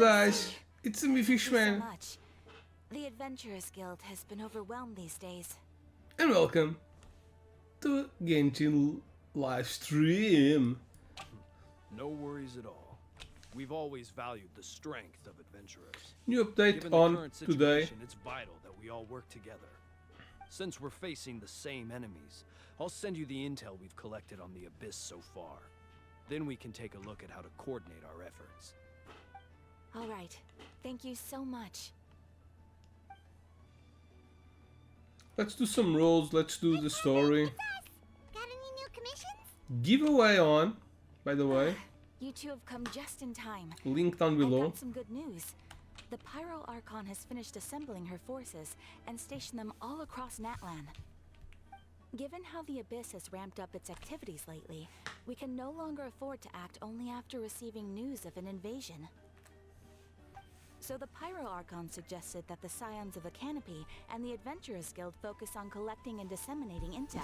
guys, it's me Thank you Fishman, so much. The Adventurers Guild has been overwhelmed these days. and welcome to Genshin live stream. No worries at all. We've always valued the strength of adventurers. New update Given the on current today. situation, it's vital that we all work together. Since we're facing the same enemies, I'll send you the intel we've collected on the Abyss so far. Then we can take a look at how to coordinate our efforts. All right. Thank you so much. Let's do some roles, let's do the story. Got any new commissions? Giveaway on, by the way, You two have come just in time. link down I've below. got some good news. The Pyro Archon has finished assembling her forces and stationed them all across Natlan. Given how the Abyss has ramped up its activities lately, we can no longer afford to act only after receiving news of an invasion. So the Pyro Archon suggested that the Scions of the Canopy and the Adventurers Guild focus on collecting and disseminating intel.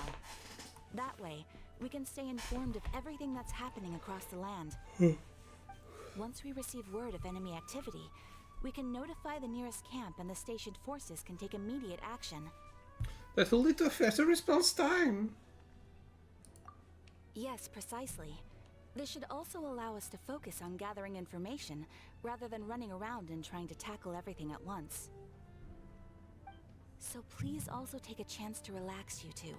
That way, we can stay informed of everything that's happening across the land. Once we receive word of enemy activity, we can notify the nearest camp and the stationed forces can take immediate action. That will lead to a faster response time. Yes, precisely. This should also allow us to focus on gathering information, rather than running around and trying to tackle everything at once. So please also take a chance to relax, you two.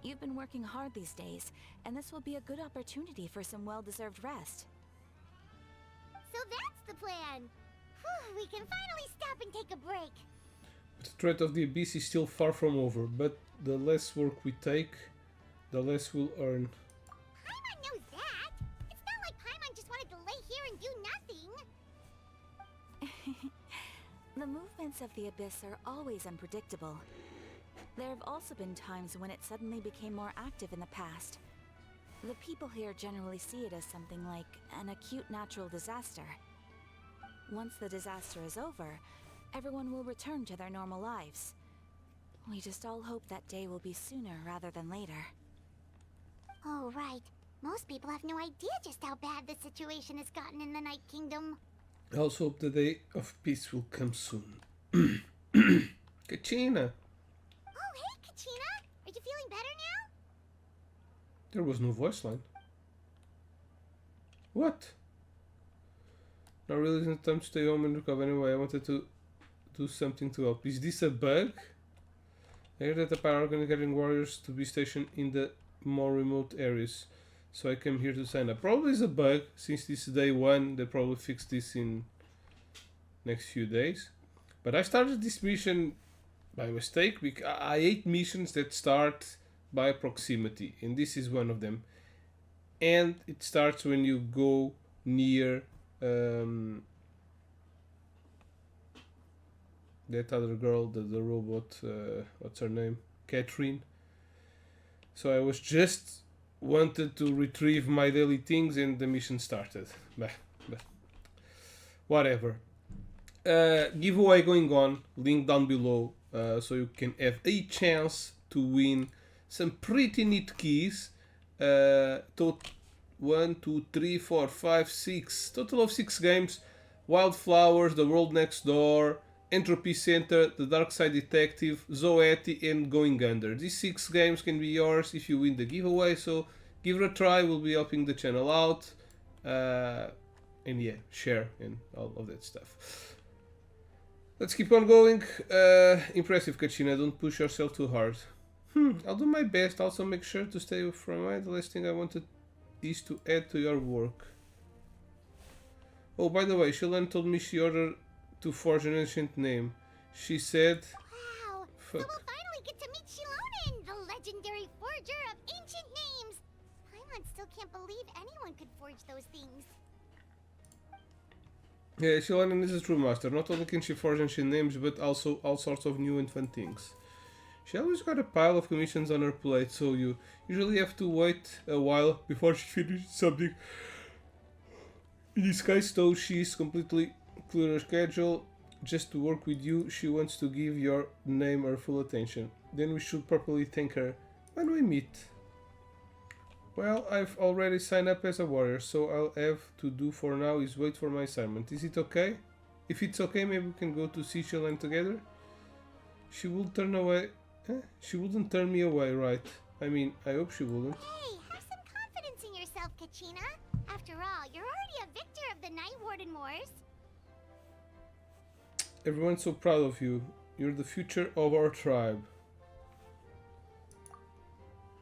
You've been working hard these days, and this will be a good opportunity for some well-deserved rest. So that's the plan. Whew, we can finally stop and take a break. The threat of the Abyss is still far from over, but the less work we take, the less we'll earn. Paimon knows that. It's not like Paimon just wanted to lay here and do nothing. The movements of the Abyss are always unpredictable. There have also been times when it suddenly became more active in the past. The people here generally see it as something like an acute natural disaster. Once the disaster is over, everyone will return to their normal lives. We just all hope that day will be sooner rather than later. Oh, right. Most people have no idea just how bad the situation has gotten in the Night Kingdom. I also hope the day of peace will come soon. Kachina! Oh, hey, Kachina! Are you feeling better now? There was no voice line. What? Not really isn't time to stay home and recover anyway. I wanted to do something to help. Is this a bug? I heard that the Pyro are getting warriors to be stationed in the more remote areas. So I came here to sign up. Probably is a bug, since this is day one. They probably fix this in next few days. But I started this mission by mistake. Because I hate missions that start by proximity, and this is one of them. And it starts when you go near that other girl, the robot, what's her name? Catherine. So I was just wanted to retrieve my daily things and the mission started. But whatever. Giveaway going on, link down below, so you can have a chance to win some pretty neat keys. 1, 2, 3, 4, 5, 6, total of 6 games. Wildflowers, The World Next Door, Entropy Center, The Dark Side Detective, Zoetti, and Going Under. These 6 games can be yours if you win the giveaway, so give it a try. We'll be helping the channel out. And yeah, share and all of that stuff. Let's keep on going. Impressive, Kachina. Don't push yourself too hard. I'll do my best. Also make sure to stay from it. The last thing I wanted is to add to your work. Oh, by the way, Shilan told me she ordered to forge an ancient name. She said... Wow! So we'll finally get to meet Shilonen, the legendary forger of ancient names! Paimon still can't believe anyone could forge those things. Yeah, Shilan is a true master. Not only can she forge ancient names, but also all sorts of new and fun things. She always got a pile of commissions on her plate, so you usually have to wait a while before she finishes something. In this case, though, she's completely clear her schedule just to work with you. She wants to give your name her full attention. Then we should properly thank her when we meet. Well, I've already signed up as a warrior, so all I'll have to do for now is wait for my assignment. Is it okay? If it's okay, maybe we can go to Seychelles together? She will turn away. She wouldn't turn me away, right? I mean, I hope she wouldn't. Hey, have some confidence in yourself, Kachina. After all, you're already a victor of the Night Warden Wars. Everyone's so proud of you. You're the future of our tribe.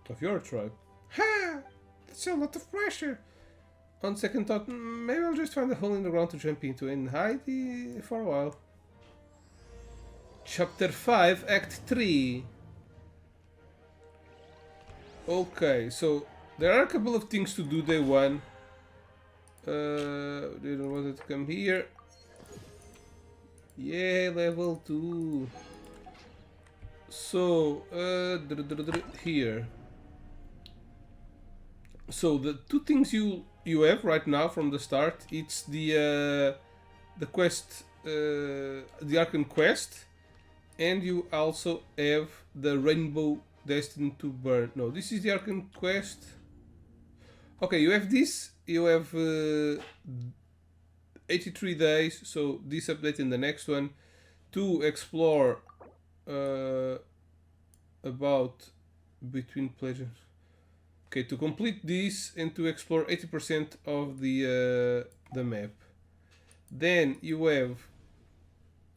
Of your tribe. Ha! That's a lot of pressure. On second thought, maybe I'll just find a hole in the ground to jump into and hide for a while. Chapter 5, Act 3. Okay, so there are a couple of things to do day 1. Didn't want it to come here. Yeah, level 2. So, here. So the two things you have right now from the start, it's the quest, the Archon quest, and you also have the Rainbow Destined to Burn. No, this is the Archon quest. Okay, you have this. You have 83 days. So this update in the next one to explore about between pleasures. Okay, to complete this and to explore 80% of the map. Then you have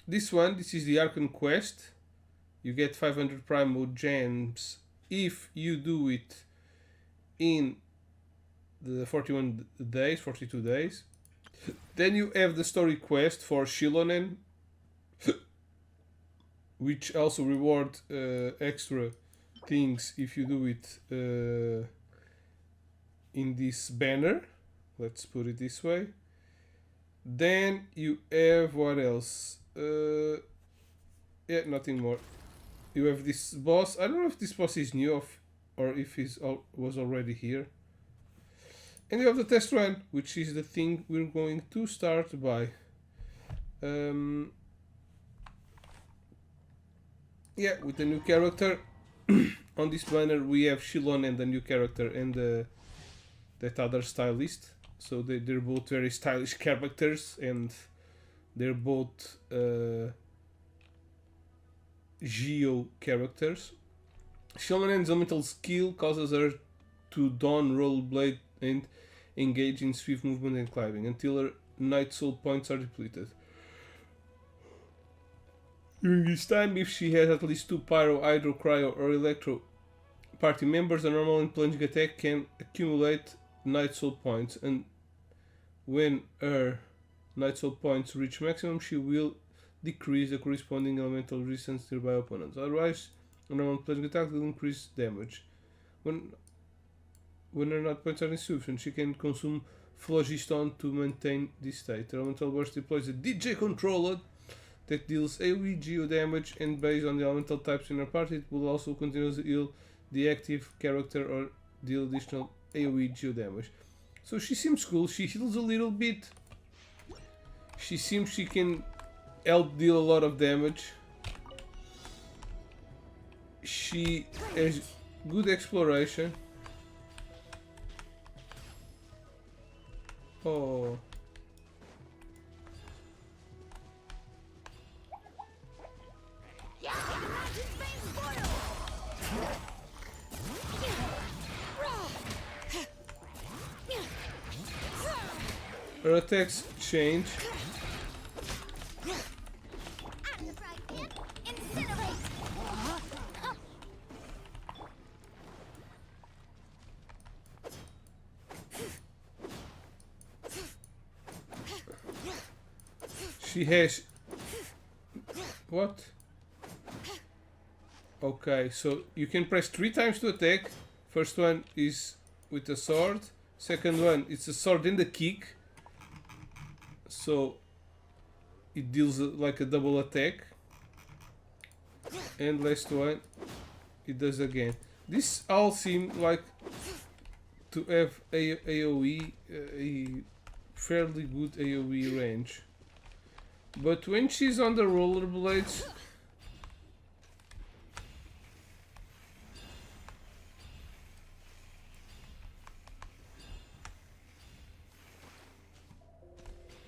this one. This is the Archon quest. You get 500 Primo gems if you do it in the 41 days, 42 days. Then you have the story quest for Shilonen, which also reward extra things if you do it in this banner. Let's put it this way. Then you have what else? Yeah, nothing more. You have this boss. I don't know if this boss is new or if he was already here. And you have the test run, which is the thing we're going to start by. Yeah, with the new character. On this banner we have Shilon and the new character and that other stylist. So they're both very stylish characters and they're both Geo characters. Shilonen's elemental skill causes her to don rollerblade and engage in swift movement and climbing until her night soul points are depleted. During this time, if she has at least 2 Pyro, Hydro, Cryo or Electro party members, a normal and plunging attack can accumulate Night Soul points, and when her Night Soul points reach maximum, she will decrease the corresponding elemental resistance to nearby opponents. Otherwise, a normal plunging attack will increase damage. When her night points are insufficient, she can consume Phlogiston to maintain this state. Her elemental burst deploys a DJ controller that deals AoE geo damage, and based on the elemental types in her party, it will also continuously heal the active character or deal additional AoE geo damage. So she seems cool. She heals a little bit. She seems she can help deal a lot of damage. She has good exploration. Oh. Her attacks change. She has... What? Okay, so you can press 3 times to attack. First one is with a sword. Second one, it's a sword and a kick. So it deals like a double attack. And last one, it does again. This all seem like to have AoE, a fairly good AoE range. But when she's on the rollerblades,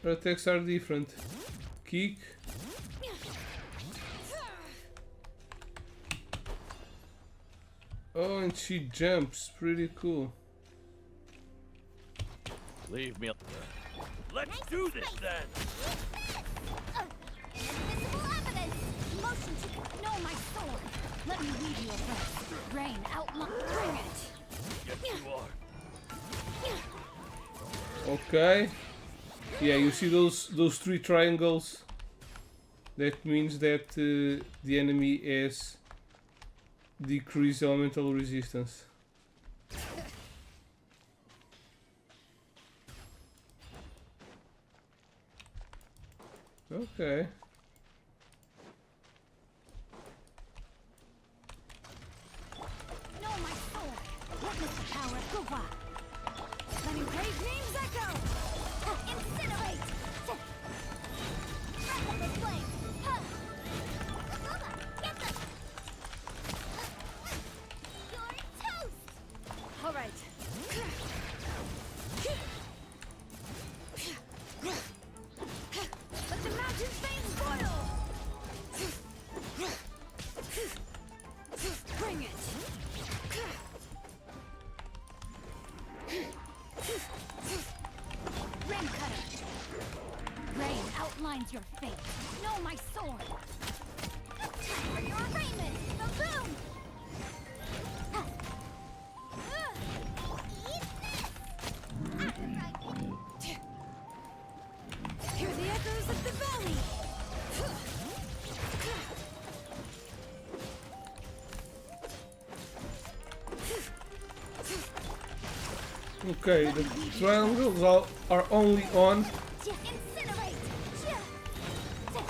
Her attacks are different. Kick. Oh, and she jumps. Pretty cool. Leave me. Let's do this then. Invisible evidence! Motion to know my sword! Let me read you a verse. Rain, outline, bring it! Yes, you are. Okay. Yeah, you see those three triangles? That means that the enemy has decreased elemental resistance. Okay. Know my sword! Witness the power of Guva! Let engraved names echo! Incinerate! Breath of the flame! Guva, get them! You're toast! Alright. Let the mountain's veins boil! Bring it! Rain cutter! Rain outlines your fate. Know my sword! Time for your arraignment! The boom! Hear the echoes of the valley! Okay, the triangles are only on. Incinerate! Let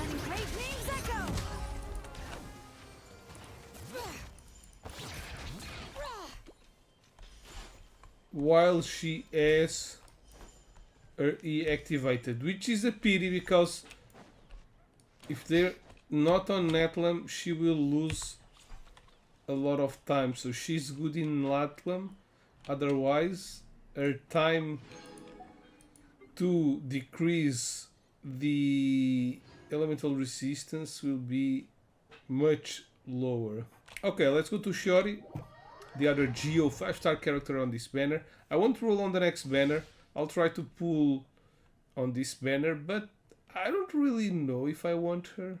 engraved names echo! While she has her E activated, which is a pity because if they're not on Natlam, she will lose a lot of time. So she's good in Natlam, otherwise her time to decrease the elemental resistance will be much lower. Okay, let's go to Shiori, the other Geo 5-star character on this banner. I won't roll on the next banner. I'll try to pull on this banner, but I don't really know if I want her.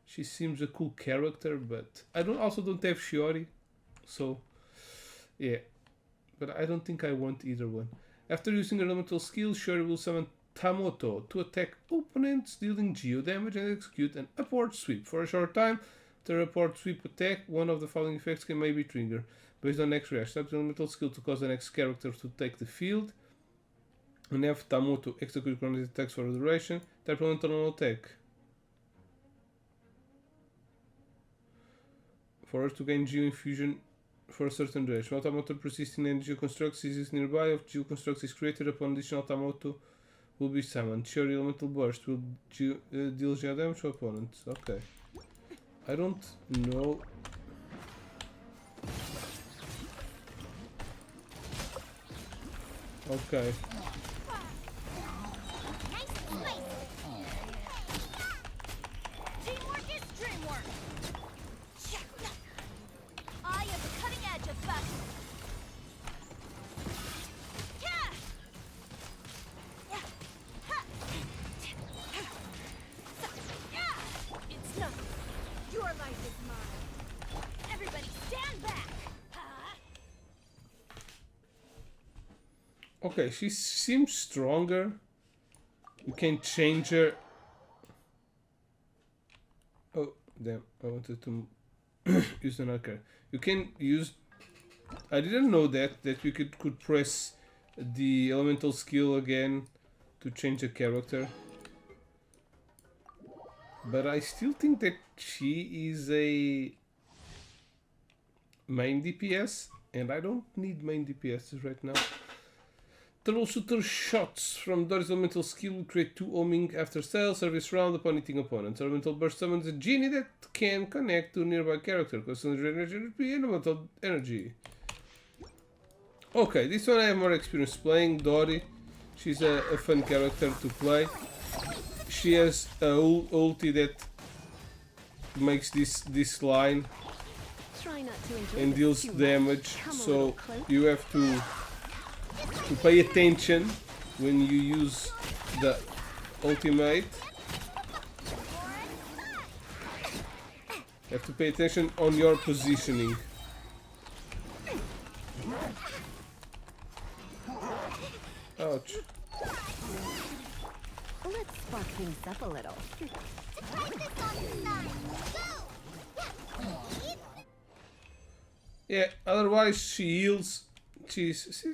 She seems a cool character, but I also don't have Shiori, so yeah. But I don't think I want either one. After using her elemental skill, Shiori will summon Tamoto to attack opponents, dealing Geo damage and execute an upward sweep. For a short time, after upward sweep attack, one of the following effects can maybe trigger. Based on next reaction, tap the elemental skill to cause the next character to take the field. And have Tamoto execute grounded attacks for a duration. Tap elemental attack. For her to gain Geo infusion for a certain duration. While Tamoto persists in any Geo constructs is nearby, if Geo constructs is created upon additional Tamoto will be summoned. Shiori elemental burst will deal Geo damage to opponents. Okay. I don't know. Okay. Nice place! Teamwork is dreamwork! I am the cutting edge of battle! It's nothing. Your life is mine. Everybody stand back! Okay, she seems stronger. You can change her. Oh, damn. I wanted to use another card. You can use... I didn't know that you could press the elemental skill again to change a character. But I still think that she is a main DPS, and I don't need main DPSs right now. Troubleshooter shots from Dory's elemental skill will create 2 homing after style service round upon hitting opponents. Elemental burst summons a genie that can connect to a nearby character, constantly energy and elemental energy. Okay, this one I have more experience playing. Dory. She's a fun character to play. She has a ulti that makes this line Try not to enjoy and this deals too much. damage, Come a so little closer. you have to pay attention when you use the ultimate. You have to pay attention on your positioning. Ouch. Let's spark things up a little. Yeah, otherwise she heals. She's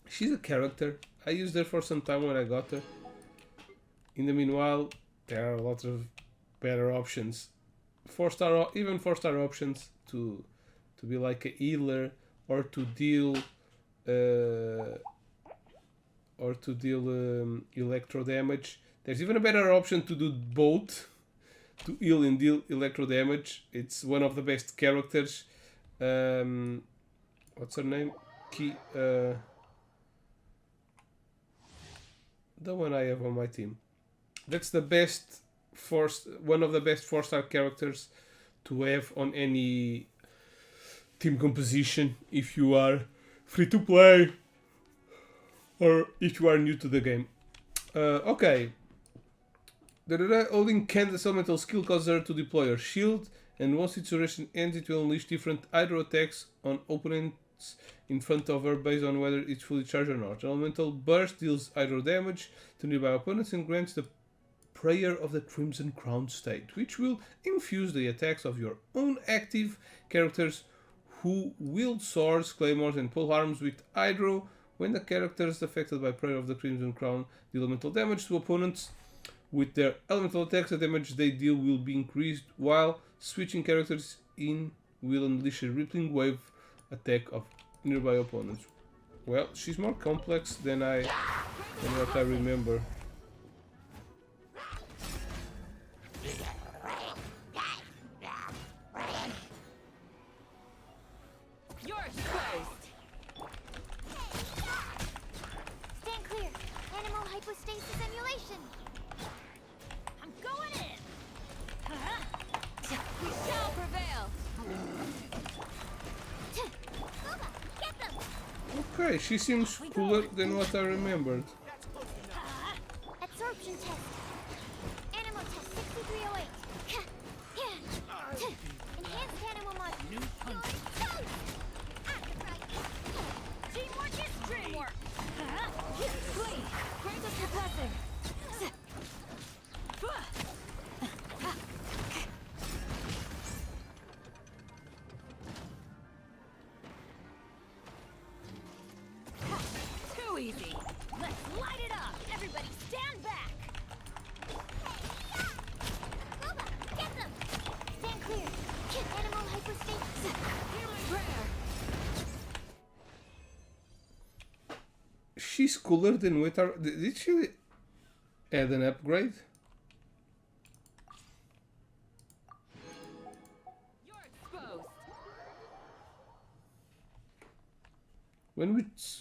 she's a character. I used her for some time when I got her. In the meanwhile, there are lots of better options. 4-star, even 4-star options to be like a healer or to deal electro damage. There's even a better option to do both, to heal and deal electro damage. It's one of the best characters. What's her name? The one I have on my team. That's the best one of the best 4-star characters to have on any team composition if you are free to play or if you are new to the game. Okay. Holding Candace elemental skill causes her to deploy her shield, and once its duration ends, it will unleash different hydro attacks on opponents in front of her based on whether it's fully charged or not. Elemental burst deals hydro damage to nearby opponents and grants the Prayer of the Crimson Crown state, which will infuse the attacks of your own active characters who wield swords, claymores, and polearms with hydro. When the characters affected by Prayer of the Crimson Crown deal elemental damage to opponents with their elemental attacks, the damage they deal will be increased, while switching characters in will unleash a rippling wave attack of nearby opponents. Well, she's more complex than what I remember. You're exposed. Stand clear. Animal hypostasis emulation. I'm going in. We shall prevail. Boba, get them. Okay, she seems cooler than what I remembered. Absorption test. Animal test 6308. Enhanced animal mod. Teamwork is dreamwork. Clean. Grant us your blessing. Too easy. Let's light it up. Everybody stand back. Boba, get them. Stand clear. Animal hypostasis. Healing prayer. She's cooler than what I... Did she add an upgrade? You're exposed.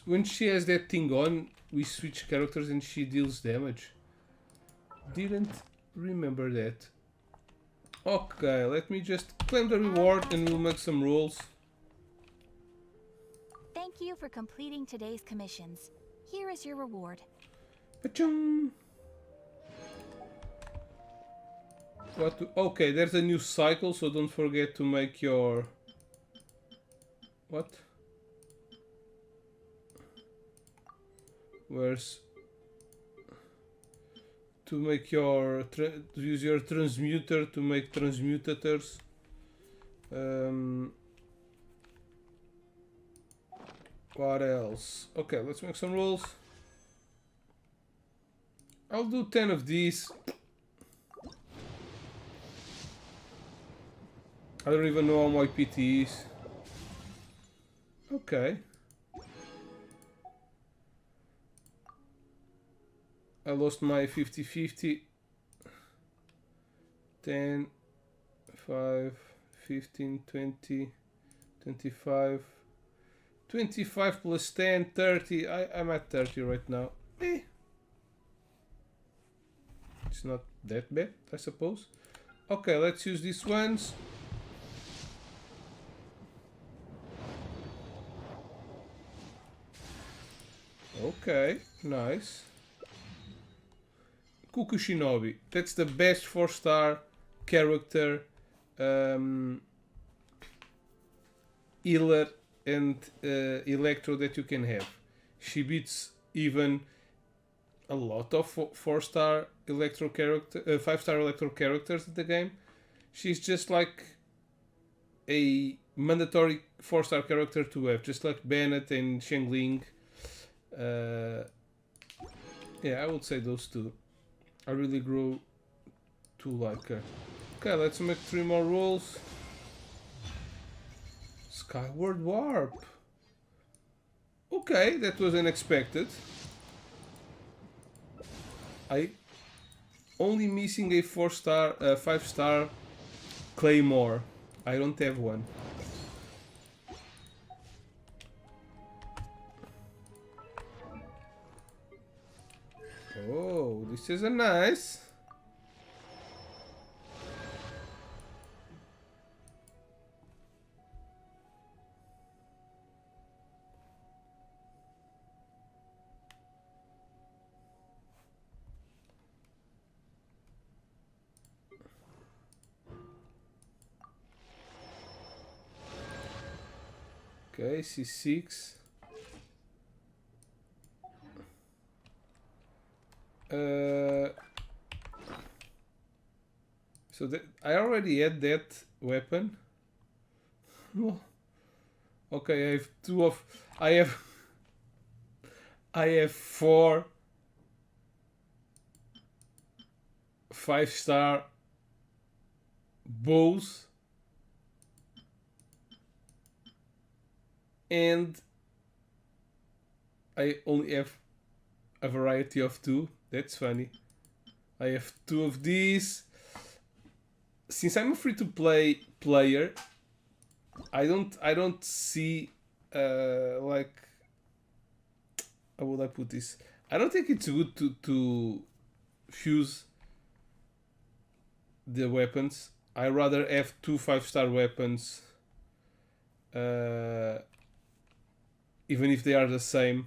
When she has that thing on, we switch characters and she deals damage. Didn't remember that. Okay, let me just claim the reward and we'll make some rolls. Thank you for completing today's commissions. Here is your reward. Pachong! Okay, there's a new cycle, so don't forget to make your... What? Where's... To make your... To use your transmuter to make transmutators. What else? Okay, let's make some rolls. I'll do 10 of these. I don't even know how my PT is. Okay. I lost my 50-50. 10, 5, 15, 20, 25, 25 plus 10, 30. I'm at 30 right now. It's not that bad, I suppose. Okay, let's use these ones. Okay, nice. Kuku Shinobi. That's the best 4-star character healer and electro that you can have. She beats even a lot of 4-star electro character, 5-star electro characters in the game. She's just like a mandatory 4-star character to have, just like Bennett and Shengling. Yeah, I would say those two. I really grew to like her. Okay, let's make 3 more rolls. Skyward Warp. Okay, that was unexpected. I only missing a 4-star, 5-star Claymore. I don't have one. Oh, this is a nice. Okay, C6. So that I already had that weapon. Okay, I have 2 of. I have 4 5-star bows. And I only have a variety of 2. That's funny. I have 2 of these. Since I'm a free-to-play player, I don't see like, how would I put this? I don't think it's good to fuse the weapons. I rather have 2 5-star weapons, even if they are the same.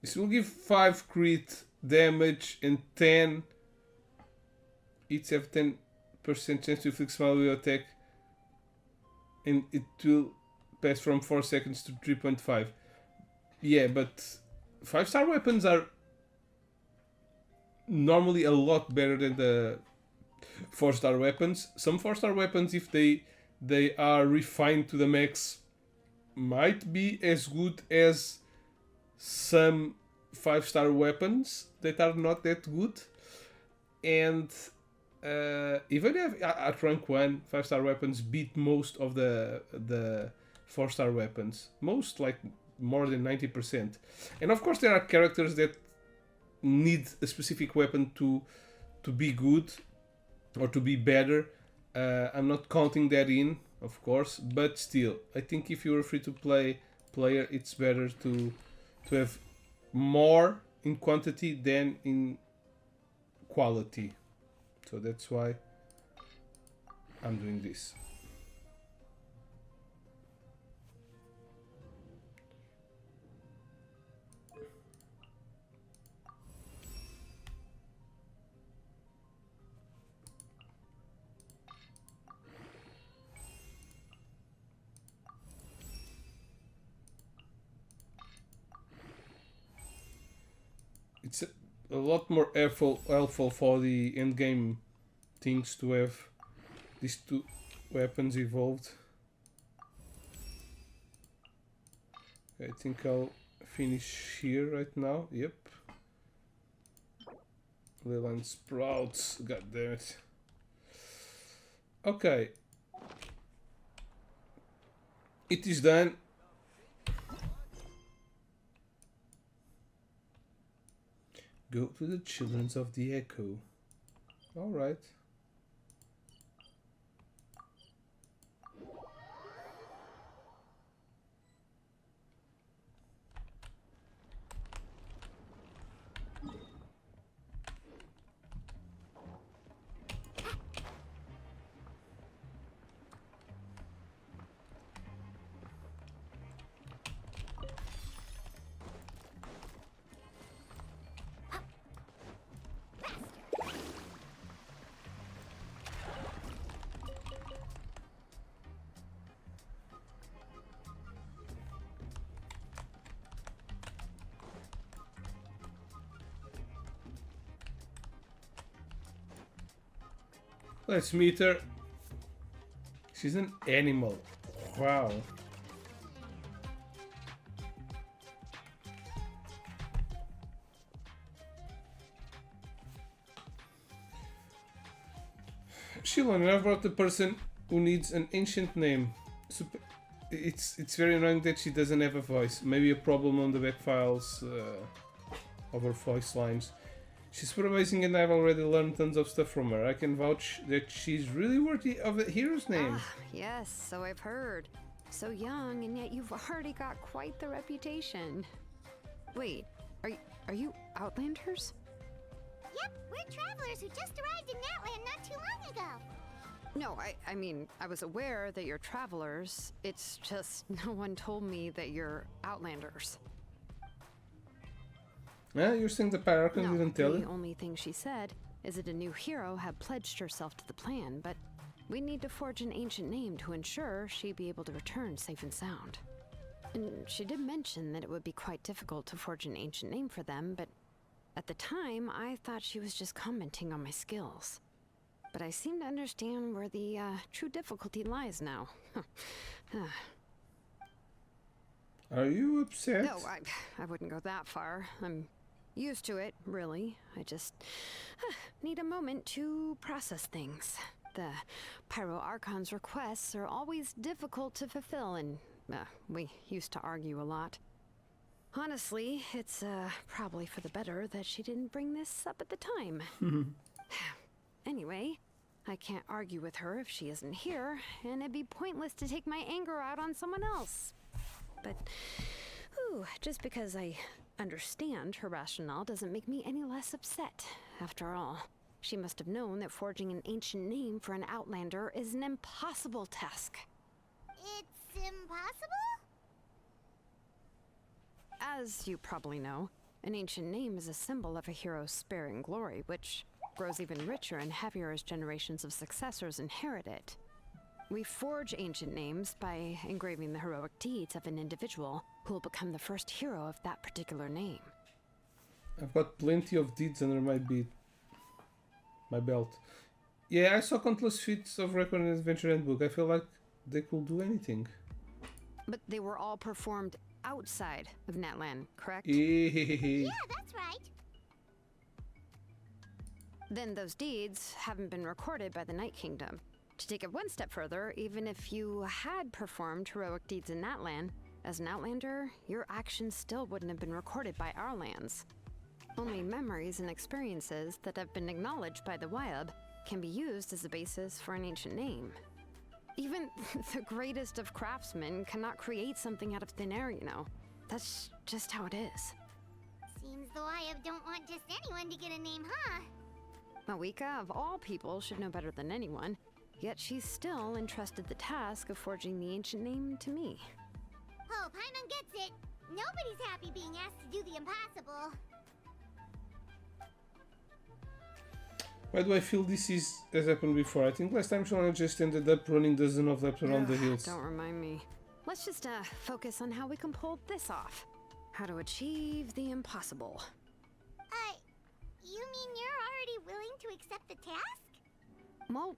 This will give 5 crit damage and 10. Each have 10% chance to inflict small attack, and it will pass from 4 seconds to 3.5. Yeah, but 5-star weapons are normally a lot better than the 4-star weapons. Some 4-star weapons, if they are refined to the max, might be as good as some 5-star weapons that are not that good. And even at rank 1, 5-star weapons beat most of the 4-star weapons. Most, like more than 90%. And of course there are characters that need a specific weapon to be good or to be better. I'm not counting that in, of course, but still, I think if you're a free-to-play player, it's better to have more in quantity than in quality. So that's why I'm doing this. It's a lot more helpful for the end game things to have these 2 weapons evolved. I think I'll finish here right now. Yep. Leyline Sprouts. God damn it. Okay. It is done. Go to the Children's of the Echo. Alright. Let's meet her. She's an animal. Wow. Shilon, I've brought the person who needs an ancient name. It's very annoying that she doesn't have a voice. Maybe a problem on the back files of her voice lines. She's super amazing and I've already learned tons of stuff from her. I can vouch that she's really worthy of the hero's name. Ah, yes, so I've heard. So young, and yet you've already got quite the reputation. Wait, are you Outlanders? Yep, we're travelers who just arrived in Natland not too long ago. No, I mean, I was aware that you're travelers. It's just no one told me that you're Outlanders. Yeah, you're saying the Paragon No, didn't tell the you? only thing she said is that a new hero had pledged herself to the plan, but we need to forge an ancient name to ensure she'd be able to return safe and sound. And she did mention that it would be quite difficult to forge an ancient name for them, but at the time, I thought she was just commenting on my skills. But I seem to understand where the true difficulty lies now. Are you upset? No, I wouldn't go that far. I'm used to it, really. I just need a moment to process things. The Pyro Archon's requests are always difficult to fulfill, and we used to argue a lot. Honestly, it's probably for the better that she didn't bring this up at the time. Anyway, I can't argue with her if she isn't here, and it'd be pointless to take my anger out on someone else. But, just because I understand her rationale doesn't make me any less upset. After all, she must have known that forging an ancient name for an Outlander is an impossible task. It's impossible? As you probably know, an ancient name is a symbol of a hero's spirit and glory, which grows even richer and heavier as generations of successors inherit it. We forge ancient names by engraving the heroic deeds of an individual who will become the first hero of that particular name. I've got plenty of deeds under my belt. Yeah, I saw countless feats of record in Adventure Handbook. I feel like they could do anything. But they were all performed outside of Natlan, correct? Yeah, that's right. Then those deeds haven't been recorded by the Night Kingdom. To take it one step further, even if you had performed heroic deeds in Natlan, as an Outlander, your actions still wouldn't have been recorded by our lands. Only memories and experiences that have been acknowledged by the Wyab can be used as a basis for an ancient name. Even the greatest of craftsmen cannot create something out of thin air, you know. That's just how it is. Seems the Wyab don't want just anyone to get a name, huh? Mawika, of all people, should know better than anyone, yet she's still entrusted the task of forging the ancient name to me. Oh, Paimon gets it. Nobody's happy being asked to do the impossible. Why do I feel this has happened before? I think last time Shalana just ended up running dozens of laps around the hills. Don't remind me. Let's just focus on how we can pull this off. How to achieve the impossible. You mean you're already willing to accept the task? Well,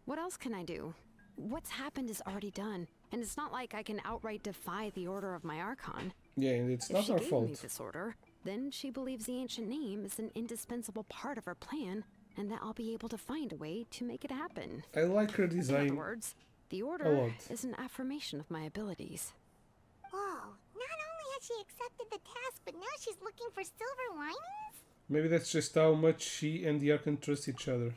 what else can I do? What's happened is already done, and it's not like I can outright defy the order of my Archon. Yeah, and it's If not she our gave fault. me this order, then she believes the ancient name is an indispensable part of her plan, and that I'll be able to find a way to make it happen. I like her In other design. words, the a order lot. is an affirmation of my abilities. Whoa, not only has she accepted the task, but now she's looking for silver linings? Maybe that's just how much she and the Archon trust each other.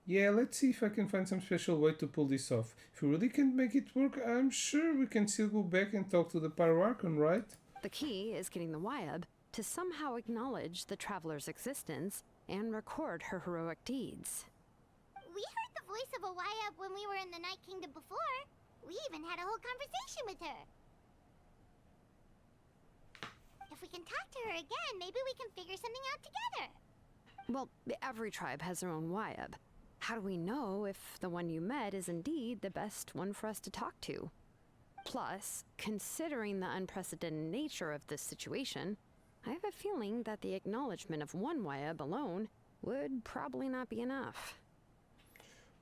Yeah, let's see if I can find some special way to pull this off. If we really can't make it work, I'm sure we can still go back and talk to the Pyro Archon, right? The key is getting the Wyab to somehow acknowledge the traveler's existence and record her heroic deeds. We heard the voice of a Wyab when we were in the Night Kingdom before. We even had a whole conversation with her. If we can talk to her again, maybe we can figure something out together. Well, every tribe has their own Wyab. How do we know if the one you met is indeed the best one for us to talk to? Plus, considering the unprecedented nature of this situation, I have a feeling that the acknowledgement of one Wyab alone would probably not be enough.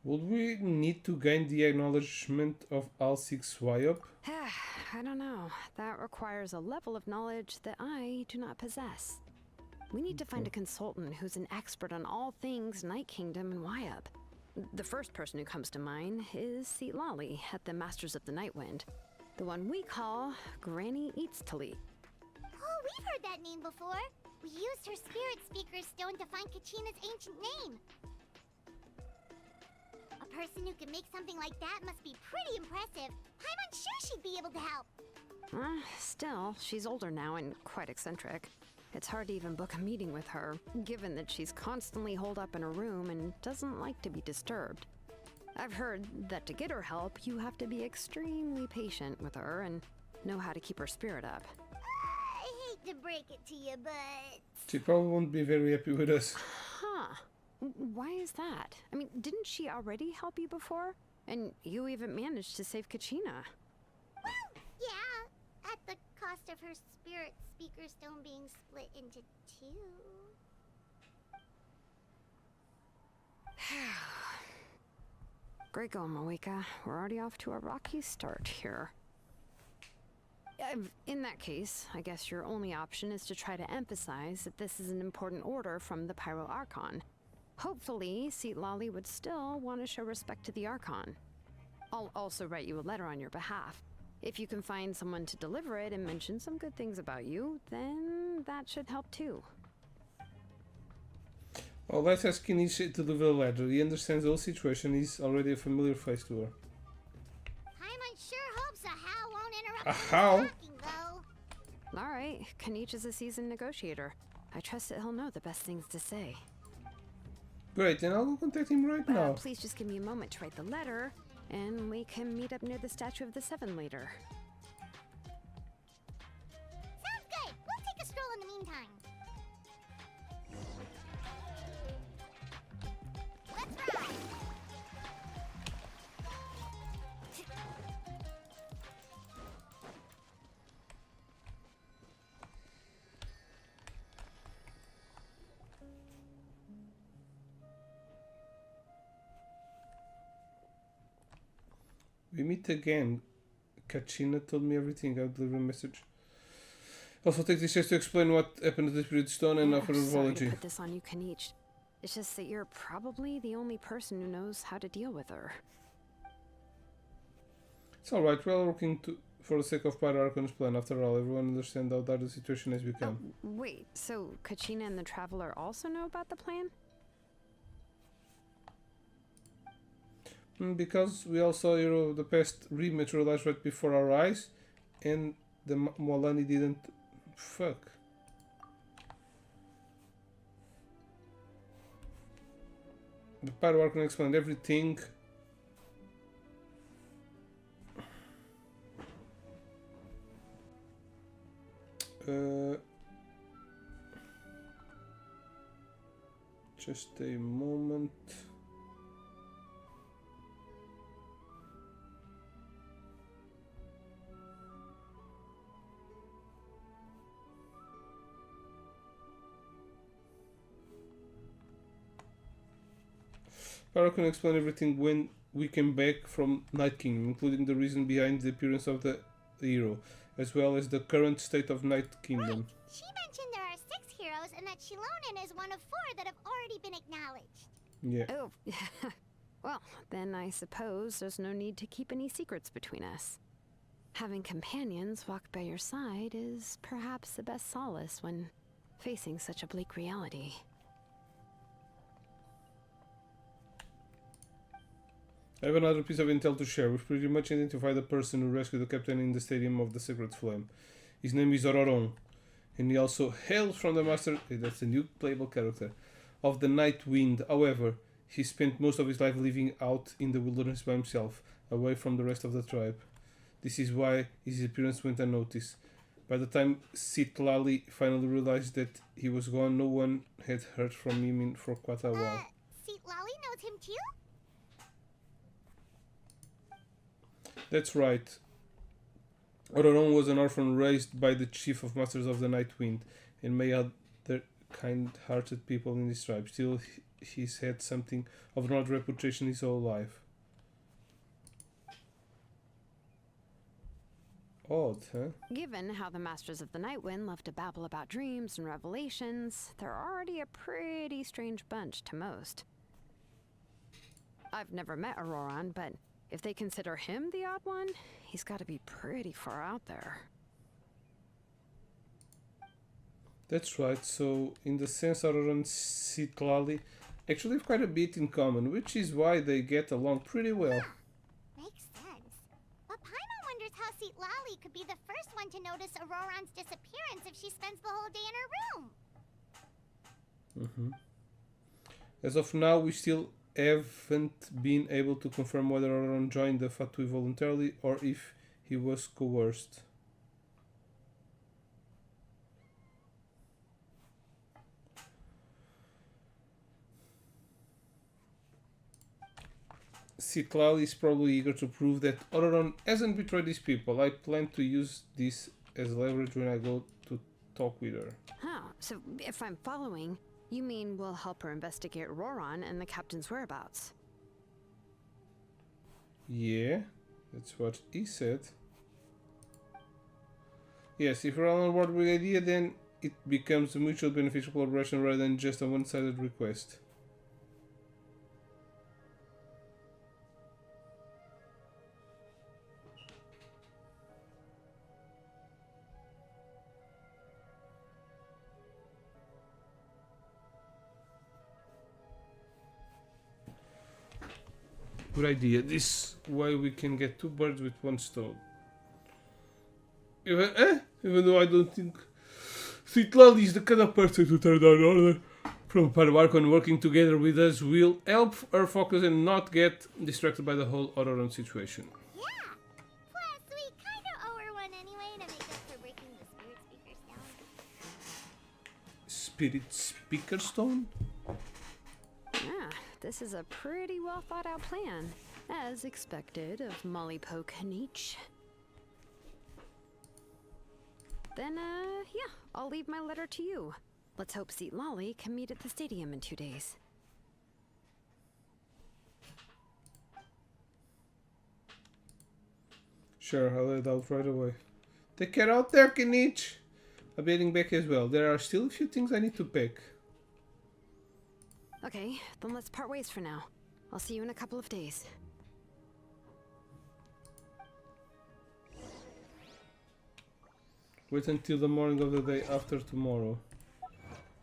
Would we need to gain the acknowledgement of all 6 Wyop? I don't know. That requires a level of knowledge that I do not possess. We need to find a consultant who's an expert on all things Night Kingdom and Wyup. The first person who comes to mind is Seat Lolly at the Masters of the Nightwind. The one we call Granny Eats Tali. Oh, we've heard that name before. We used her spirit speaker stone to find Kachina's ancient name. A person who can make something like that must be pretty impressive. I'm unsure she'd be able to help. Still, she's older now and quite eccentric. It's hard to even book a meeting with her, given that she's constantly holed up in her room and doesn't like to be disturbed. I've heard that to get her help, you have to be extremely patient with her and know how to keep her spirit up. I hate to break it to you, but... She probably won't be very happy with us. Huh. Why is that? I mean, didn't she already help you before? And you even managed to save Kachina. Well, yeah, at the cost of her spirit speaker stone being split into 2. Great going, Moeka. We're already off to a rocky start here. In that case, I guess your only option is to try to emphasize that this is an important order from the Pyro Archon. Hopefully, Seat Lolly would still want to show respect to the Archon. I'll also write you a letter on your behalf. If you can find someone to deliver it and mention some good things about you, then that should help too. Well, let's ask Kinichi to deliver a letter. He understands the whole situation. He's already a familiar face to her. Paimon sure hopes a How won't interrupt A his How? talking, though. Alright, Kanich is a seasoned negotiator. I trust that he'll know the best things to say. Great, then I'll go contact him right now. Please just give me a moment to write the letter, and we can meet up near the Statue of the Seven later. Sounds good. We'll take a stroll in the meantime. Let's ride. We meet again. Kachina told me everything. I'll deliver a message. Also take this chance to explain what happened to the Spirit Stone and offer an Sorry to apology. put this on you, Kanich. It's just that you're probably the only person who knows how to deal with her. It's alright, we're all working for the sake of Pyro Archon's plan. After all, everyone understands how dire the situation has become. Wait, so Kachina and the Traveler also know about the plan? Because we all saw Hero of the Past rematerialize right before our eyes, and the Moalani didn't. Fuck. The Pyro Archon explained everything. Just a moment. Pyro can explain everything when we came back from Night Kingdom, including the reason behind the appearance of the hero, as well as the current state of Night Kingdom. Right. She mentioned there are 6 heroes and that Shilonen is one of 4 that have already been acknowledged. Yeah. Oh, well, then I suppose there's no need to keep any secrets between us. Having companions walk by your side is perhaps the best solace when facing such a bleak reality. I have another piece of intel to share. We've pretty much identified the person who rescued the captain in the Stadium of the Sacred Flame. His name is Ororon, and he also hails from the master, that's a new playable character, of the Night Wind. However, he spent most of his life living out in the wilderness by himself, away from the rest of the tribe. This is why his appearance went unnoticed. By the time Citlali finally realized that he was gone, no one had heard from him for quite a while. Seat Lolly knows him too? That's right. Ororon was an orphan raised by the chief of Masters of the Night Wind and many other kind-hearted people in this tribe. Still, he's had something of an odd reputation his whole life. Odd, huh? Given how the Masters of the Nightwind love to babble about dreams and revelations, they're already a pretty strange bunch to most. I've never met Auroran, but if they consider him the odd one, he's got to be pretty far out there. That's right, so in the sense Auroran and Citlali actually have quite a bit in common, which is why they get along pretty well. Makes sense. But Paimon wonders how Citlali could be the first one to notice Auroran's disappearance if she spends the whole day in her room. As of now, we still haven't been able to confirm whether Auroran joined the Fatui voluntarily or if he was coerced. Citlali is probably eager to prove that Auroran hasn't betrayed his people. I plan to use this as leverage when I go to talk with her. Oh, so if I'm following, you mean we'll help her investigate Auroran and the captain's whereabouts? Yeah, that's what he said. Yes, if we're all on board with the idea, then it becomes a mutual beneficial collaboration rather than just a one-sided request. Good idea. This way we can get two birds with one stone. Even though I don't think Citlali is the kind of person to turn down order from Parabarkon working together with us will help her focus and not get distracted by the whole Auroran situation. Yeah. Plus, we kind of owe her one anyway to make up for breaking the spirit speaker stone. Spirit Speaker Stone? Yeah, this is a pretty well thought out plan, as expected of Molly Poke Nietzsche. Then, yeah, I'll leave my letter to you. Let's hope Citlali can meet at the stadium in 2 days. Sure, I'll head out right away. Take care out there, Kinich! I'll be heading back as well. There are still a few things I need to pack. Okay, then let's part ways for now. I'll see you in a couple of days. Wait until the morning of the day after tomorrow.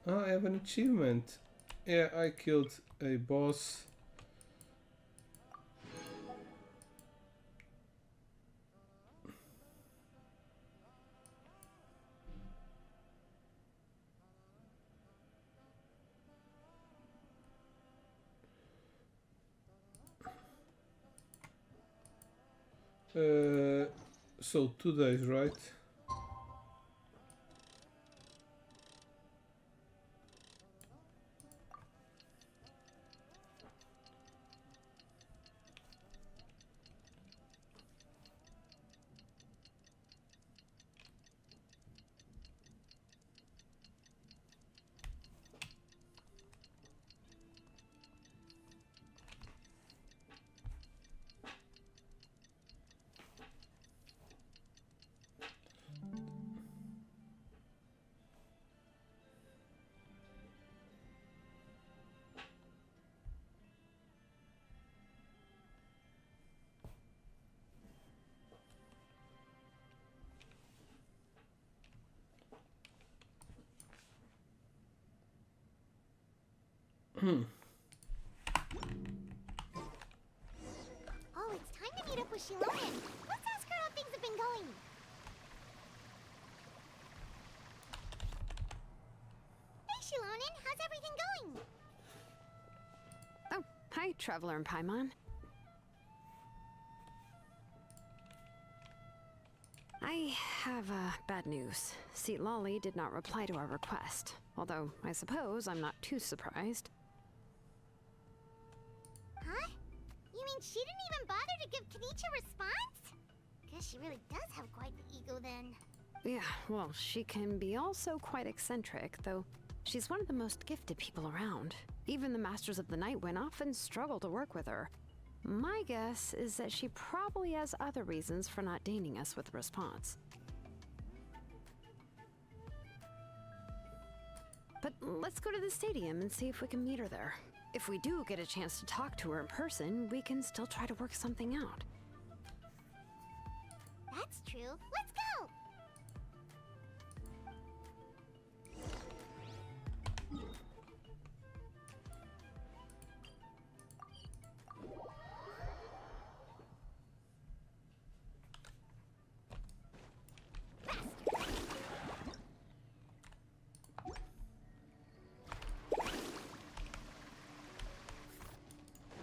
Oh, I have an achievement. Yeah, I killed a boss. So 2 days, right? Oh, it's time to meet up with Shilonen. Let's ask her how things have been going. Hey, Shilonen, how's everything going? Oh, hi, Traveler and Paimon. I have bad news. Citlali did not reply to our request, although I suppose I'm not too surprised. Huh? You mean she didn't even bother to give Kenichi a response? Guess she really does have quite the ego then. Yeah, well, she can be also quite eccentric, though she's one of the most gifted people around. Even the Masters of the Nightwind often struggle to work with her. My guess is that she probably has other reasons for not deigning us with a response. But let's go to the stadium and see if we can meet her there. If we do get a chance to talk to her in person, we can still try to work something out. That's true. Let's go!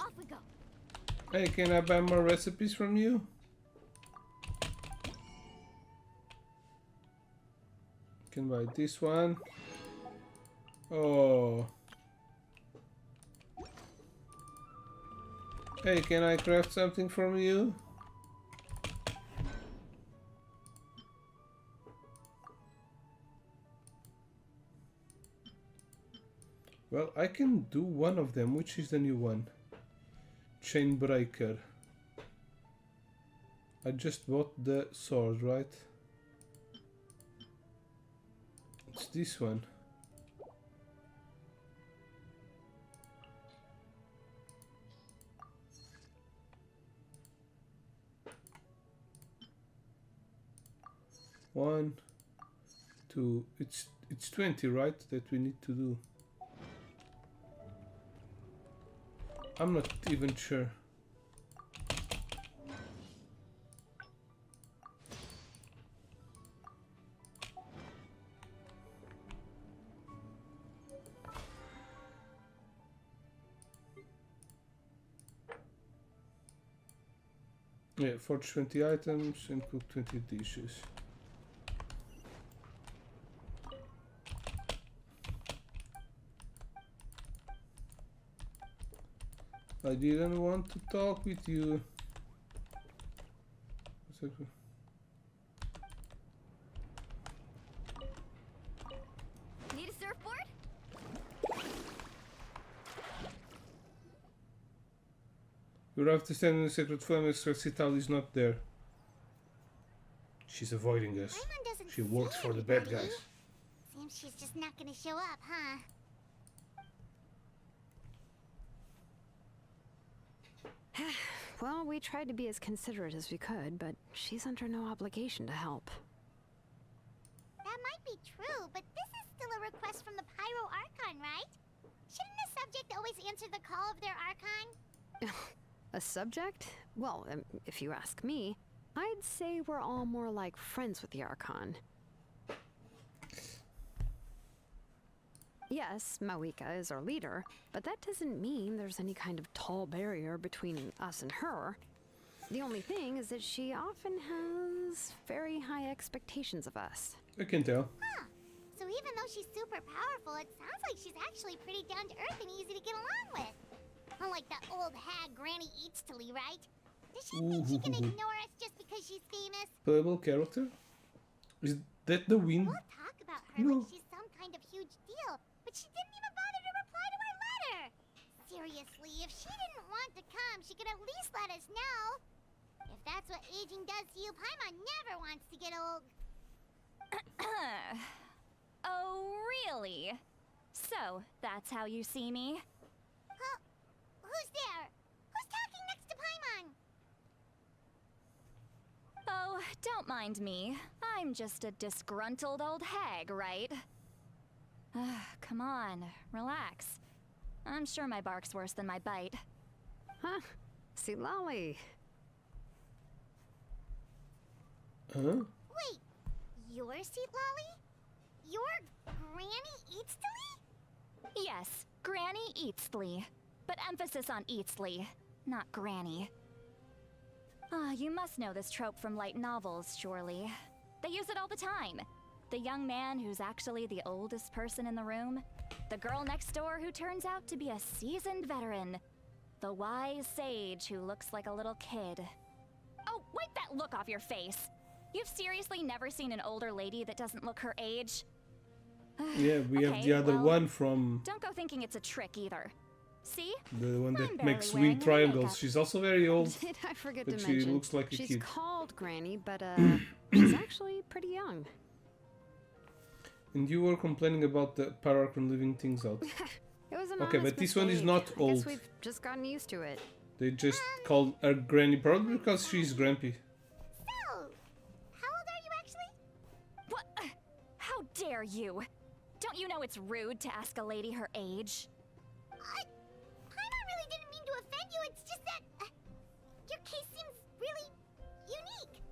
Off we go. Hey, can I buy more recipes from you? Can buy this one. Oh. Hey, can I craft something from you? Well, I can do one of them. Which is the new one? Chain breaker. I just bought the sword, right? It's this one. One, two. It's 20, right? That we need to do. I'm not even sure. Yeah, forge 20 items and cook 20 dishes. I didn't want to talk with you. Need a surfboard? You have to stand in the sacred flame as Cital is not there. She's avoiding us. Paimon doesn't She works say for the bad anybody. guys. Seems she's just not gonna show up, huh? Well, we tried to be as considerate as we could, but she's under no obligation to help. That might be true, but this is still a request from the Pyro Archon, right? Shouldn't a subject always answer the call of their Archon? A subject? Well, if you ask me, I'd say we're all more like friends with the Archon. Yes, Mawika is our leader, but that doesn't mean there's any kind of tall barrier between us and her. The only thing is that she often has very high expectations of us. I can tell. Huh. So even though she's super powerful, it sounds like she's actually pretty down to earth and easy to get along with. Unlike that old hag Granny Eatstily, right? Does she think she can ignore us just because she's famous? Playable character? Is that the wind? We'll talk about her No. like she's some kind of huge deal, but she didn't even bother to reply to our letter. Seriously, if she didn't want to come, she could at least let us know. If that's what aging does to you, Paimon never wants to get old. Oh, really? So, that's how you see me? Huh? Who's there? Who's talking next to Paimon? Oh, don't mind me. I'm just a disgruntled old hag, right? Come on, relax. I'm sure my bark's worse than my bite. Huh? See, Lolly. Huh? Wait, your seat, Lolly? You're Granny Eatstily? Yes, Granny Eatsley. But emphasis on Eatsley, not Granny. You must know this trope from light novels, surely. They use it all the time. The young man who's actually the oldest person in the room. The girl next door who turns out to be a seasoned veteran. The wise sage who looks like a little kid. Oh, wipe that look off your face! You've seriously never seen an older lady that doesn't look her age? Yeah, we have Okay, the other well, one from Don't go thinking it's a trick either. See? the one I'm that barely makes wearing wind any triangles. makeup. She's also very old, Did I forget but to she mention? looks like a She's kid. called Granny, but she's actually pretty young. And you were complaining about the Pararchon leaving things out. It was an Okay, honest but this one is mistake. not I old. guess we've just gotten used to it. They just called her Granny, probably because she's grumpy. So, how old are you actually? What? How dare you? Don't you know it's rude to ask a lady her age? Paimon really didn't mean to offend you. It's just that your case seems really unique.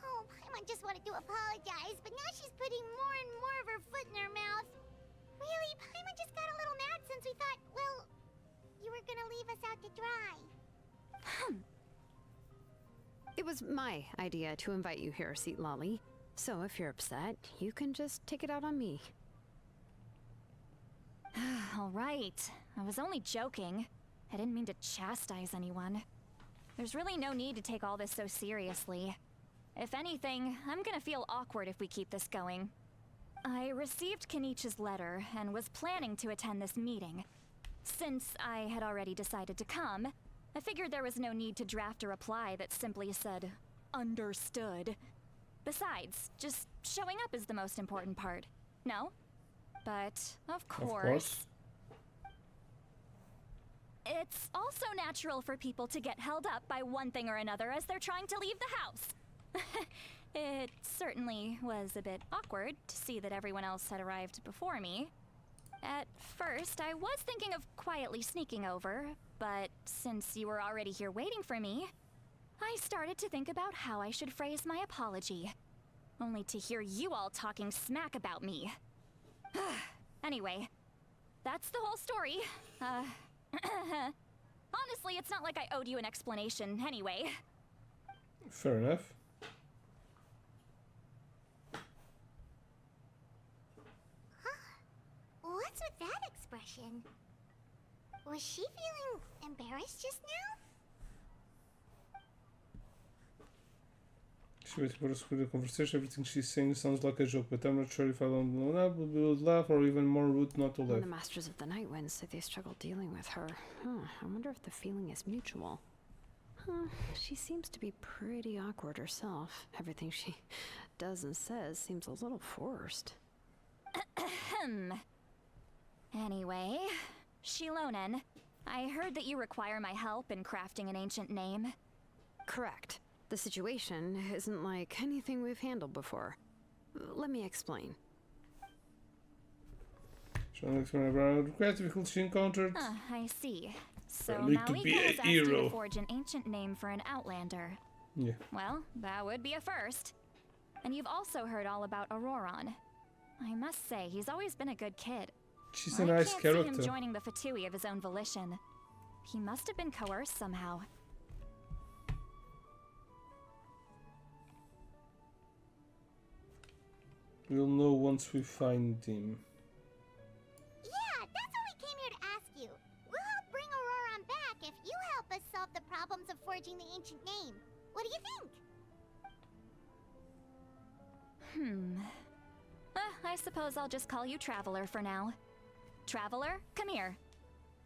Oh, Paimon just wanted to apologize, but now she's putting more and more of her foot in her mouth. Really, Paimon just got a little mad since we thought, well, you were gonna leave us out to dry. It was my idea to invite you here, Seat Lolly. So if you're upset, you can just take it out on me. All right. I was only joking. I didn't mean to chastise anyone. There's really no need to take all this so seriously. If anything, I'm gonna feel awkward if we keep this going. I received Kenichi's letter and was planning to attend this meeting. Since I had already decided to come, I figured there was no need to draft a reply that simply said, "Understood." Besides, just showing up is the most important part. No? But, of course. It's also natural for people to get held up by one thing or another as they're trying to leave the house. It certainly was a bit awkward to see that everyone else had arrived before me. At first, I was thinking of quietly sneaking over, but since you were already here waiting for me, I started to think about how I should phrase my apology. Only to hear you all talking smack about me. Anyway, that's the whole story. Honestly, it's not like I owed you an explanation anyway. Fair enough. What's with that expression? Was she feeling embarrassed just now? She waits for us with the conversation. Everything she's saying sounds like a joke, but I'm not sure if I don't laugh, will laugh, or even more rude not to When laugh. the Masters of the Night Wind say they struggle dealing with her. I wonder if the feeling is mutual. She seems to be pretty awkward herself. Everything she does and says seems a little forced. Anyway, Shilonen, I heard that you require my help in crafting an ancient name. Correct. The situation isn't like anything we've handled before. Let me explain. Shall I explain about the quest difficulty she encountered? I see. So I need to be Malika a has asked you hero. to forge an ancient name for an outlander. Yeah. Well, that would be a first. And you've also heard all about Auroron. I must say, he's always been a good kid. She's a nice I can't see him character. joining the Fatui of his own volition. He must have been coerced somehow. We'll know once we find him. Yeah, that's what we came here to ask you. We'll help bring Auroron back if you help us solve the problems of forging the ancient name. What do you think? I suppose I'll just call you Traveler for now. Traveler, come here.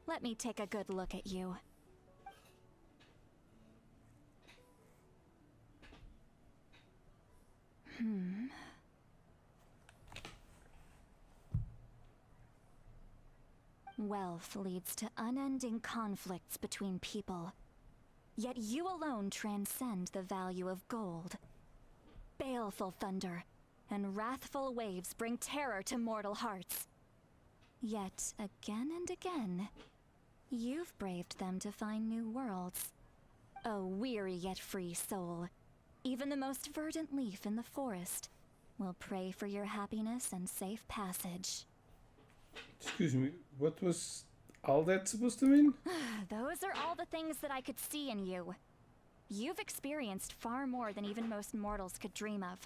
Let me take a good look at you. Wealth leads to unending conflicts between people. Yet you alone transcend the value of gold. Baleful thunder and wrathful waves bring terror to mortal hearts. Yet again and again, you've braved them to find new worlds. O weary yet free soul, even the most verdant leaf in the forest will pray for your happiness and safe passage. Excuse me, what was all that supposed to mean? Those are all the things that I could see in you. You've experienced far more than even most mortals could dream of.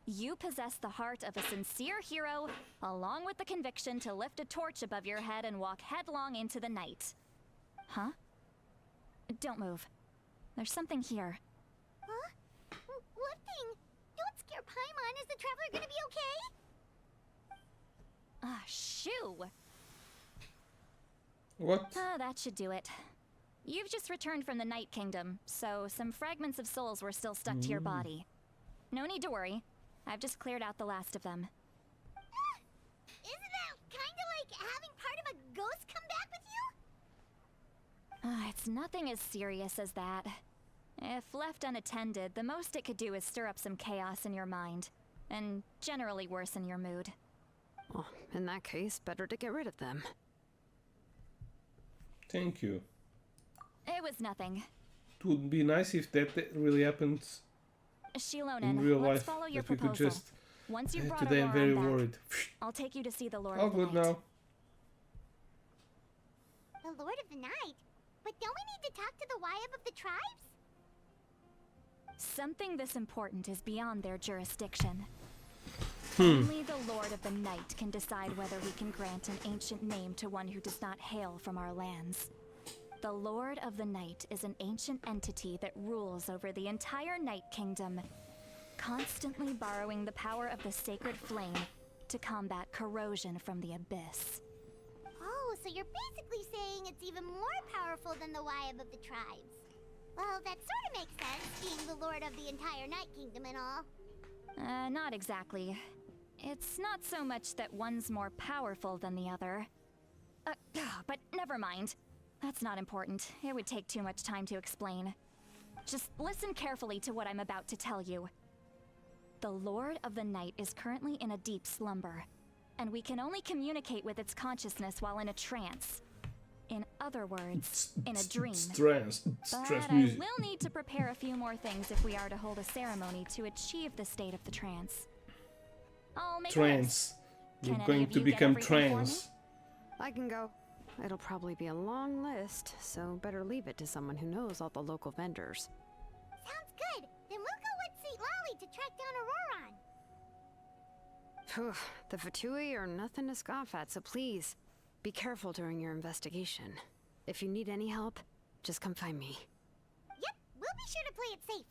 You possess the heart of a sincere hero, along with the conviction to lift a torch above your head and walk headlong into the night. Huh? Don't move. There's something here. Huh? What thing? Don't scare Paimon. Is the Traveler gonna be okay? Shoo! What? That should do it. You've just returned from the Night Kingdom, so some fragments of souls were still stuck to your body. No need to worry. I've just cleared out the last of them. Isn't that kinda like having part of a ghost come back with you? It's nothing as serious as that. If left unattended, the most it could do is stir up some chaos in your mind, and generally worsen your mood. Well, in that case, better to get rid of them. Thank you. It was nothing. It would be nice if that really happens Shilonen, in real let's life. follow your That we proposal. could just. Once you've brought Today I'm Auroran very back, worried. I'll take you to see the Lord All of the good Night. now. The Lord of the Night? But don't we need to talk to the Wyab of the tribes? Something this important is beyond their jurisdiction. Only the Lord of the Night can decide whether we can grant an ancient name to one who does not hail from our lands. The Lord of the Night is an ancient entity that rules over the entire Night Kingdom, constantly borrowing the power of the sacred flame to combat corrosion from the abyss. Oh, so you're basically saying it's even more powerful than the Wyab of the tribes. Well, that sort of makes sense, being the lord of the entire Night Kingdom and all. Not exactly. It's not so much that one's more powerful than the other. But never mind. That's not important. It would take too much time to explain. Just listen carefully to what I'm about to tell you. The Lord of the Night is currently in a deep slumber, and we can only communicate with its consciousness while in a trance. In other words, in a dream. Trance But I music. will need to prepare a few more things if we are to hold a ceremony to achieve the state of the trance. I'll make a list. Trance. You're Can any going of to you get become everything for me? trance. I can go. It'll probably be a long list, so better leave it to someone who knows all the local vendors. Sounds good. Then we'll go with St. Lolly to track down Auroran. Phew, the Fatui are nothing to scoff at, so please, be careful during your investigation. If you need any help, just come find me. Yep, we'll be sure to play it safe.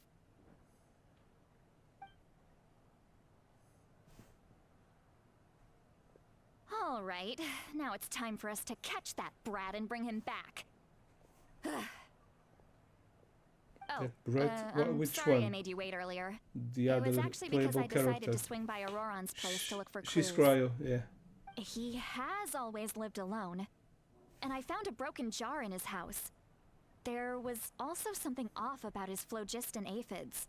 All right, now it's time for us to catch that brat and bring him back. Oh, That brat? I'm Which sorry I one? made you wait earlier. The It other was actually because playable I decided character. to swing by Auroran's place to look for clues. She's cryo, yeah. He has always lived alone, and I found a broken jar in his house. There was also something off about his phlogiston aphids,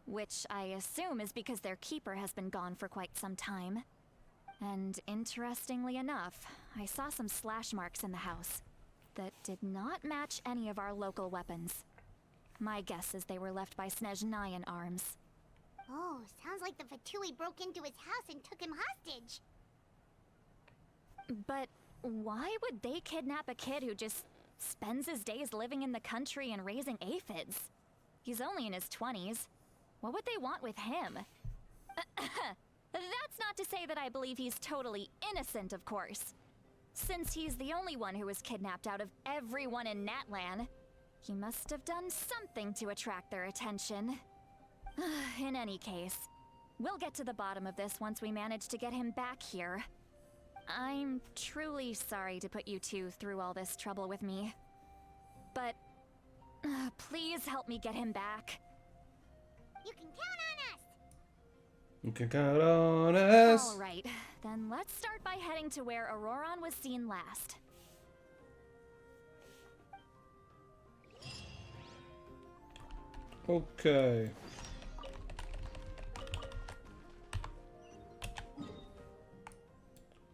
which I assume is because their keeper has been gone for quite some time. And interestingly enough, I saw some slash marks in the house that did not match any of our local weapons. My guess is they were left by Snezhnayan arms. Oh, sounds like the Fatui broke into his house and took him hostage. But why would they kidnap a kid who just spends his days living in the country and raising aphids? He's only in his 20s. What would they want with him? That's not to say that I believe he's totally innocent, of course. Since he's the only one who was kidnapped out of everyone in Natlan, he must have done something to attract their attention. In any case, we'll get to the bottom of this once we manage to get him back here. I'm truly sorry to put you two through all this trouble with me. But please help me get him back. You can count on us. You can count on us. Alright, then let's start by heading to where Auroran was seen last. Okay.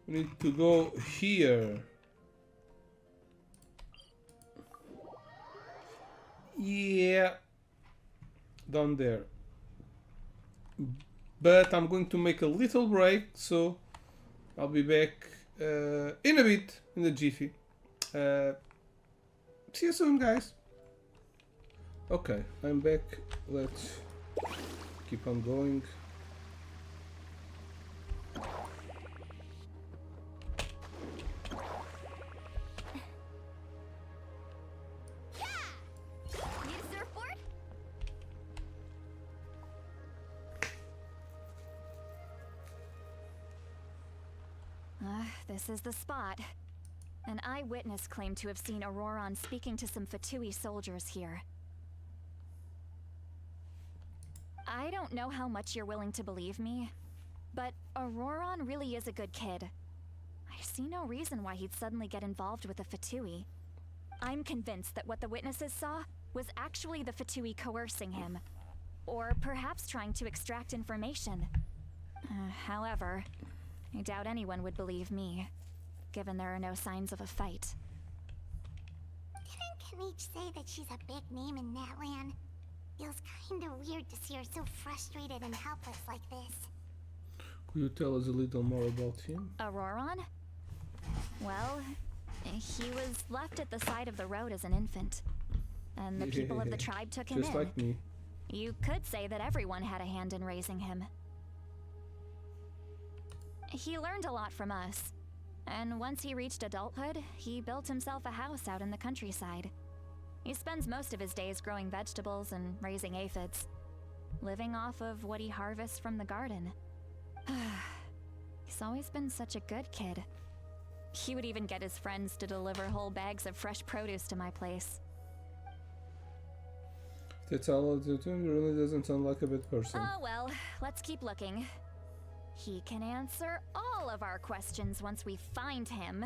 We need to go here. Yeah. Down there. But I'm going to make a little break, so I'll be back in a bit, in a jiffy. See you soon, guys. Okay, I'm back. Let's keep on going. Need a surfboard? this is the spot. An eyewitness claimed to have seen Auroron speaking to some Fatui soldiers here. I don't know how much you're willing to believe me, but Auroron really is a good kid. I see no reason why he'd suddenly get involved with the Fatui. I'm convinced that what the witnesses saw was actually the Fatui coercing him, or perhaps trying to extract information. However, I doubt anyone would believe me, given there are no signs of a fight. Didn't Kanich say that she's a big name in Natlan? Feels kinda weird to see her so frustrated and helpless like this. Could you tell us a little more about him? Auroron? Well, he was left at the side of the road as an infant, and the people of the tribe took him in. Just like me. You could say that everyone had a hand in raising him. He learned a lot from us, and once he reached adulthood, he built himself a house out in the countryside. He spends most of his days growing vegetables and raising aphids, living off of what he harvests from the garden. He's always been such a good kid. He would even get his friends to deliver whole bags of fresh produce to my place. That's all I do. He really doesn't sound like a bad person. Oh well, let's keep looking. He can answer all of our questions once we find him.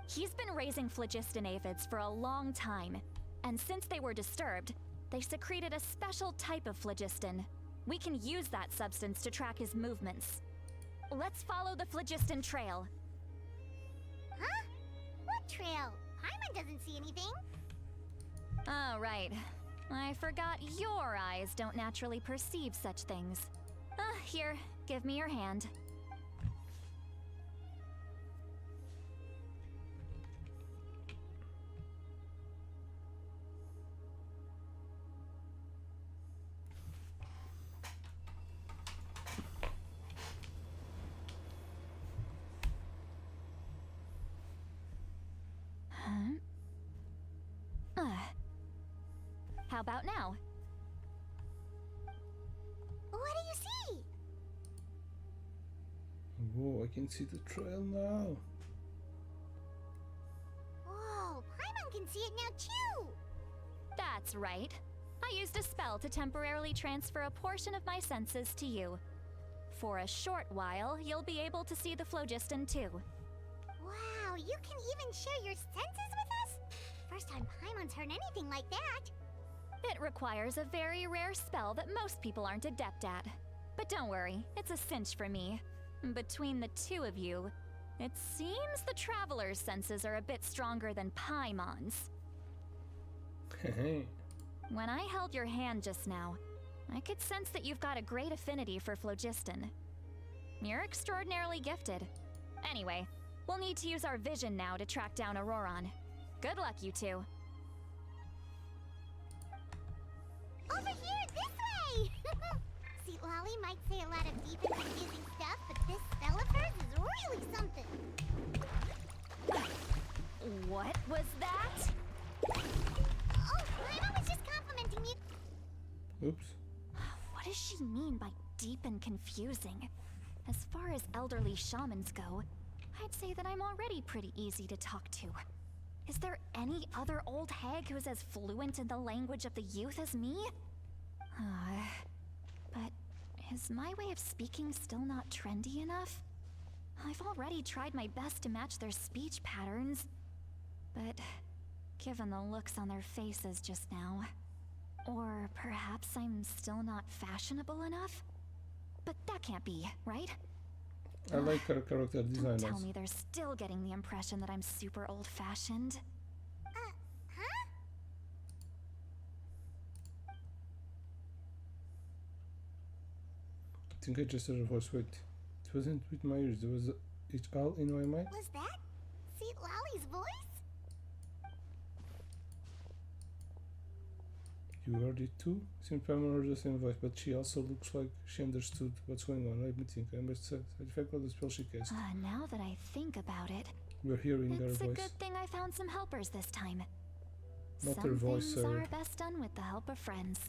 He's been raising phlogiston aphids for a long time, and since they were disturbed, they secreted a special type of phlogiston. We can use that substance to track his movements. Let's follow the phlogiston trail. Huh? What trail? Paimon doesn't see anything. Oh, right. I forgot your eyes don't naturally perceive such things. Here, give me your hand. How about now? What do you see? Whoa, I can see the trail now. Whoa, Paimon can see it now too! That's right. I used a spell to temporarily transfer a portion of my senses to you. For a short while, you'll be able to see the phlogiston too. Wow, you can even share your senses with us? First time Paimon's heard anything like that. It requires a very rare spell that most people aren't adept at. But don't worry, it's a cinch for me. Between the two of you, it seems the Traveler's senses are a bit stronger than Paimon's. When I held your hand just now, I could sense that you've got a great affinity for phlogiston. You're extraordinarily gifted. Anyway, we'll need to use our vision now to track down Auroron. Good luck, you two. Over here, this way! See, Lolly might say a lot of deep and confusing stuff, but this spell of hers is really something. What was that? Oh, Paimon was just complimenting me. Oops. What does she mean by deep and confusing? As far as elderly shamans go, I'd say that I'm already pretty easy to talk to. Is there any other old hag who's as fluent in the language of the youth as me? But is my way of speaking still not trendy enough? I've already tried my best to match their speech patterns, but given the looks on their faces just now, or perhaps I'm still not fashionable enough? But that can't be, right? I like her character design. Don't tell me they're still getting the impression that I'm super old-fashioned. Huh? I think I just heard her voice. Wait, it wasn't with my ears. It all in my mind. Was that Seat Lolly's voice? You heard it too? Seems Pamela heard the same voice, but she also looks like she understood what's going on. Let me think. I must say, I forgot the spell she cast. Now that I think about it, We're hearing her it's a voice. good thing I found some helpers this time. Not Some her voice, things are best done with the help of friends.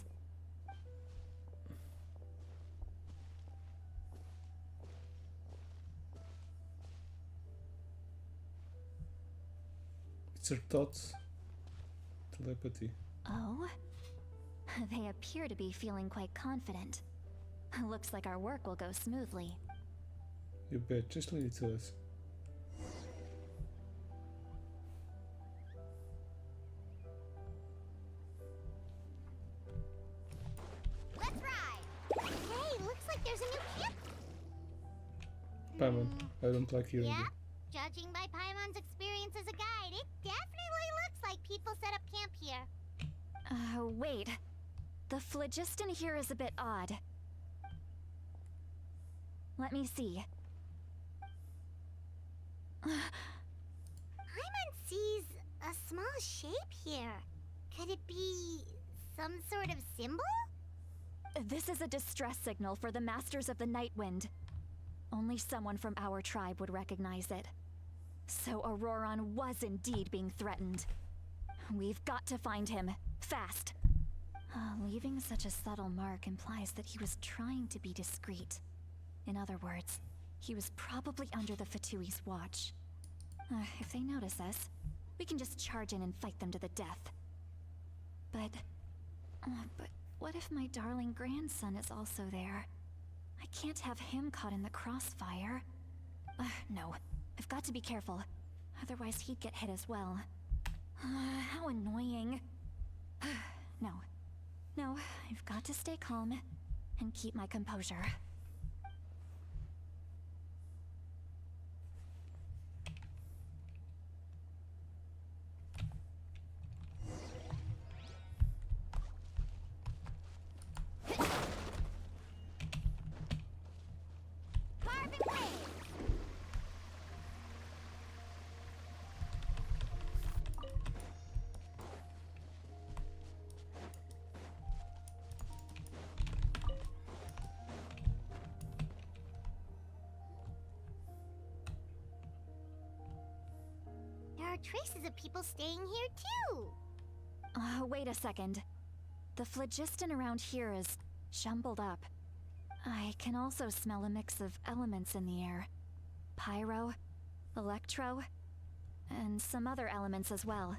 It's her thoughts. Telepathy. Oh? They appear to be feeling quite confident. Looks like our work will go smoothly. You bet. Just leave it to us. Let's ride! Hey, looks like there's a new camp. Paimon, I don't like hearing Yeah, you. judging by Paimon's experience as a guide, it definitely looks like people set up camp here. Wait. The phlogiston here is a bit odd. Let me see. Paimon sees a small shape here. Could it be some sort of symbol? This is a distress signal for the Masters of the Night Wind. Only someone from our tribe would recognize it. So Auroron was indeed being threatened. We've got to find him. Fast. Leaving such a subtle mark implies that he was trying to be discreet. In other words, he was probably under the Fatui's watch. If they notice us, we can just charge in and fight them to the death. But what if my darling grandson is also there? I can't have him caught in the crossfire. No, I've got to be careful. Otherwise he'd get hit as well. How annoying. No, I've got to stay calm and keep my composure. Carving waves! There are traces of people staying here too. Wait a second. The phlogiston around here is jumbled up. I can also smell a mix of elements in the air. Pyro, electro, and some other elements as well.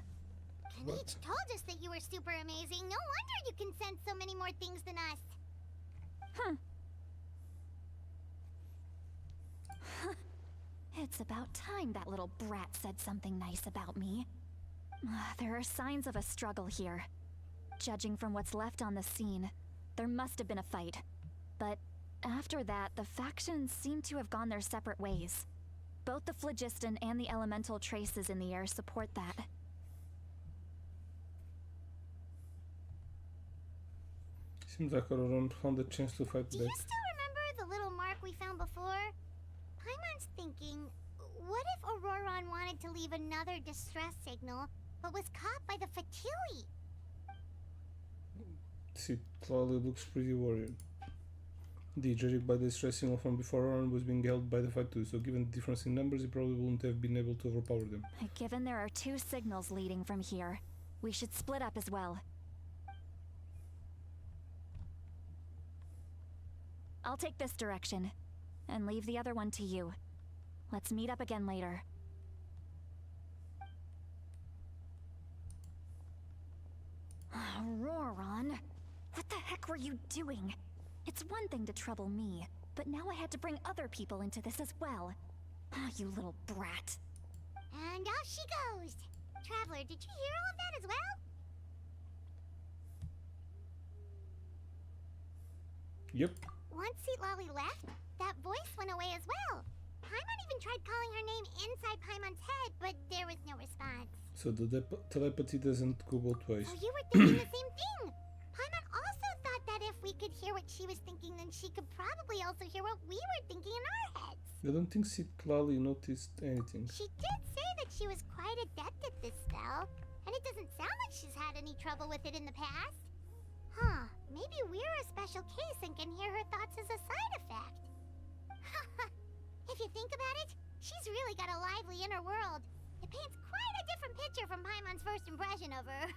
Kanich told us that you were super amazing. No wonder you can sense so many more things than us. It's about time that little brat said something nice about me. There are signs of a struggle here. Judging from what's left on the scene, there must have been a fight. But after that, the factions seem to have gone their separate ways. Both the phlogiston and the elemental traces in the air support that. Seems like Auroron found a chance to fight Do back. you still remember the little mark we found before? Paimon's thinking, what if Auroron wanted to leave another distress signal, but was caught by the Fatui? See, Claudia looks pretty worried. Indeed, judging by the stress signal from before, Auroron was being held by the fight too, so given the difference in numbers, he probably wouldn't have been able to overpower them. Given there are two signals leading from here, we should split up as well. I'll take this direction, and leave the other one to you. Let's meet up again later. Auroron, what the heck were you doing? It's one thing to trouble me, but now I had to bring other people into this as well. You little brat. And off she goes. Traveler, did you hear all of that as well? Yep. Once Lolly left, that voice went away as well. Paimon even tried calling her name inside Paimon's head, but there was no response. So the telepathy doesn't go both ways. So you were thinking the same thing. Paimon also thought that if we could hear what she was thinking, then she could probably also hear what we were thinking in our heads. I don't think Citlali noticed anything. She did say that she was quite adept at this spell, and it doesn't sound like she's had any trouble with it in the past. Huh, maybe we're a special case and can hear her thoughts as a side effect. If you think about it, she's really got a lively inner world. It paints quite a different picture from Paimon's first impression of her.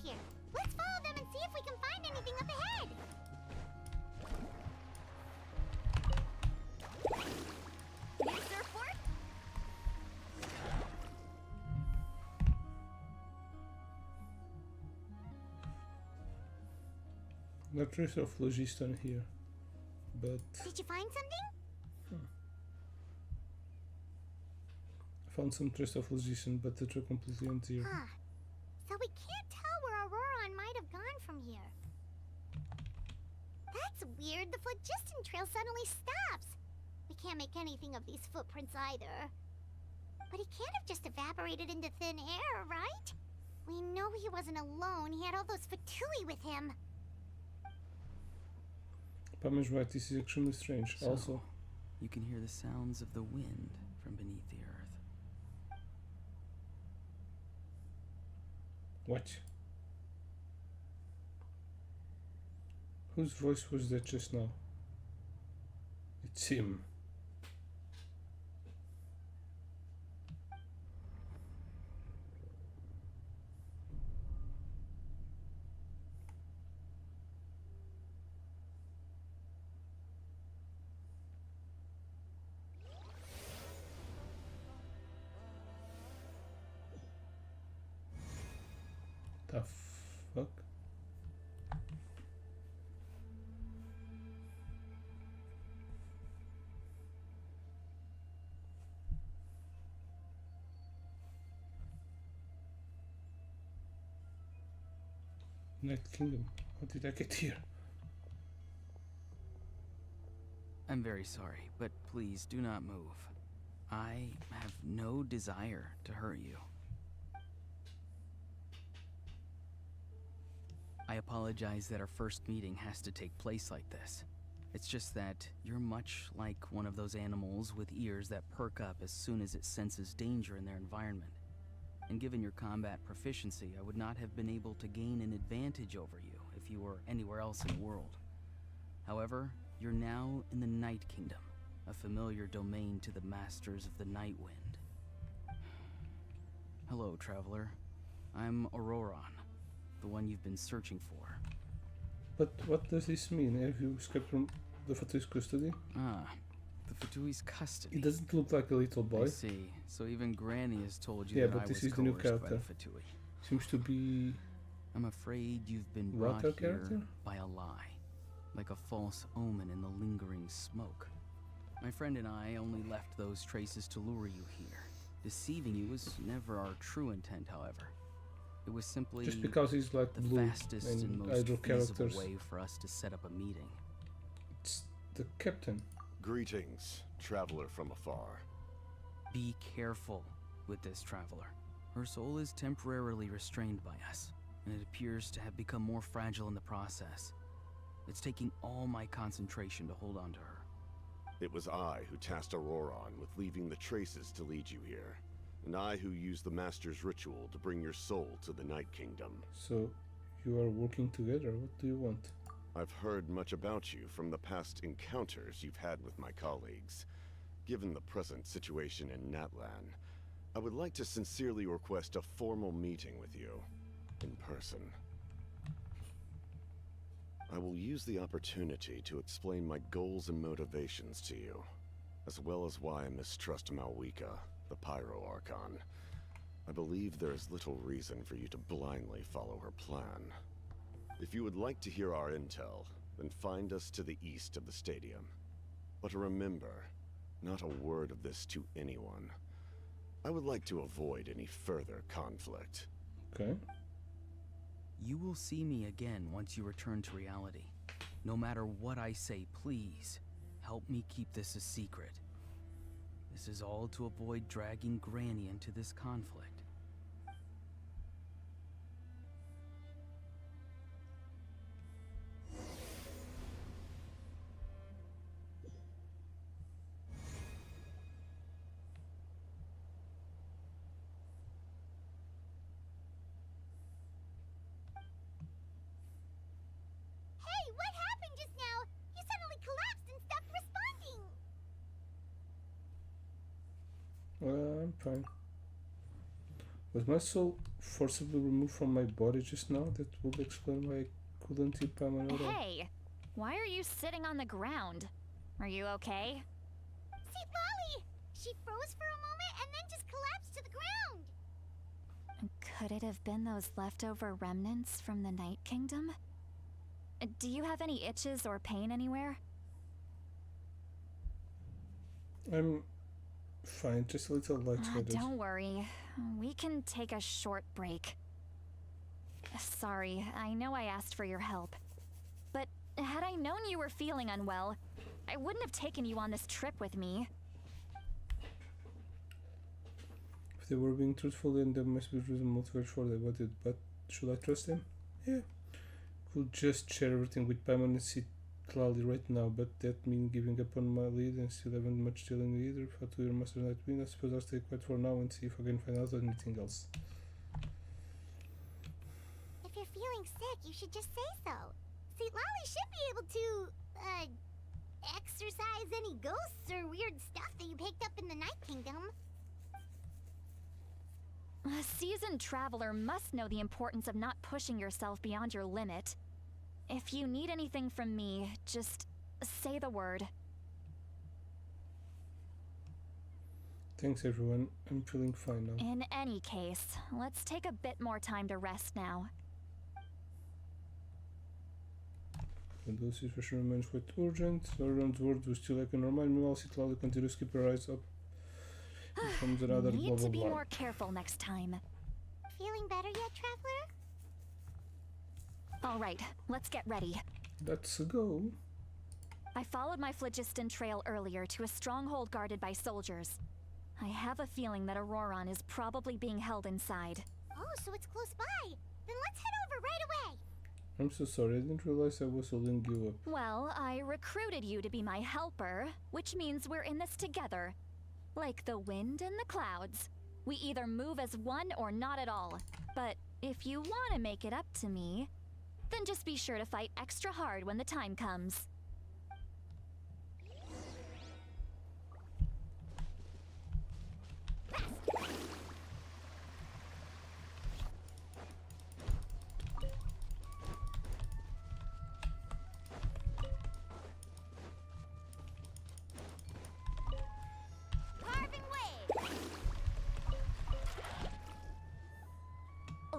here. Let's follow them and see if we can find anything up ahead. New surfboard? No trace of phlogiston here, but Did you find something? I found some trace of phlogiston, but they are completely empty. Huh. So we can't tell where Auroron might have gone from here. That's weird. The phlogiston trail suddenly stops. We can't make anything of these footprints either. But he can't have just evaporated into thin air, right? We know he wasn't alone. He had all those Fatui with him. Pam is right, this is extremely strange. So, Also, you can hear the sounds of the wind from beneath the earth. what? Whose voice was that just now? It's him. The fuck? Night Kingdom. How did I get here? I'm very sorry, but please do not move. I have no desire to hurt you. I apologize that our first meeting has to take place like this. It's just that you're much like one of those animals with ears that perk up as soon as it senses danger in their environment. And given your combat proficiency, I would not have been able to gain an advantage over you if you were anywhere else in the world. However, you're now in the Night Kingdom, a familiar domain to the Masters of the Night Wind. Hello, traveler. I'm Auroron, the one you've been searching for. But what does this mean? Have you escaped from the Fatui's custody? Ah, the Fatui's custody. It doesn't look like a little boy. I see. So even Granny has told you Yeah, that but I this was is the new coerced by the character. Fatui. Seems to be I'm afraid you've been Water brought here character? by a lie, like a false omen in the lingering smoke. My friend and I only left those traces to lure you here. Deceiving you was never our true intent, however. It was simply just because he's like the blue fastest and and most idle feasible characters. way for us to set up a meeting. It's the captain. Greetings, traveler from afar. Be careful with this traveler. Her soul is temporarily restrained by us, and it appears to have become more fragile in the process. It's taking all my concentration to hold on to her. It was I who tasked Auroron with leaving the traces to lead you here, and I who used the Master's ritual to bring your soul to the Night Kingdom. So you are working together. What do you want? I've heard much about you from the past encounters you've had with my colleagues. Given the present situation in Natlan, I would like to sincerely request a formal meeting with you, in person. I will use the opportunity to explain my goals and motivations to you, as well as why I mistrust Malwika, the Pyro Archon. I believe there is little reason for you to blindly follow her plan. If you would like to hear our intel, then find us to the east of the stadium. But remember, not a word of this to anyone. I would like to avoid any further conflict. Okay. You will see me again once you return to reality. No matter what I say, please, help me keep this a secret. This is all to avoid dragging Granny into this conflict. Hey, what happened just now? You suddenly collapsed and stopped responding. I'm fine. Was my soul forcibly removed from my body just now? That would explain why I couldn't eat Paimon at all. Hey, why are you sitting on the ground? Are you okay? See, Lolly! She froze for a moment and then just collapsed to the ground! Could it have been those leftover remnants from the Night Kingdom? Do you have any itches or pain anywhere? I'm fine, just a little lightheaded. Don't worry. We can take a short break. Sorry, I know I asked for your help. But had I known you were feeling unwell, I wouldn't have taken you on this trip with me. If they were being truthful, then there must be reason motivation for that. But should I trust them? Yeah. Could just share everything with Paimon and sit cloudy right now, but that means giving up on my lead and still haven't much dealing with either. If I to your Master Night Wind, I suppose I'll stay quiet for now and see if I can find out anything else. If you're feeling sick, you should just say so. See, Lolly should be able to, exorcise any ghosts or weird stuff that you picked up in the Night Kingdom. A seasoned traveler must know the importance of not pushing yourself beyond your limit. If you need anything from me, just say the word. Thanks everyone, I'm feeling fine now. In any case, let's take a bit more time to rest now. Although the situation remains quite urgent, around the world we still like a normal. Meanwhile, Citlali continues to keep her eyes up. Here comes another blah Need blah to be blah. more careful next time. Feeling better yet, Traveler? All right, let's get ready. Let's go. I followed my phlogiston trail earlier to a stronghold guarded by soldiers. I have a feeling that Auroron is probably being held inside. Oh, so it's close by. Then let's head over right away. I'm so sorry, I didn't realize I was holding you up. Well, I recruited you to be my helper, which means we're in this together. Like the wind and the clouds. We either move as one or not at all. But if you want to make it up to me, then just be sure to fight extra hard when the time comes.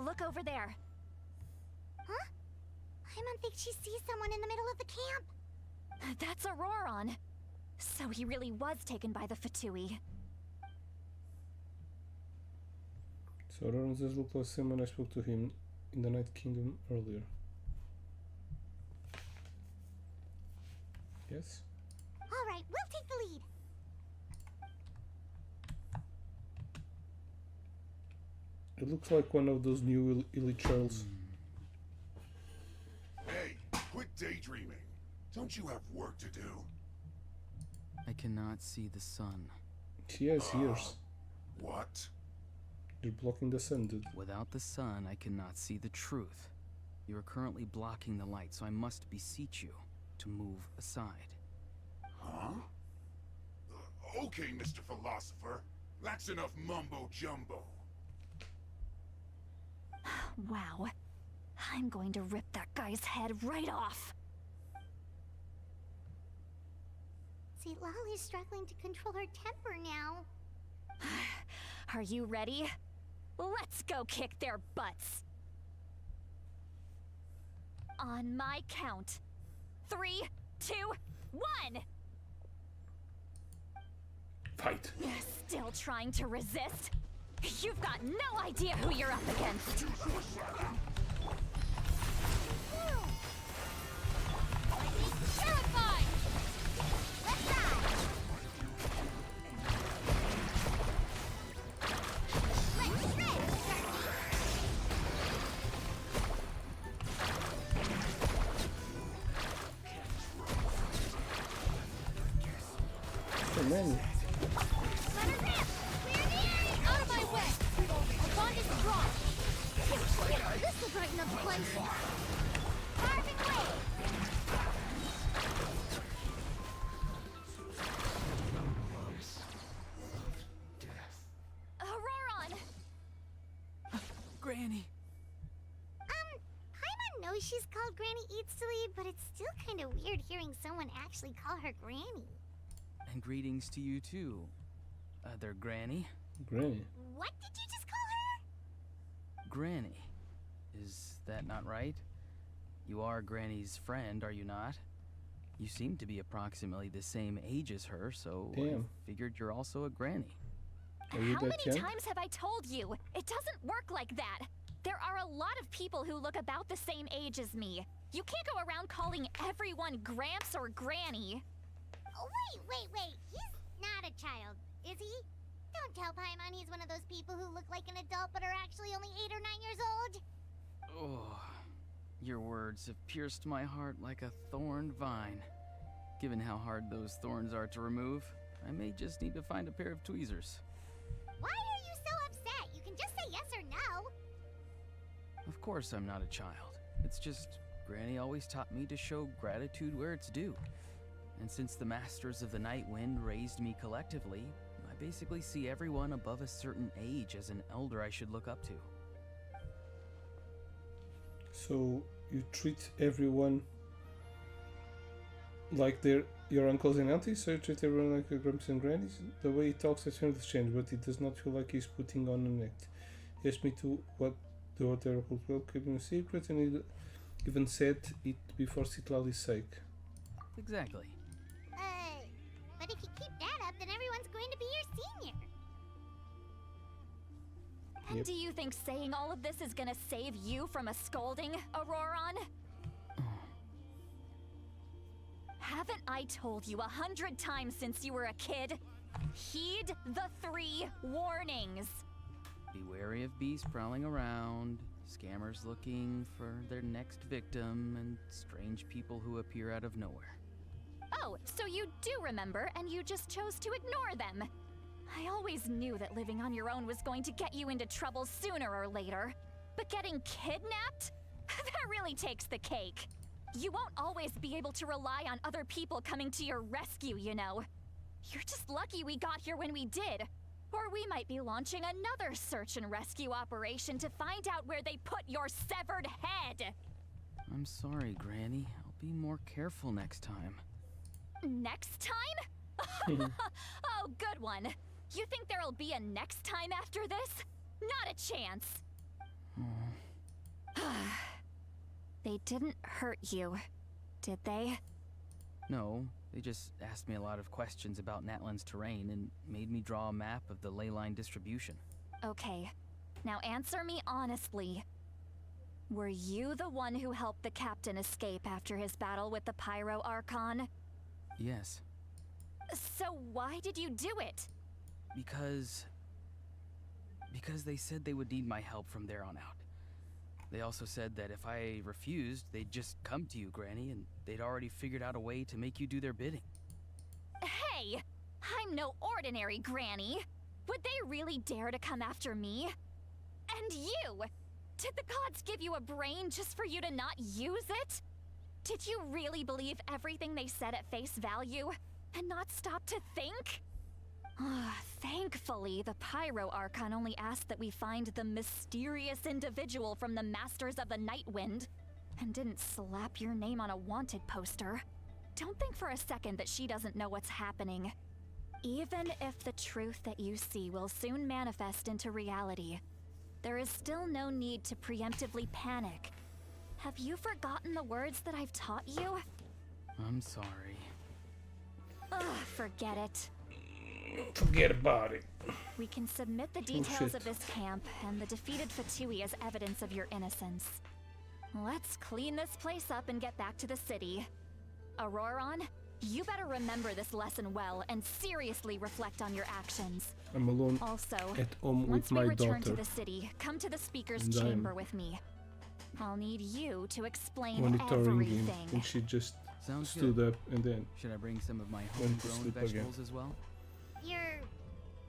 Look over there. Huh? Paimon thinks she sees someone in the middle of the camp. That's Auroron. So he really was taken by the Fatui. So Auroron does look like someone I spoke to him in the Night Kingdom earlier. Yes? Alright, we'll take the lead. It looks like one of those new elite GIRLZ. Hey, quit daydreaming. Don't you have work to do? I cannot see the sun. She has ears. What? You're blocking the sun, dude. Without the sun, I cannot see the truth. You are currently blocking the light, so I must beseech you to move aside. Huh? Okay, Mr. Philosopher. That's enough mumbo-jumbo. Wow. I'm going to rip that guy's head right off. See, Lolly's struggling to control her temper now. Are you ready? Let's go kick their butts. On my count. 3, 2, 1! Fight! Still trying to resist? You've got no idea who you're up against. Terrified! Let's ride! Let's shred! So many. Let her rip! Clear the area! Out of my way! Our bond is strong! This will brighten up the place! Carving way! Auroron! she's called Granny Eatsley, but it's still kind of weird hearing someone actually call her Granny. And greetings to you too, other Granny. Granny. What did you just call her? Granny. Is that not right? You are Granny's friend, are you not? You seem to be approximately the same age as her, so I Damn. figured you're also a Granny. Are you How that many young? times have I told you? It doesn't work like that. There are a lot of people who look about the same age as me. You can't go around calling everyone Gramps or Granny. Oh, wait. He's not a child, is he? Don't tell Paimon he's one of those people who look like an adult but are actually only 8 or 9 years old. Oh, your words have pierced my heart like a thorned vine. Given how hard those thorns are to remove, I may just need to find a pair of tweezers. Why are you so upset? You can just say yes or no. Of course I'm not a child. It's just Granny always taught me to show gratitude where it's due. And since the Masters of the Night Wind raised me collectively, I basically see everyone above a certain age as an elder I should look up to. So you treat everyone like they're your uncles and aunties, so you treat everyone like your grandpas and grannies? The way he talks has changed, but it does not feel like he's putting on an act. He asked me to what they were keeping a secret, and he even said it before Citlali's sake. Exactly. But if you keep that up, then everyone's going to be your senior. And Yep. do you think saying all of this is gonna save you from a scolding, Auroron? Haven't I told you 100 times since you were a kid? Heed the 3 warnings. Be wary of beasts prowling around, scammers looking for their next victim, and strange people who appear out of nowhere. Oh, so you do remember, and you just chose to ignore them. I always knew that living on your own was going to get you into trouble sooner or later. But getting kidnapped? That really takes the cake. You won't always be able to rely on other people coming to your rescue, you know. You're just lucky we got here when we did. Or we might be launching another search and rescue operation to find out where they put your severed head. I'm sorry, Granny. I'll be more careful next time. Next time? Oh, good one. You think there'll be a next time after this? Not a chance. They didn't hurt you, did they? No, they just asked me a lot of questions about Natlan's terrain and made me draw a map of the ley line distribution. Okay, now answer me honestly. Were you the one who helped the captain escape after his battle with the Pyro Archon? Yes. So why did you do it? Because they said they would need my help from there on out. They also said that if I refused, they'd just come to you, Granny, and they'd already figured out a way to make you do their bidding. Hey! I'm no ordinary Granny! Would they really dare to come after me? And you! Did the gods give you a brain just for you to not use it? Did you really believe everything they said at face value, and not stop to think? Thankfully, the Pyro Archon only asked that we find the mysterious individual from the Masters of the Night Wind, and didn't slap your name on a wanted poster. Don't think for a second that she doesn't know what's happening. Even if the truth that you see will soon manifest into reality, there is still no need to preemptively panic. Have you forgotten the words that I've taught you? I'm sorry. Forget it. Forget about it. We can submit the details shit. of this camp and the defeated Fatui as evidence of your innocence. Let's clean this place up and get back to the city. Auroron, you better remember this lesson well and seriously reflect on your actions. I'm alone Also, at home once with my we return daughter, to the city, come to the speaker's And I'm chamber with me. I'll need you to explain monitoring him, everything. and she just Sounds stood good. up and then Should I bring some of my Went to homegrown sleep again. vegetables as well? Your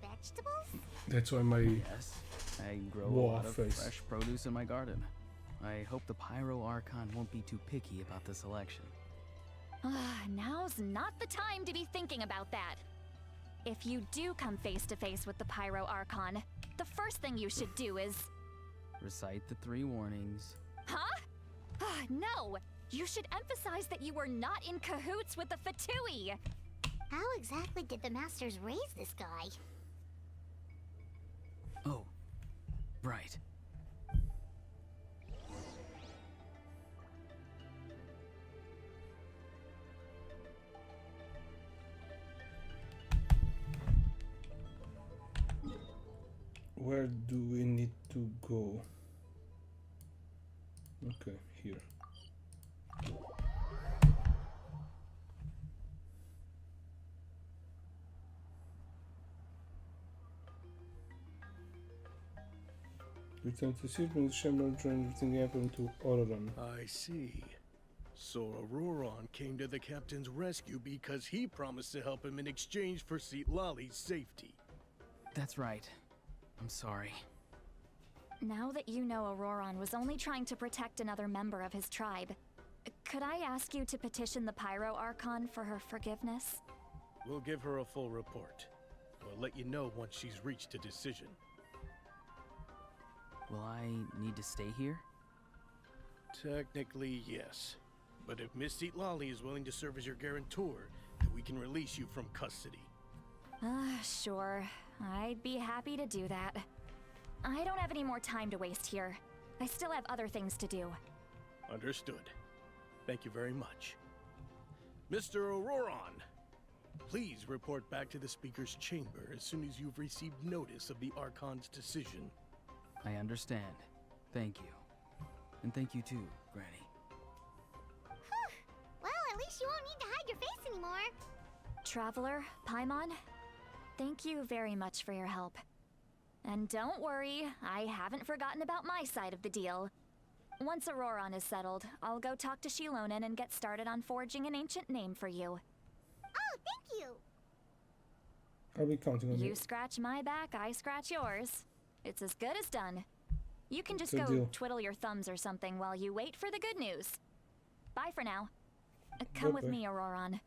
vegetables? that's why my Yes. I grow a Whoa, lot of face. fresh produce in my garden. I hope the Pyro Archon won't be too picky about the selection. Now's not the time to be thinking about that. If you do come face to face with the Pyro Archon, the first thing you should do is... Recite the 3 warnings. Huh? No! You should emphasize that you were not in cahoots with the Fatui! How exactly did the Masters raise this guy? Oh, right. Where do we need to go? Okay, here. Return to ship and chamber, join everything happened to Auroran. I see. So Auroran came to the captain's rescue because he promised to help him in exchange for Lali's safety. That's right. I'm sorry. Now that you know Auroran was only trying to protect another member of his tribe, could I ask you to petition the Pyro Archon for her forgiveness? We'll give her a full report. We'll let you know once she's reached a decision. Will I need to stay here? Technically, yes. But if Miss Lali is willing to serve as your guarantor, then we can release you from custody. Sure. I'd be happy to do that. I don't have any more time to waste here. I still have other things to do. Understood. Thank you very much. Mr. Auroran, please report back to the Speaker's chamber as soon as you've received notice of the Archon's decision. I understand. Thank you. And thank you too, Granny. Well, at least you won't need to hide your face anymore. Traveler, Paimon, thank you very much for your help. And don't worry, I haven't forgotten about my side of the deal. Once Auroran is settled, I'll go talk to Shilonen and get started on forging an ancient name for you. Oh, thank you! I'll be counting on You you. scratch my back, I scratch yours. It's as good as done. You can just Good go deal. twiddle your thumbs or something while you wait for the good news. Bye for now. Come with Bye-bye. me, Auroran.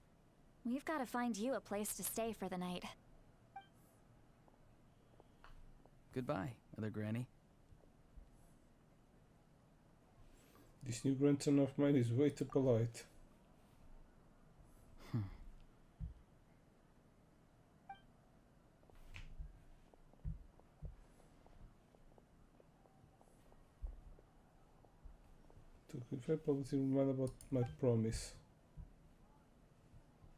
We've got to find you a place to stay for the night. Goodbye, Mother Granny. This new grandson of mine is way too polite. To clarify, probably remind about my promise.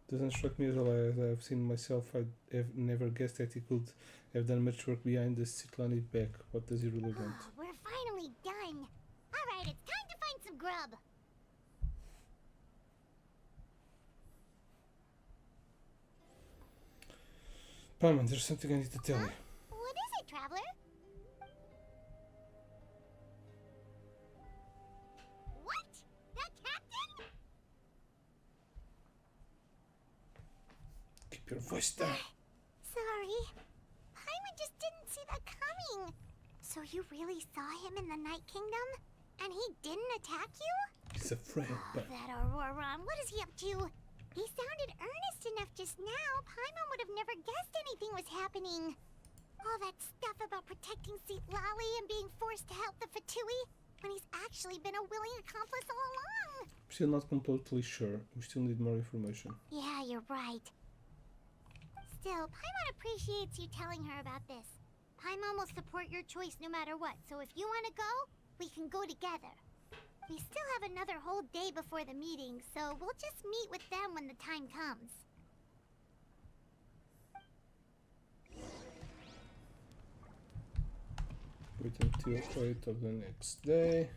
Doesn't strike me as well as I have seen myself. I have never guessed that he could have done much work behind the Sitlani back. What does he really want? We're finally done. Alright, it's time to find some grub. Paimon, there's something I need to tell you. What is it, Traveler? What? That captain? Keep your voice down. Sorry. Paimon just didn't see that coming. So you really saw him in the Night Kingdom? And he didn't attack you? He's afraid, but That Auroran, what is he up to? He sounded earnest enough just now. Paimon would have never guessed anything was happening. All that stuff about protecting Lali and being forced to help the Fatui, when he's actually been a willing accomplice all along. still not completely sure. We still need more information. Yeah, you're right. Still, Paimon appreciates you telling her about this. Paimon will support your choice no matter what, so if you want to go, we can go together. We still have another whole day before the meeting, so we'll just meet with them when the time comes. Wait until 8 of the next day.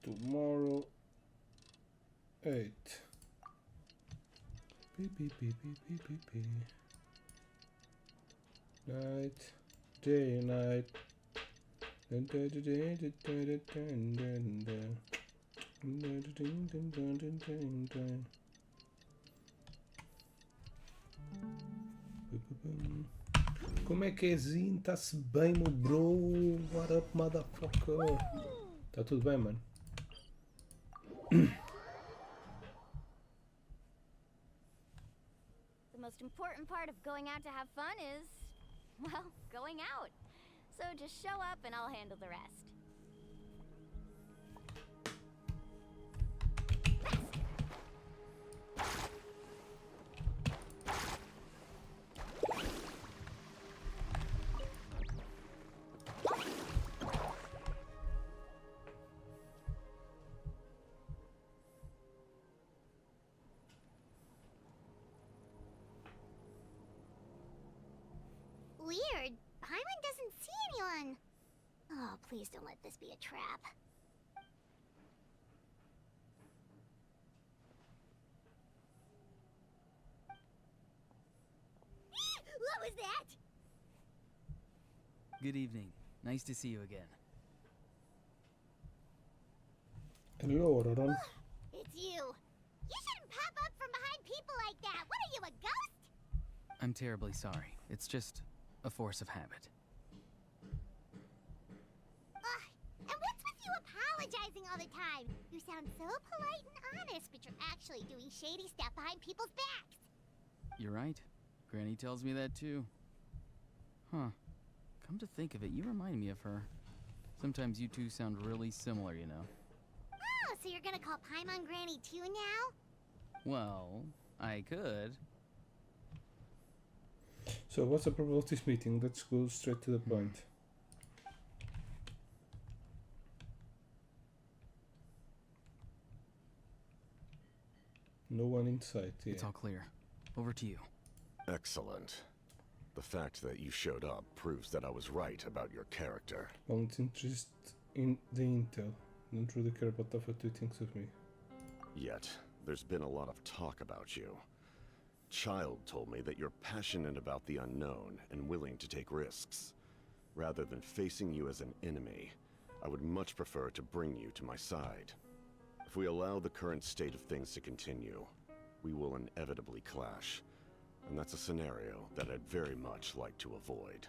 Tomorrow 8. Beep beep beep beep beep beep beep. Night, day, night. Dun, dun, dun, dun, dun, dun, dun, dun, dun. Dun, dun, dun, dun, dun, dun, dun, dun. Bum, bum, bum. Como é que é, Zin? Tá-se bem, meu bro? What up, motherfucker? Tá tudo bem, mano? The most important part of going out to have fun is, well, going out. So just show up and I'll handle the rest. fun. Oh, please don't let this be a trap. What was that? Good evening. Nice to see you again. Hello, Ron. It's you. You shouldn't pop up from behind people like that. What are you, a ghost? I'm terribly sorry. It's just a force of habit. Ugh, and what's with you apologizing all the time? You sound so polite and honest, but you're actually doing shady stuff behind people's backs. You're right. Granny tells me that too. Huh. Come to think of it, you remind me of her. Sometimes you two sound really similar, you know. Oh, so you're gonna call Paimon Granny too now? Well, I could. So what's the purpose of this meeting? Let's go straight to the point. No one in sight. Yeah. It's all clear. Over to you. Excellent. The fact that you showed up proves that I was right about your character. Well, it's interest in the intel. Don't really care about what you think of me. Yet, there's been a lot of talk about you. Child told me that you're passionate about the unknown and willing to take risks. Rather than facing you as an enemy, I would much prefer to bring you to my side. If we allow the current state of things to continue, we will inevitably clash. And that's a scenario that I'd very much like to avoid.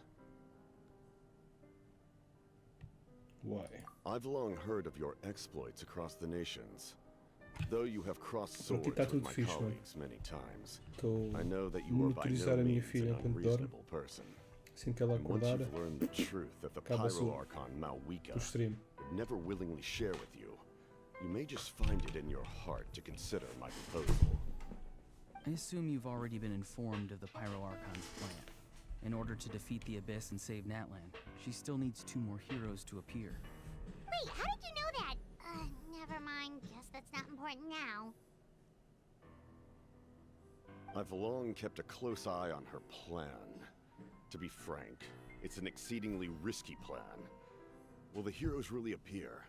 Why? I've long heard of your exploits across the nations. Though you have crossed swords with my colleagues many times, I know that you are by no means an unreasonable person. Assim que ela And once acordar, you've learned the truth that the acaba-se Pyro Archon Malwika o stream. would never willingly share with you, you may just find it in your heart to consider my proposal. I assume you've already been informed of the Pyro Archon's plan. In order to defeat the Abyss and save Natlan, she still needs 2 more heroes to appear. Wait, how did you know that? Never mind. Guess that's not important now. I've long kept a close eye on her plan. To be frank, it's an exceedingly risky plan. Will the heroes really appear?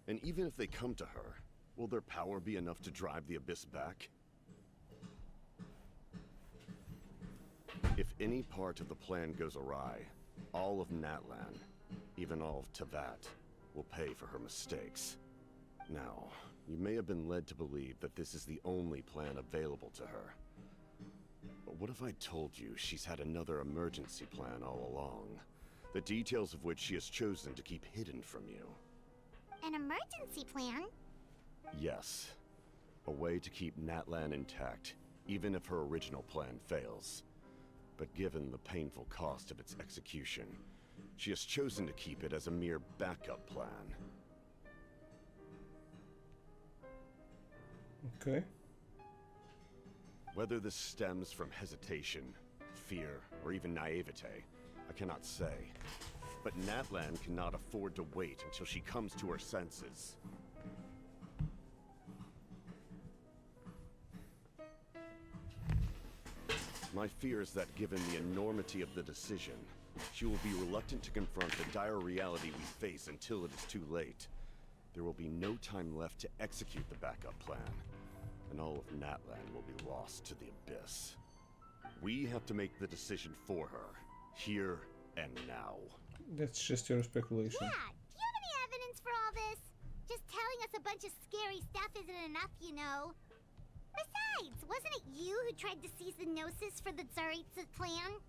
And even if they come to her, will their power be enough to drive the Abyss back? If any part of the plan goes awry, all of Natlan, even all of Teyvat, will pay for her mistakes. Now, you may have been led to believe that this is the only plan available to her. But what if I told you she's had another emergency plan all along, the details of which she has chosen to keep hidden from you? An emergency plan? Yes. A way to keep Natlan intact, even if her original plan fails. But given the painful cost of its execution, she has chosen to keep it as a mere backup plan. Okay. Whether this stems from hesitation, fear, or even naivete, I cannot say. But Natlan cannot afford to wait until she comes to her senses. My fear is that given the enormity of the decision, she will be reluctant to confront the dire reality we face until it is too late. There will be no time left to execute the backup plan, and all of Natlan will be lost to the Abyss. We have to make the decision for her, here and now. That's just your speculation. Yeah, do you have any evidence for all this? Just telling us a bunch of scary stuff isn't enough, you know. Besides, wasn't it you who tried to seize the Gnosis for the Tsaritsa plan?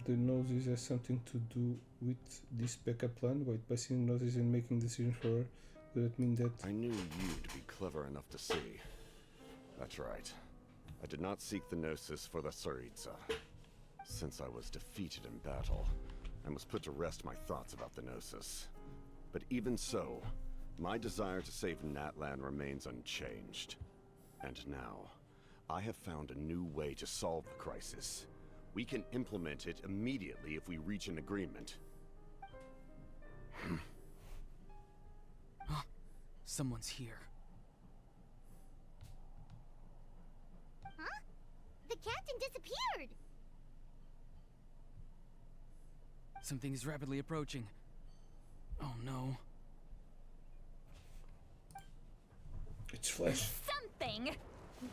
The Gnosis has something to do with this backup plan? Wait, by seeing Gnosis and making decisions for her, would that mean that... I knew you to be clever enough to see. That's right. I did not seek the Gnosis for the Tsaritsa. Since I was defeated in battle, I must put to rest my thoughts about the Gnosis. But even so, my desire to save Natlan remains unchanged. And now, I have found a new way to solve the crisis. We can implement it immediately if we reach an agreement. Someone's here. Huh? The captain disappeared! Something is rapidly approaching. Oh no. It's Flash. Something!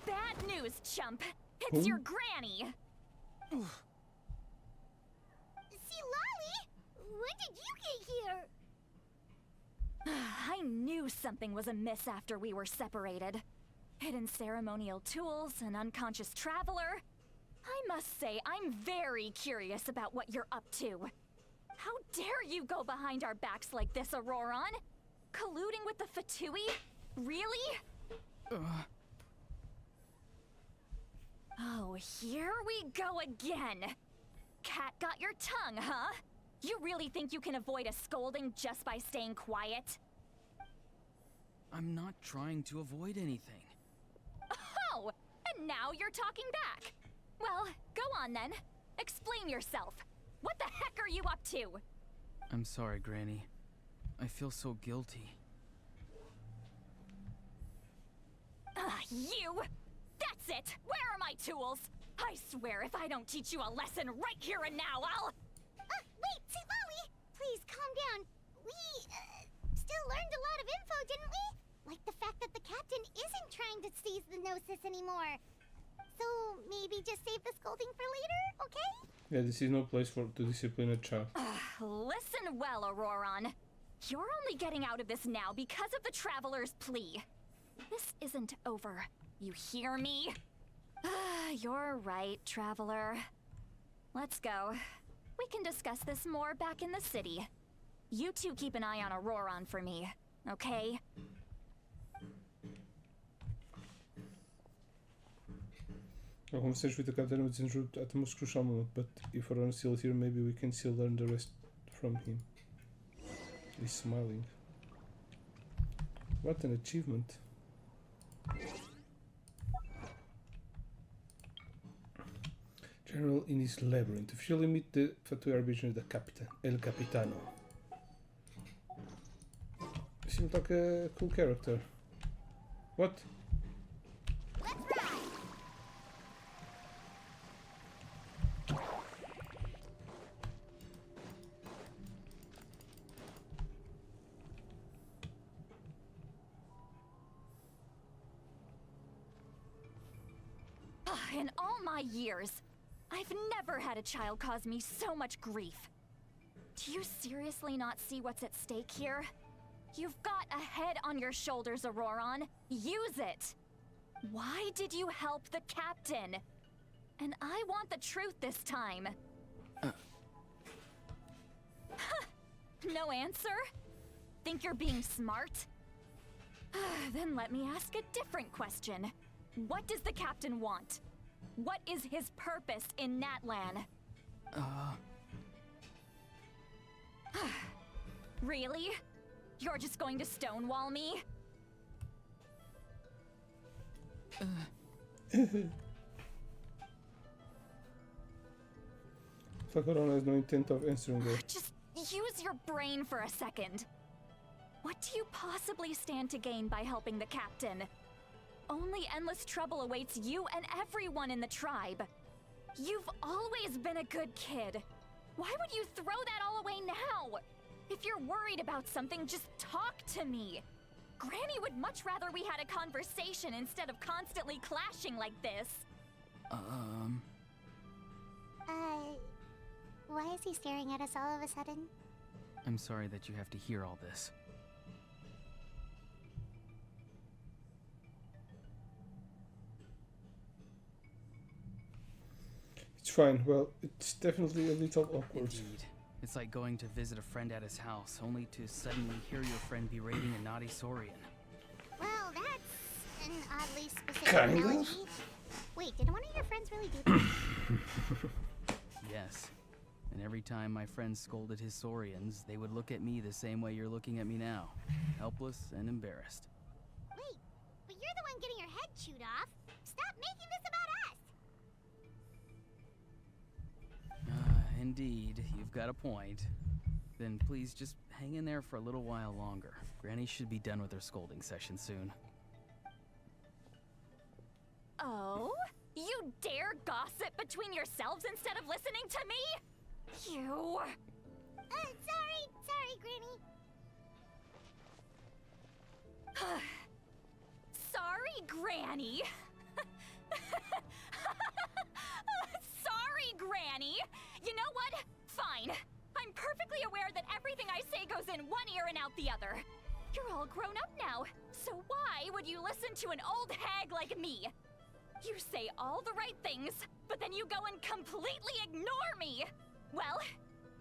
Bad news, chump! It's your granny! See, Lolly? When did you get here? I knew something was amiss after we were separated. Hidden ceremonial tools, an unconscious traveler. I must say, I'm very curious about what you're up to. How dare you go behind our backs like this, Auroron? Colluding with the Fatui? Really? Oh, here we go again. Cat got your tongue, huh? You really think you can avoid a scolding just by staying quiet? I'm not trying to avoid anything. Oh, and now you're talking back. Well, go on then. Explain yourself. What the heck are you up to? I'm sorry, Granny. I feel so guilty. You! That's it! Where are my tools? I swear if I don't teach you a lesson right here and now, I'll... Wait, see, Lolly! Please, calm down. We, still learned a lot of info, didn't we? Like the fact that the captain isn't trying to seize the Gnosis anymore. So, maybe just save the scolding for later, okay? Yeah, this is no place to discipline a child. Listen well, Auroron. You're only getting out of this now because of the Traveler's plea. This isn't over. You hear me? You're right, Traveler. Let's go. We can discuss this more back in the city. You two keep an eye on Auroron for me, okay? Our conversation with the captain was interrupted at the most crucial moment, but if Auron is still here, maybe we can still learn the rest from him. He's smiling. What an achievement. General in his labyrinth. Officially meet the Fatui Arbitration, the Captain, El Capitano. Seems like a cool character. What? In all my years, I've never had a child cause me so much grief. Do you seriously not see what's at stake here? You've got a head on your shoulders, Auroron. Use it! Why did you help the captain? And I want the truth this time. No answer? Think you're being smart? Then let me ask a different question. What does the captain want? What is his purpose in Natlan? Really? You're just going to stonewall me? Auron has no intent of answering her. Just use your brain for a second. What do you possibly stand to gain by helping the captain? Only endless trouble awaits you and everyone in the tribe. You've always been a good kid. Why would you throw that all away now? If you're worried about something, just talk to me. Granny would much rather we had a conversation instead of constantly clashing like this. Why is he staring at us all of a sudden? I'm sorry that you have to hear all this. It's fine. Well, it's definitely a little awkward. Indeed. It's like going to visit a friend at his house, only to suddenly hear your friend berating a naughty Saurian. Well, that's an oddly specific Kind of. analogy. Wait, did one of your friends really do that? Yes. And every time my friend scolded his Saurians, they would look at me the same way you're looking at me now. Helpless and embarrassed. Wait, but you're the one getting your head chewed off. Stop making this about us! Indeed, you've got a point. Then please just hang in there for a little while longer. Granny should be done with her scolding session soon. Oh? You dare gossip between yourselves instead of listening to me? You... Sorry, Granny. Sorry, Granny. Sorry, Granny. You know what? Fine. I'm perfectly aware that everything I say goes in one ear and out the other. You're all grown up now, so why would you listen to an old hag like me? You say all the right things, but then you go and completely ignore me. Well,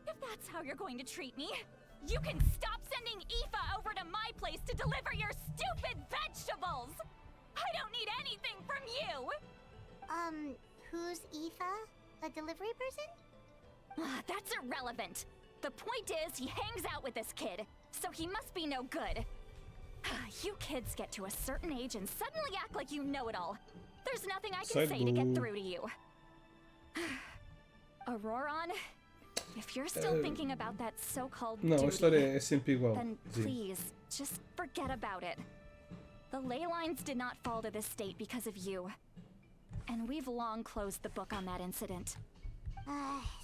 if that's how you're going to treat me, you can stop sending Aoife over to my place to deliver your stupid vegetables! I don't need anything from you! Who's Aoife? A delivery person? That's irrelevant. The point is, he hangs out with this kid, so he must be no good. You kids get to a certain age and suddenly act like you know it all. There's nothing I can say to get through to you. Auroron, if you're still thinking about that so-called Não, a história é sempre igual. then please, just forget about it. The ley lines did not fall to this state because of you. And we've long closed the book on that incident.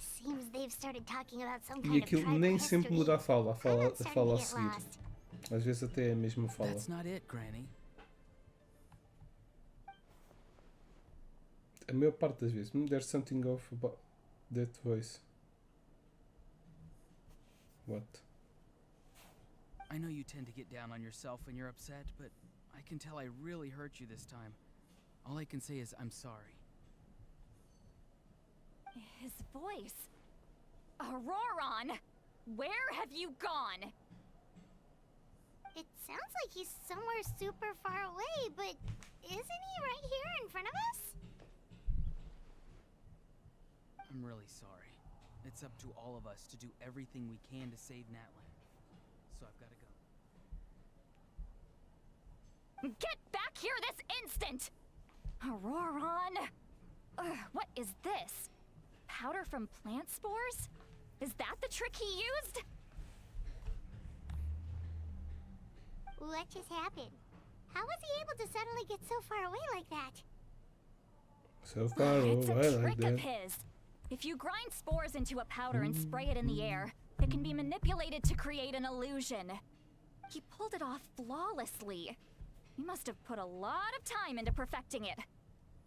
Seems they've started talking about some E kind of aquilo tribal nem sempre history. muda a fala I'm starting a to get seguir. lost. Às vezes até é a mesma fala. That's not it, Granny. A maior parte das vezes. There's something off about that voice. What? I know you tend to get down on yourself when you're upset, but I can tell I really hurt you this time. All I can say is I'm sorry. His voice. Auroron! Where have you gone? It sounds like he's somewhere super far away, but isn't he right here in front of us? I'm really sorry. It's up to all of us to do everything we can to save Natlan. So I've got to go. Get back here this instant! Auroron! What is this? Powder from plant spores? Is that the trick he used? What just happened? How was he able to suddenly get so far away like that? So far It's away a like trick that. of his. If you grind spores into a powder and spray it in the air, it can be manipulated to create an illusion. He pulled it off flawlessly. He must have put a lot of time into perfecting it.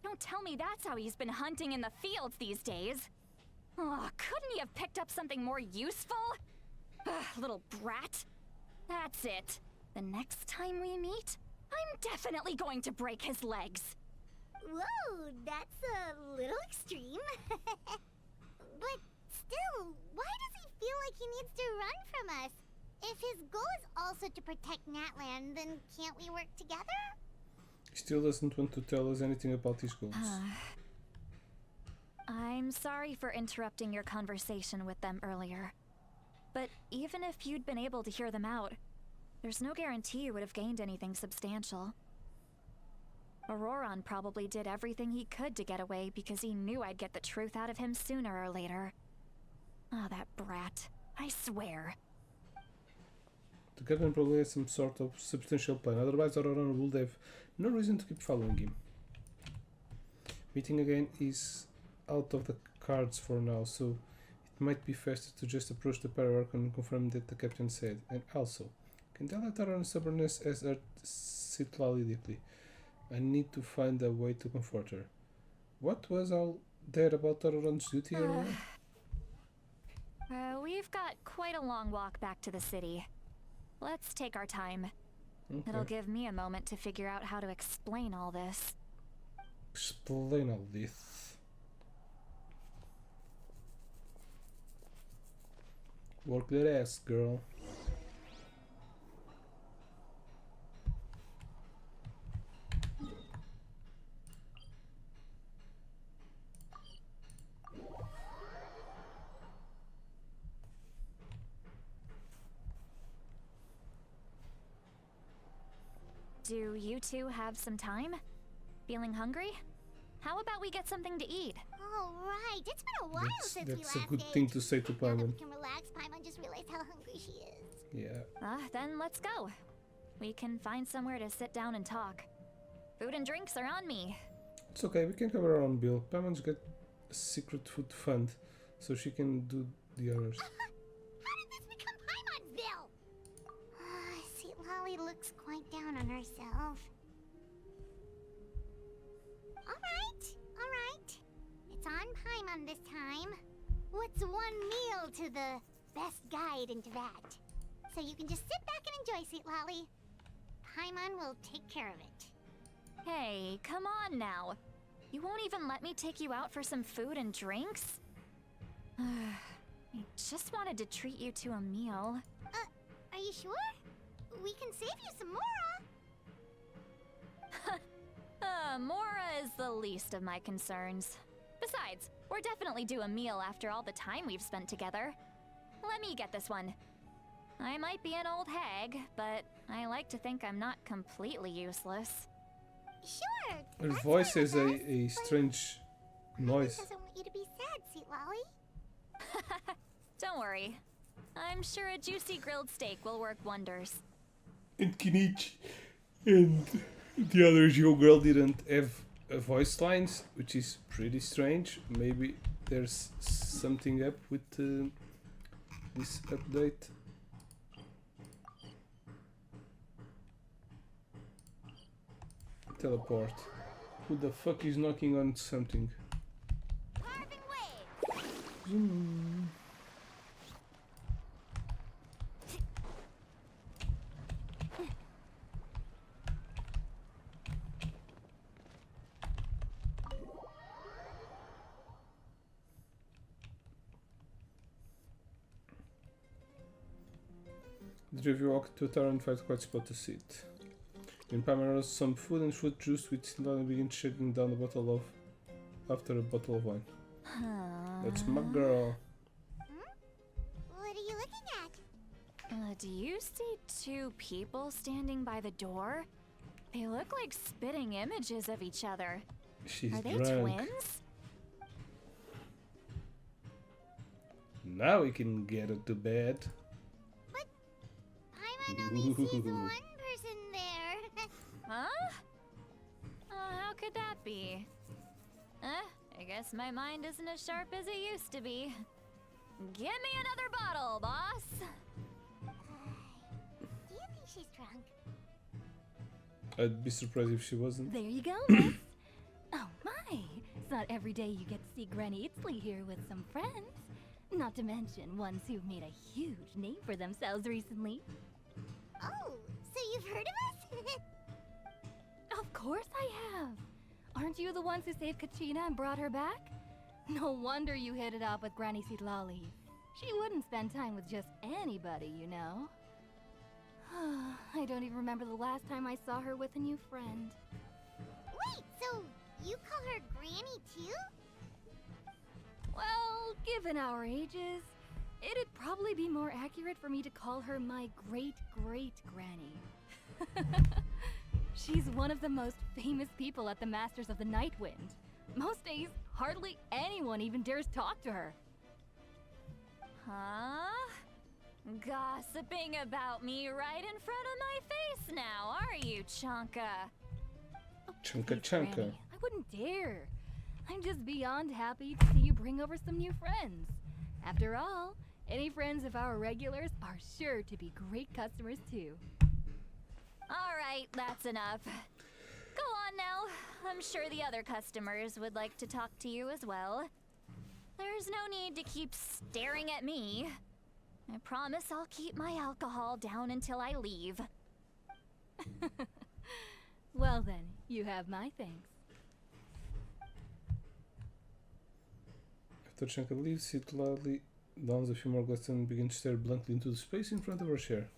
Don't tell me that's how he's been hunting in the fields these days. Oh, couldn't he have picked up something more useful? Little brat. That's it. The next time we meet, I'm definitely going to break his legs. Whoa, that's a little extreme. But still, why does he feel like he needs to run from us? If his goal is also to protect Natlan, then can't we work together? He still doesn't want to tell us anything about his goals. I'm sorry for interrupting your conversation with them earlier. But even if you'd been able to hear them out, there's no guarantee you would have gained anything substantial. Auroron probably did everything he could to get away because he knew I'd get the truth out of him sooner or later. Oh, that brat. I swear. The captain probably has some sort of substantial plan, otherwise Auroron would have no reason to keep following him. Meeting again is out of the cards for now, so it might be faster to just approach the Pyroarch and confirm that the captain said. And also, can tell that Auroron's stubbornness has hurt Citlali deeply. I need to find a way to comfort her. What was all there about Auroron's duty earlier? We've got quite a long walk back to the city. Let's take our time. It'll give me a moment to figure out how to explain all this. Explain all this. Work that ass, girl. Do you two have some time? Feeling hungry? How about we get something to eat? All right, it's been a while since we That's a last good ate. thing to say to Now that Paimon. we can relax, Paimon just realized how hungry she is. Yeah. Then let's go. We can find somewhere to sit down and talk. Food and drinks are on me. It's okay, we can cover our own bill. Paimon's got a secret food fund, so she can do the honors. How did looks quite down on herself. Alright. It's on Paimon this time. What's one meal to the best guide into that? So you can just sit back and enjoy, Sweet Lolly. Paimon will take care of it. Hey, come on now. You won't even let me take you out for some food and drinks? I just wanted to treat you to a meal. Are you sure? We can save you some Mora. Mora is the least of my concerns. Besides, we're definitely due a meal after all the time we've spent together. Let me get this one. I might be an old hag, but I like to think I'm not completely useless. Sure. Her voice has a strange noise. Doesn't want you to be sad, Sweet Lolly. Don't worry. I'm sure a juicy grilled steak will work wonders. And Kinich and the other Geo girl didn't have voice lines, which is pretty strange. Maybe there's something up with this update. Teleport. Who the fuck is knocking on something? The three of you walk to a tower and find a quiet spot to sit. In Paimon roast some food and fruit juice with Cinderella and begins shaking down after a bottle of wine. That's my girl. What are you looking at? Do you see two people standing by the door? They look like spitting images of each other. She's Are they drunk. twins? Now we can get her to bed. But Paimon only sees one person there. Huh? How could that be? I guess my mind isn't as sharp as it used to be. Give me another bottle, boss! Do you think she's drunk? I'd be surprised if she wasn't. There you go, miss. Oh my! It's not every day you get to see Granny Itzley here with some friends. Not to mention ones who've made a huge name for themselves recently. Oh, so you've heard of us? Of course I have! Aren't you the ones who saved Kachina and brought her back? No wonder you hit it off with Granny Sitlali. She wouldn't spend time with just anybody, you know. I don't even remember the last time I saw her with a new friend. Wait, so you call her Granny too? Well, given our ages, it'd probably be more accurate for me to call her my great-great-granny. She's one of the most famous people at the Masters of the Nightwind. Most days, hardly anyone even dares talk to her. Huh? Gossiping about me right in front of my face now, are you, Chonka? Chunka Please, chunka. Granny, I wouldn't dare. I'm just beyond happy to see you bring over some new friends. After all, any friends of our regulars are sure to be great customers too. All right, that's enough. Go on now. I'm sure the other customers would like to talk to you as well. There's no need to keep staring at me. I promise I'll keep my alcohol down until I leave. Well then, you have my thanks. After Chunka leaves, Sitlali downs a few more glasses and begins to stare blankly into the space in front of her chair.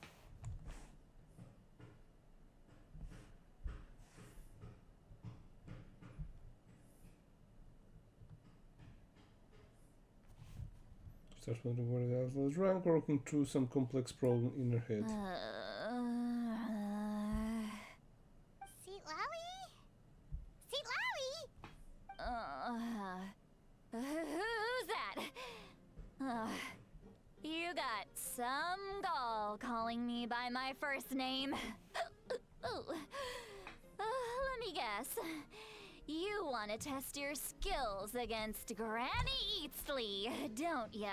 Starts wondering where the hell is drunk, working through some complex problem in her head. Seat Lolly? Seat Lolly? Who's that? You got some gall calling me by my first name. Let me guess. You want to test your skills against Granny Eatsley, don't ya?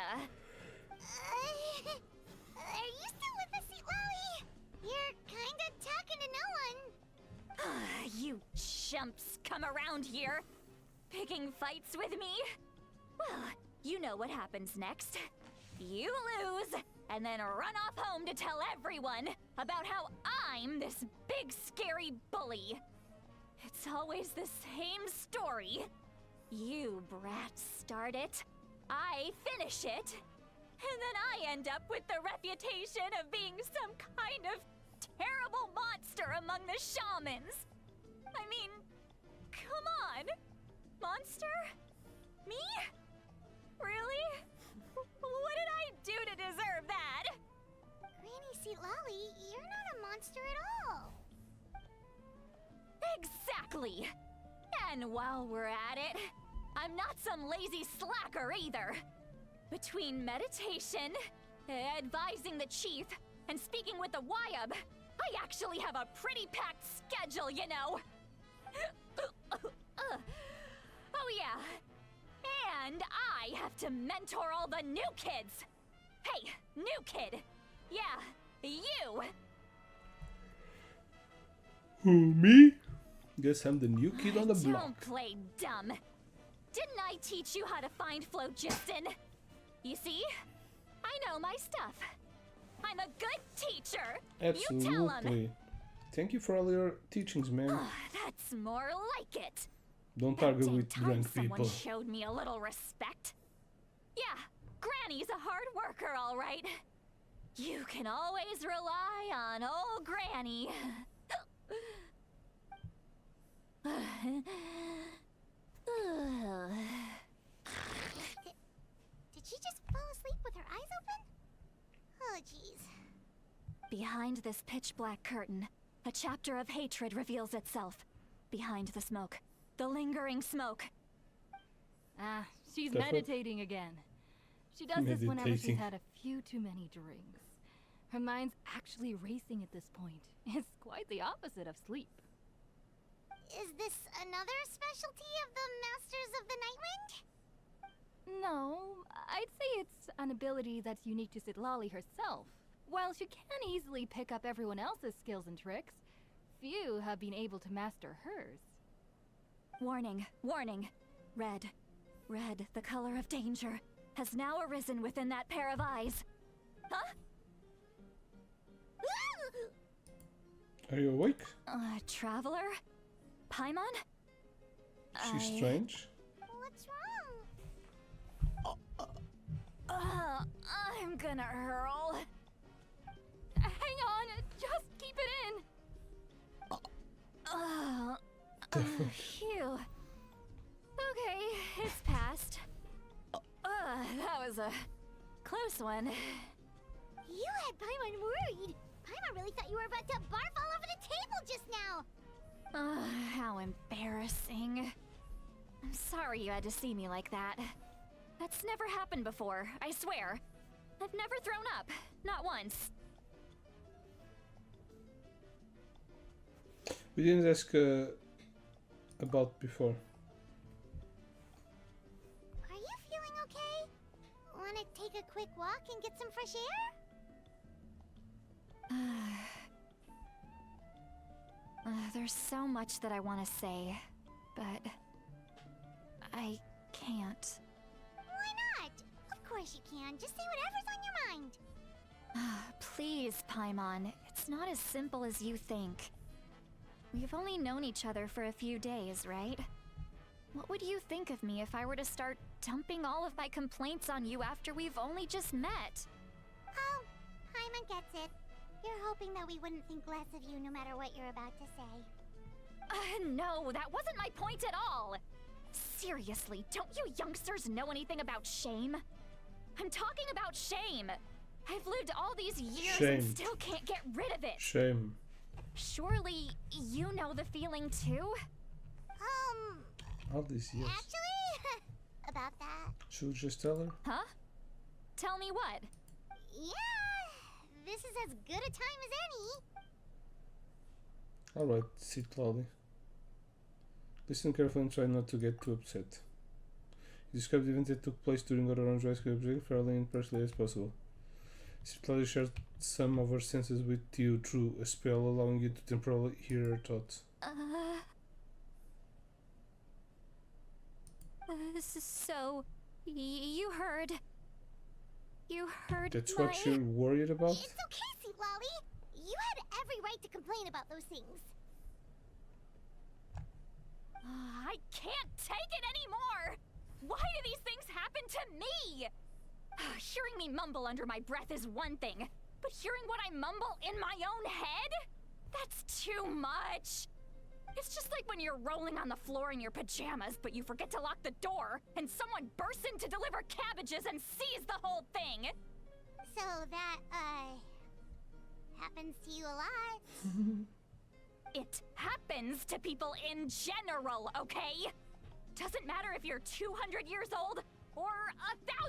Are you still with us, Seat Lolly? You're kinda talking to no one. You chumps come around here, picking fights with me? Well, you know what happens next. You lose, and then run off home to tell everyone about how I'm this big scary bully. It's always the same story. You brats start it, I finish it, and then I end up with the reputation of being some kind of terrible monster among the shamans. I mean, come on. Monster? Me? Really? What did I do to deserve that? Granny Seatlali, you're not a monster at all. Exactly. And while we're at it, I'm not some lazy slacker either. Between meditation, advising the chief, and speaking with the Wyab, I actually have a pretty packed schedule, you know. Oh yeah. And I have to mentor all the new kids. Hey, new kid. Yeah, you. Who, me? Guess I'm the new kid on the block. Don't play dumb. Didn't I teach you how to find phlogiston? You see? I know my stuff. I'm a good teacher. You tell 'em. Absolutely. Thank you for all your teachings, man. That's more like it. Don't About argue damn with time drunk someone people. showed me a little respect. Yeah, Granny's a hard worker, all right. You can always rely on old Granny. Did she just fall asleep with her eyes open? Oh, jeez. Behind this pitch black curtain, a chapter of hatred reveals itself. Behind the smoke, the lingering smoke. Ah, she's That's what- meditating again. She does this whenever she's Meditating. had a few too many drinks. Her mind's actually racing at this point. It's quite the opposite of sleep. Is this another specialty of the Masters of the Nightwind? No, I'd say it's an ability that's unique to Sitlali herself. While she can easily pick up everyone else's skills and tricks, few have been able to master hers. Warning, warning. Red, red, the color of danger, has now arisen within that pair of eyes. Huh? Are you awake? Traveler? Paimon? She's strange. What's wrong? I'm gonna hurl. Hang on, just keep it in. Phew. Okay, it's passed. That was a close one. You had Paimon worried. Paimon really thought you were about to barf all over the table just now. How embarrassing. I'm sorry you had to see me like that. That's never happened before, I swear. I've never thrown up. Not once. We didn't ask about before. Are you feeling okay? Wanna take a quick walk and get some fresh air? There's so much that I want to say, but I can't. Why not? Of course you can. Just say whatever's on your mind. Please, Paimon. It's not as simple as you think. We've only known each other for a few days, right? What would you think of me if I were to start dumping all of my complaints on you after we've only just met? Oh, Paimon gets it. You're hoping that we wouldn't think less of you no matter what you're about to say. No, that wasn't my point at all! Seriously, don't you youngsters know anything about shame? I'm talking about shame! I've lived all these years and Shamed. still can't get rid of it! Shame. Surely, you know the feeling too? All these years. Actually, about that. Should we just tell her? Huh? Tell me what? Yeah, this is as good a time as any. Alright, sit slowly. Listen carefully and try not to get too upset. You described the event that took place during Auroran's rescue objective fairly impartially as possible. Citlali shared some of her senses with you through a spell, allowing you to temporarily hear her thoughts. So, you heard. You heard That's my... what you're worried about? It's okay, Citlali. You had every right to complain about those things. I can't take it anymore! Why do these things happen to me? Hearing me mumble under my breath is one thing, but hearing what I mumble in my own head? That's too much! It's just like when you're rolling on the floor in your pajamas, but you forget to lock the door, and someone bursts in to deliver cabbages and sees the whole thing! So that, happens to you a lot. It happens to people in general, okay? Doesn't matter if you're 200 years old or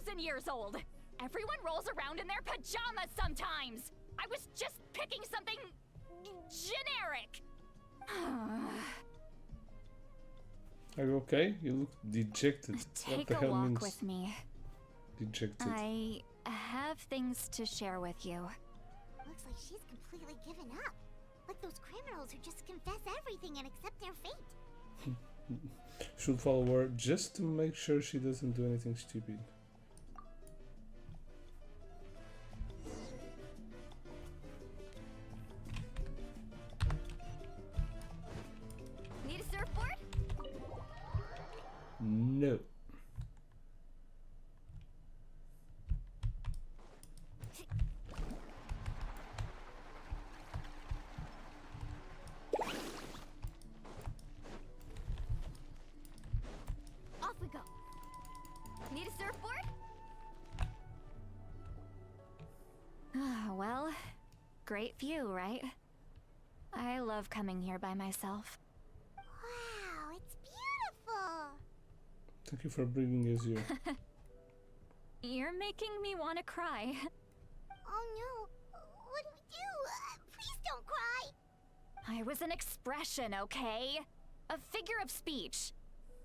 1,000 years old. Everyone rolls around in their pajamas sometimes. I was just picking something generic. Are you okay? You look dejected. What Take the a hell walk means with me. dejected? I have things to share with you. Looks like she's completely given up. Like those criminals who just confess everything and accept their fate. Should follow her just to make sure she doesn't do anything stupid. Need a surfboard? No. Off we go. Need a surfboard? Well, great view, right? I love coming here by myself. Wow, it's beautiful. Thank you for bringing us here. You're making me want to cry. Oh no, what do we do? Please don't cry. I was an expression, okay? A figure of speech.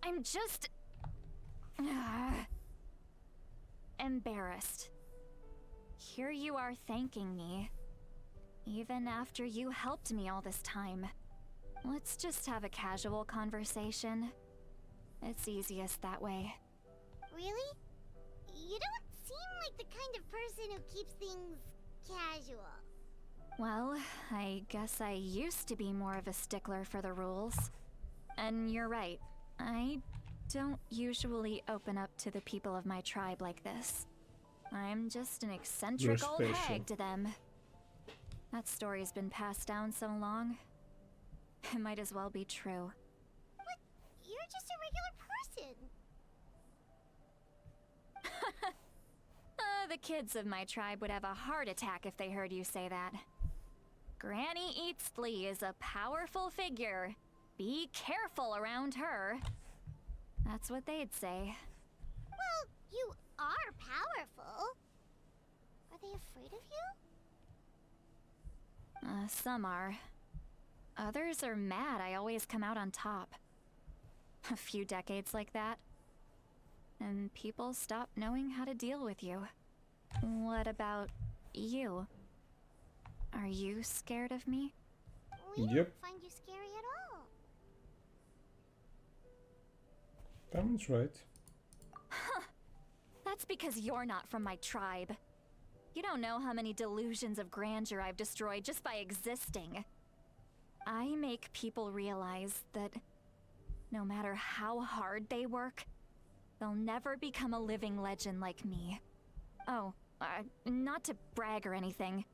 I'm just... embarrassed. Here you are thanking me. Even after you helped me all this time. Let's just have a casual conversation. It's easiest that way. Really? You don't seem like the kind of person who keeps things casual. Well, I guess I used to be more of a stickler for the rules. And you're right. I don't usually open up to the people of my tribe like this. I'm just an eccentric old hag to them. That story's been passed down so long. It might as well be true. But you're just a regular person. The kids of my tribe would have a heart attack if they heard you say that. Granny Eatsley is a powerful figure. Be careful around her. That's what they'd say. Well, you are powerful. Are they afraid of you? Some are. Others are mad I always come out on top. A few decades like that, and people stop knowing how to deal with you. What about you? Are you scared of me? We don't find you scary at all. That right. That's because you're not from my tribe. You don't know how many delusions of grandeur I've destroyed just by existing. I make people realize that no matter how hard they work, they'll never become a living legend like me. Oh, not to brag or anything.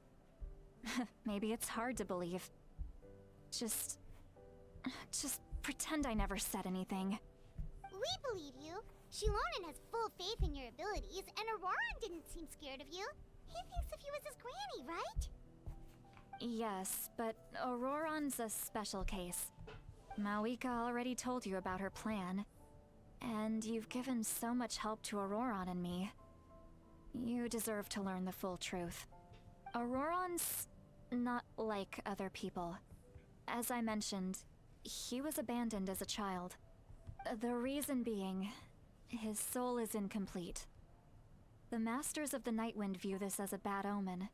Maybe it's hard to believe. Just pretend I never said anything. We believe you. Shilonen has full faith in your abilities, and Auroran didn't seem scared of you. He thinks of you as his granny, right? Yes, but Auroran's a special case. Malika already told you about her plan. And you've given so much help to Auroran and me. You deserve to learn the full truth. Auroran's not like other people. As I mentioned, he was abandoned as a child. The reason being, his soul is incomplete. The Masters of the Nightwind view this as a bad omen,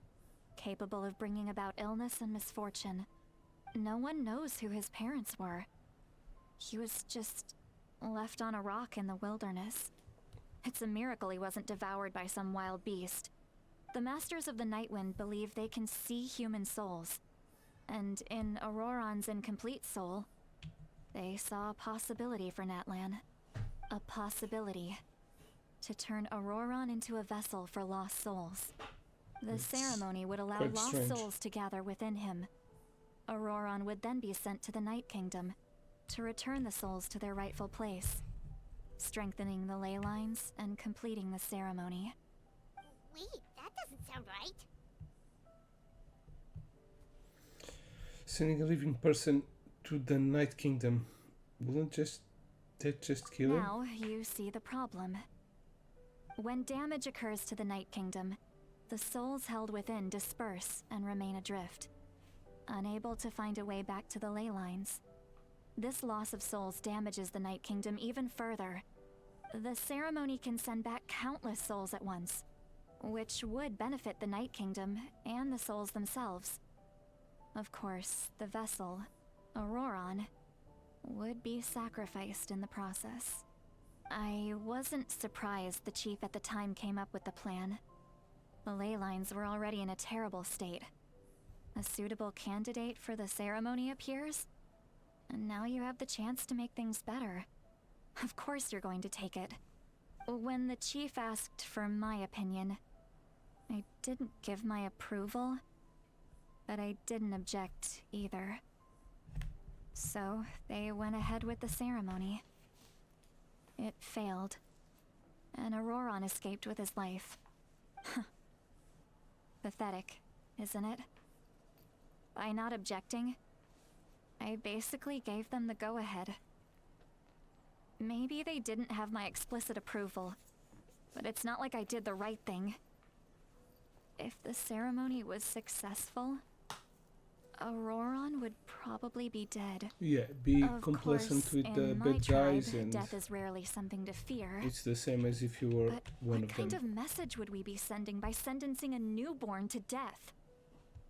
capable of bringing about illness and misfortune. No one knows who his parents were. He was just left on a rock in the wilderness. It's a miracle he wasn't devoured by some wild beast. The Masters of the Nightwind believe they can see human souls, and in Auroron's incomplete soul, they saw a possibility for Natlan. A possibility to turn Auroron into a vessel for lost souls. The ceremony would allow quite lost strange. souls to gather within him. Auroron would then be sent to the Night Kingdom to return the souls to their rightful place, strengthening the ley lines and completing the ceremony. Wait, that doesn't sound right. Sending a living person to the Night Kingdom. Wouldn't that just kill him? Now you see the problem. When damage occurs to the Night Kingdom, the souls held within disperse and remain adrift, unable to find a way back to the ley lines. This loss of souls damages the Night Kingdom even further. The ceremony can send back countless souls at once, which would benefit the Night Kingdom and the souls themselves. Of course, the vessel, Auroron, would be sacrificed in the process. I wasn't surprised the chief at the time came up with the plan. The ley lines were already in a terrible state. A suitable candidate for the ceremony appears, and now you have the chance to make things better. Of course you're going to take it. When the chief asked for my opinion, I didn't give my approval, but I didn't object either. So they went ahead with the ceremony. It failed, and Auroron escaped with his life. Pathetic, isn't it? By not objecting, I basically gave them the go-ahead. Maybe they didn't have my explicit approval, but it's not like I did the right thing. If the ceremony was successful, Auroron would probably be dead. Yeah, be Of complacent course, with the in my bad tribe, guys, and death is rarely something to fear. it's the same as if you were But one what of kind them. of message would we be sending by sentencing a newborn to death?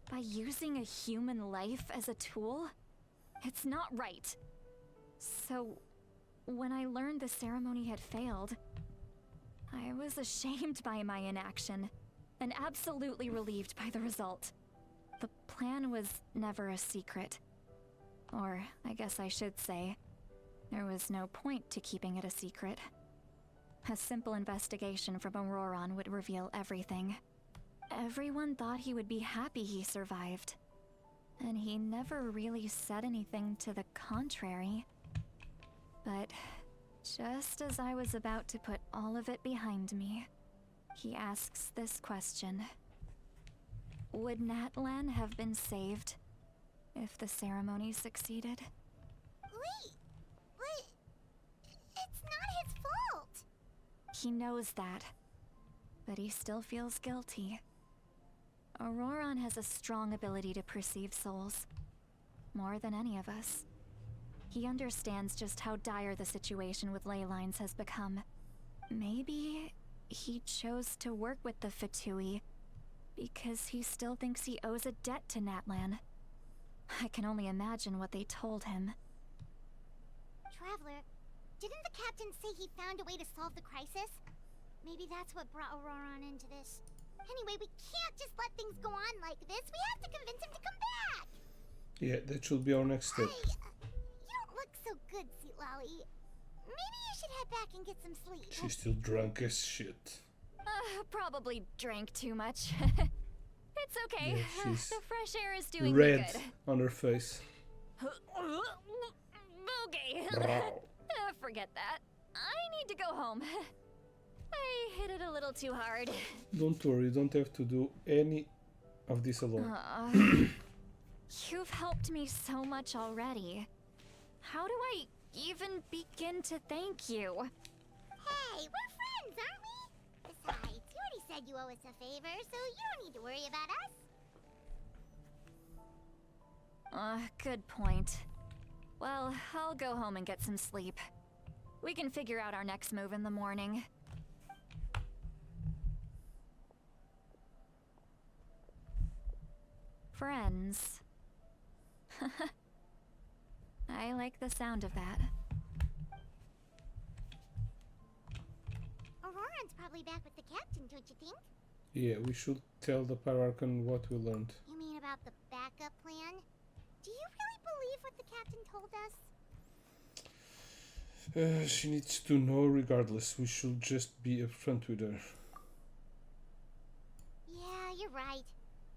By using a human life as a tool? It's not right. So, when I learned the ceremony had failed, I was ashamed by my inaction, and absolutely relieved by the result. The plan was never a secret. Or, I guess I should say, there was no point to keeping it a secret. A simple investigation from Auroron would reveal everything. Everyone thought he would be happy he survived. And he never really said anything to the contrary. But just as I was about to put all of it behind me, he asks this question. Would Natlan have been saved if the ceremony succeeded? Wait, but it's not his fault. He knows that, but he still feels guilty. Auroron has a strong ability to perceive souls, more than any of us. He understands just how dire the situation with ley lines has become. Maybe he chose to work with the Fatui because he still thinks he owes a debt to Natlan. I can only imagine what they told him. Traveler, didn't the captain say he found a way to solve the crisis? Maybe that's what brought Auroron into this. Anyway, we can't just let things go on like this. We have to convince him to come back. Yeah, that should be our next step. You don't look so good, Lolly. Maybe you should head back and get some sleep. She's still drunk as shit. Probably drank too much. It's okay. Yeah, she's the fresh air is doing red me good. on her face. Okay. Wow. Forget that. I need to go home. I hit it a little too hard. Don't worry, you don't have to do any of this alone. You've helped me so much already. How do I even begin to thank you? Hey, we're friends, aren't we? Besides, you already said you owe us a favor, so you don't need to worry about us. Good point. Well, I'll go home and get some sleep. We can figure out our next move in the morning. Friends. I like the sound of that. Auroran's probably back with the captain, don't you think? Yeah, we should tell the Pyro Archon what we learned. You mean about the backup plan? Do you really believe what the captain told us? She needs to know regardless. We should just be upfront with her. Yeah, you're right.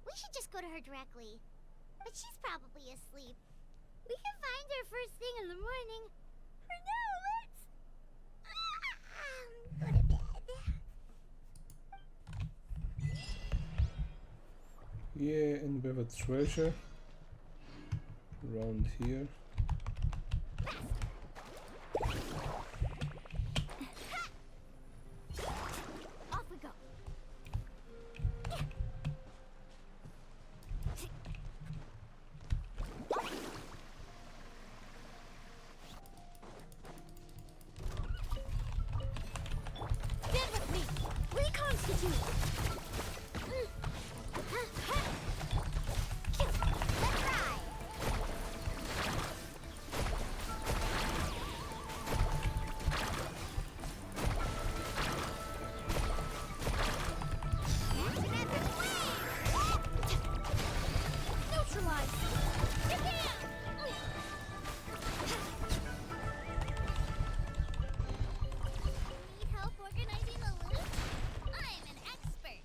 We should just go to her directly. But she's probably asleep. We can find her first thing in the morning. For now, let's... go to bed. Yeah, and we have a treasure around here. Off we go. Stand with me. Reconstitute. Let's ride. Neutralize. Get down. Need help organizing the loot? I'm an expert.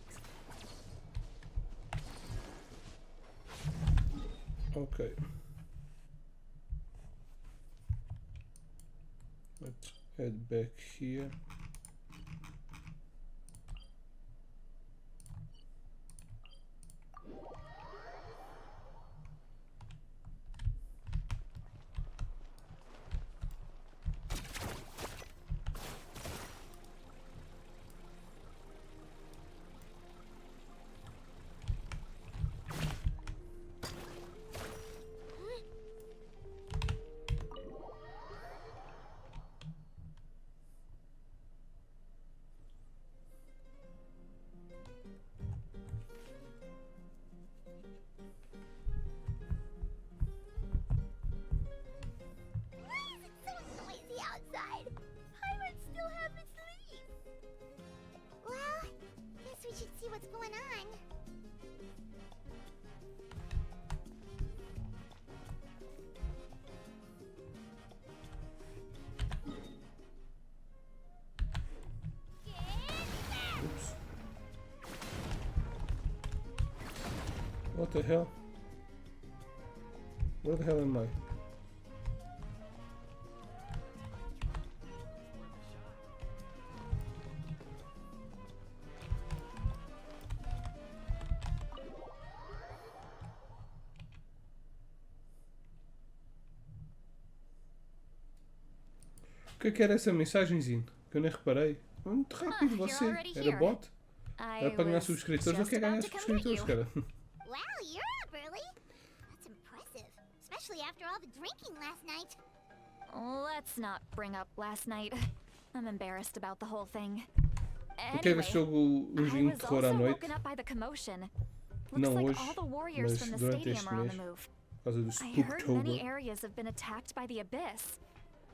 Okay. Let's head back here. Why is it so noisy outside? Pirates still haven't sleep. Well, guess we should see what's going on. Oops. What the hell? Where the hell am I? O que é que era essa mensagenzinha? Que eu nem reparei. Muito rápido you're você. already Era here. bot? I Era para ganhar was subscritores. Eu just quero ganhar about to come get subscritores, you. cara. Wow, you're up early. That's impressive, especially after all the drinking last night. Let's not bring up last night. I'm embarrassed about the whole thing. Eu quero ver Anyway, se jogo um I joguinho was de terror à also noite. woken up by the commotion. Looks Não like hoje, all the warriors mas from the durante stadium este are on mês. the move. Por causa do I heard many Spooktober. areas have been attacked by the Abyss,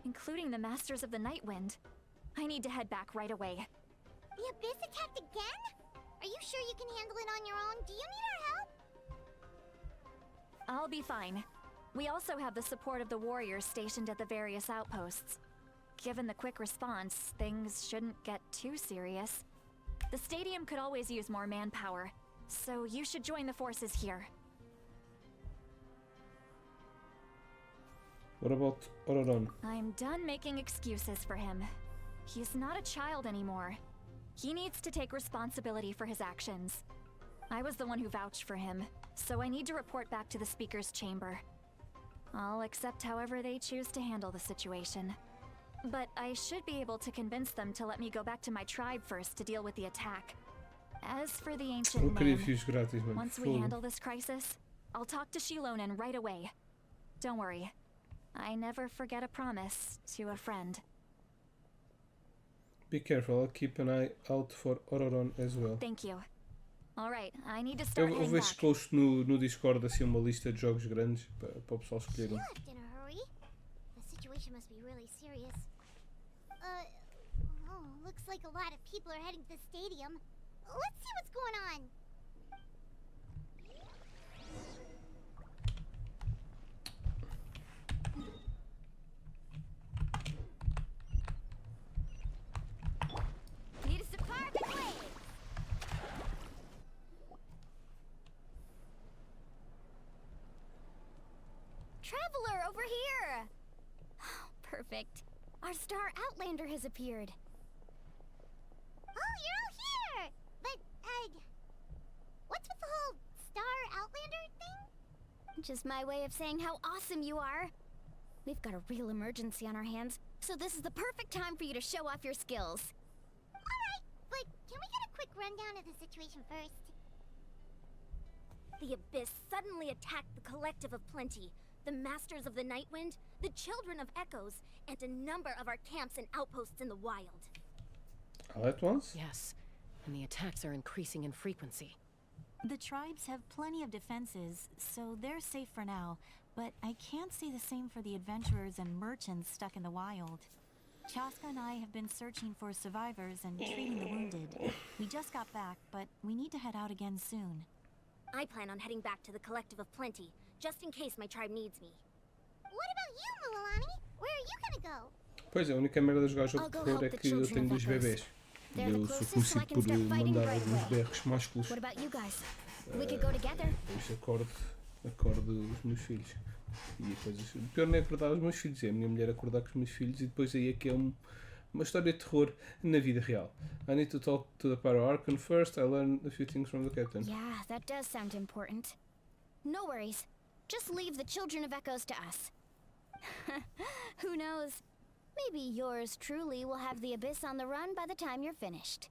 including the Masters of the Nightwind. I need to head back right away. The Abyss attacked again? Are you sure you can handle it on your own? Do you need our help? I'll be fine. We also have the support of the warriors stationed at the various outposts. Given the quick response, things shouldn't get too serious. The stadium could always use more manpower, so you should join the forces here. What about Auroran? I'm done making excuses for him. He's not a child anymore. He needs to take responsibility for his actions. I was the one who vouched for him, so I need to report back to the Speaker's chamber. I'll accept however they choose to handle the situation. But I should be able to convince them to let me go back to my tribe first to deal with the attack. As for the ancient Eu queria name, fios grátis, mano. once we Fogo. handle this crisis, I'll talk to Shilonen right away. Don't worry. I never forget a promise to a friend. Be careful, I'll keep an eye out for Auroran as well. Thank you. Alright, I need to Eu start vou heading ver se back. posto no Discord assim uma lista de jogos grandes para o pessoal escolher She um. left in a hurry. The situation must be really serious. Oh, looks like a lot of people are heading to the stadium. Let's see what's going on. Need a support, please. Traveler, over here! Perfect. Our star Outlander has appeared. Oh, you're all here! But, what's with the whole Star Outlander thing? Just my way of saying how awesome you are. We've got a real emergency on our hands, so this is the perfect time for you to show off your skills. Alright, but can we get a quick rundown of the situation first? The Abyss suddenly attacked the Collective of Plenty, the Masters of the Nightwind, the Children of Echoes, and a number of our camps and outposts in the wild. All at once? Yes, and the attacks are increasing in frequency. The tribes have plenty of defenses, so they're safe for now, but I can't say the same for the adventurers and merchants stuck in the wild. Chaska and I have been searching for survivors and treating the wounded. We just got back, but we need to head out again soon. I plan on heading back to the Collective of Plenty, just in case my tribe needs me. What about you, Mulilani? Where are you gonna go? Pois é, a única merda de jogar jogo I'll de go terror é help the que eu children tenho of dois Echoes. bebés. E They're the eu sou closest, so I conhecido can por start fighting mandar right alguns away. berros másculos. What about you guys? We could go together. Por isso acordo os meus filhos. E depois, o pior não é acordar os meus filhos, é a minha mulher acordar com os meus filhos e depois aí é que é uma história de terror na vida real. I need to talk to the Pyro Archon first. I learn a few things from the captain. Yeah, that does sound important. No worries. Just leave the Children of Echoes to us. Who knows? Maybe yours truly will have the Abyss on the run by the time you're finished.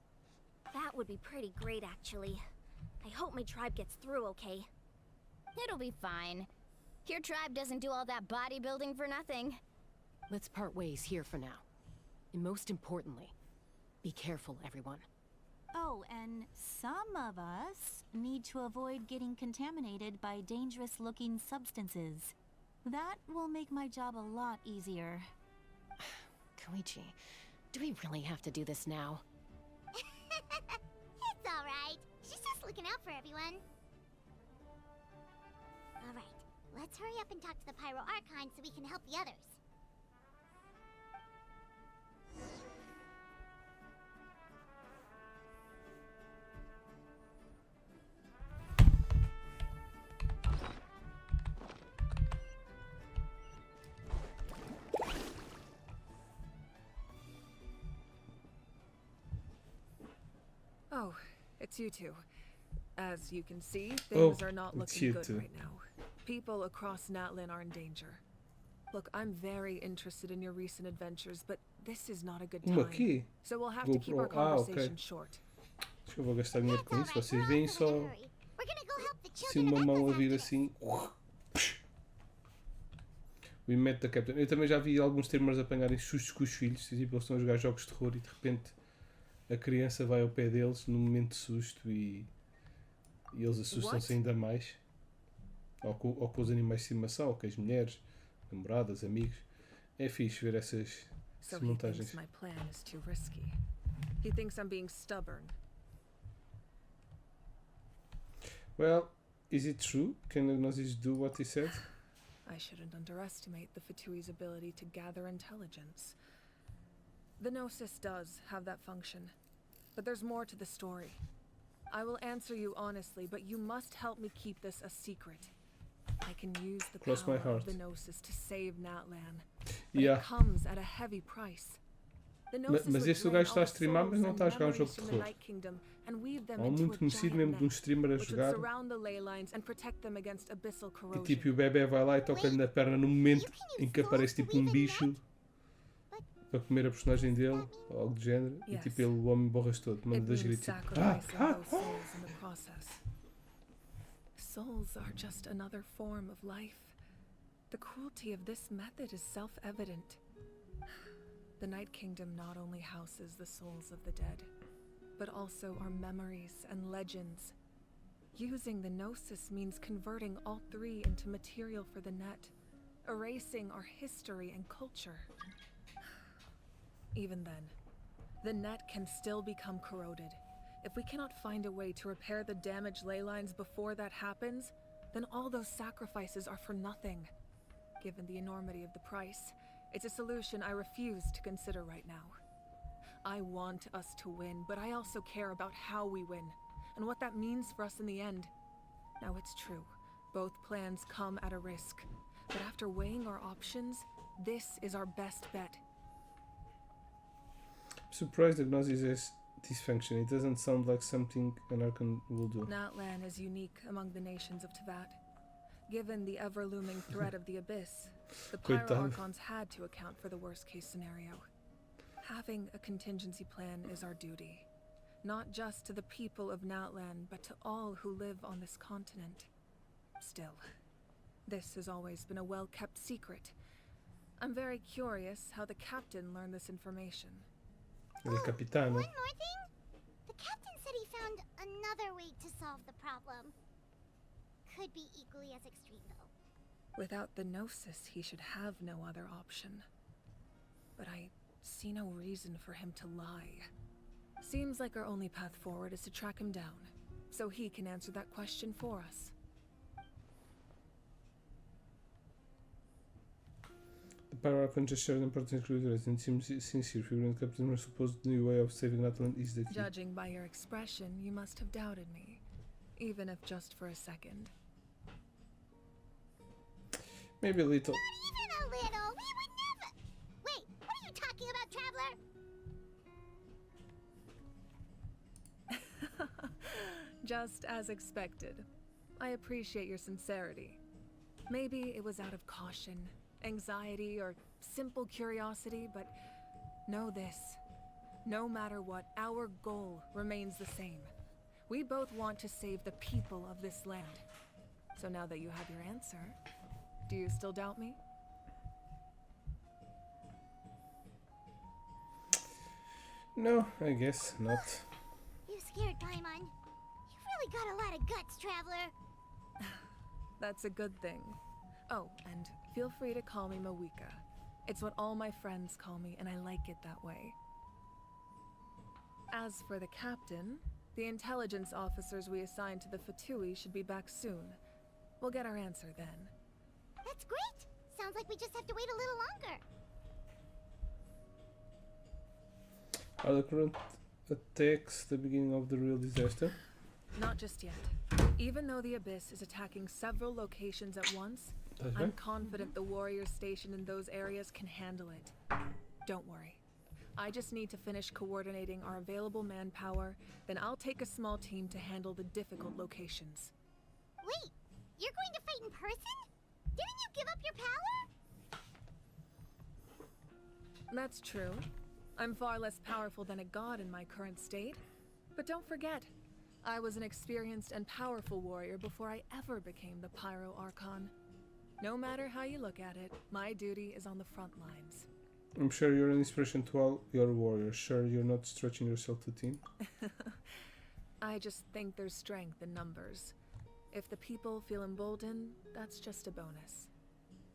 That would be pretty great, actually. I hope my tribe gets through okay. It'll be fine. Your tribe doesn't do all that bodybuilding for nothing. Let's part ways here for now. And most importantly, be careful, everyone. Oh, and some of us need to avoid getting contaminated by dangerous-looking substances. That will make my job a lot easier. Koichi, do we really have to do this now? It's alright. She's just looking out for everyone. Alright, let's hurry up and talk to the Pyro Archon so we can help the others. Oh, it's you two. As you can see, things are not it's looking you good two. right now. People across Natlin are in danger. Look, I'm very interested in your recent adventures, but this is not a good time. Aqui? So we'll have Vou to keep our pro- ah, ok. conversation short. Acho que eu vou gastar dinheiro com isso. That's Vocês alright, veem we're só also in a hurry. We're gonna go help the assim Children uma of mão Echoes a vir after this. assim. O imete da Captain. Eu também já vi alguns streamers apanharem sustos com os filhos. Tipo, eles estão a jogar jogos de terror e de repente a criança vai ao pé deles num momento de susto e eles assustam-se ainda mais. Ou com os animais de estimação, ou com as mulheres, namoradas, amigos. É fixe ver essas So he montagens. thinks my plan is too risky. He thinks I'm being stubborn. Well, is it true? Can the Nazis do what he said? I shouldn't underestimate the Fatui's ability to gather intelligence. The Gnosis does have that function, but there's more to the story. I will answer you honestly, but you must help me keep this a secret. I can use the Cross my power of heart. the Gnosis to save Natlan, but Yeah. it comes at a heavy price. The Gnosis Mas would este drain gajo está a all the streamar, mas souls não and está a jogar um jogo memories de from the terror. Night Kingdom and weave them Há um into muito a conhecido giant mesmo de um net, streamer a which would jogar. surround the ley lines and protect them against abyssal E corrosion. tipo, o bebê vai lá e toca-lhe na perna no momento em que aparece tipo um bicho para comer a personagem dele, ou algo do género, e Yes. tipo ele, o homem borra-se todo, manda It das means gritos tipo, sacrificing those souls in the process. Souls are just another form of life. The cruelty of this method is self-evident. The Night Kingdom not only houses the souls of the dead, but also our memories and legends, Using the Gnosis means converting all three into material for the net, erasing our history and culture. Even then, the net can still become corroded. If we cannot find a way to repair the damaged ley lines before that happens, then all those sacrifices are for nothing. Given the enormity of the price, it's a solution I refuse to consider right now. I want us to win, but I also care about how we win, and what that means for us in the end. Now it's true, both plans come at a risk, but after weighing our options, this is our best bet. I'm surprised the Gnosis has this function. It doesn't sound like something an Archon will do. Natlan is unique among the nations of Teyvat. Given the ever-looming threat of the Abyss, the Pyro Archons had to account for the worst-case scenario. Having a contingency plan is our duty, not just to the people of Natlan, but to all who live on this continent. Still, this has always been a well-kept secret. I'm very curious how the captain learned this information. El capitano. One more thing? The captain said he found another way to solve the problem. Could be equally as extreme, though. Without the Gnosis, he should have no other option. But I see no reason for him to lie. Seems like our only path forward is to track him down, so he can answer that question for us. The Pyro Archon just shared important recruiters and seems sincere, figuring the captain's supposed new way of saving Natlan is the key. Judging by your expression, you must have doubted me, even if just for a second. Maybe a little. Not even a little! We would never— Wait, what are you talking about, Traveler? Just as expected. I appreciate your sincerity. Maybe it was out of caution, anxiety, or simple curiosity, but know this. No matter what, our goal remains the same. We both want to save the people of this land. So now that you have your answer, do you still doubt me? No, I guess not. You scared, Paimon. You've really got a lot of guts, Traveler. That's a good thing. Oh, and feel free to call me Mawika. It's what all my friends call me, and I like it that way. As for the captain, the intelligence officers we assigned to the Fatui should be back soon. We'll get our answer then. That's great! Sounds like we just have to wait a little longer. Are the current attacks the beginning of the real disaster? Not just yet. Even though the Abyss is attacking several locations at once, I'm confident the warriors stationed in those areas can handle it. Don't worry. I just need to finish coordinating our available manpower, then I'll take a small team to handle the difficult locations. Wait, you're going to fight in person? Didn't you give up your power? That's true. I'm far less powerful than a god in my current state. But don't forget, I was an experienced and powerful warrior before I ever became the Pyro Archon. No matter how you look at it, my duty is on the front lines. I'm sure you're an inspiration to all your warriors. Sure, you're not stretching yourself too thin. I just think there's strength in numbers. If the people feel emboldened, that's just a bonus.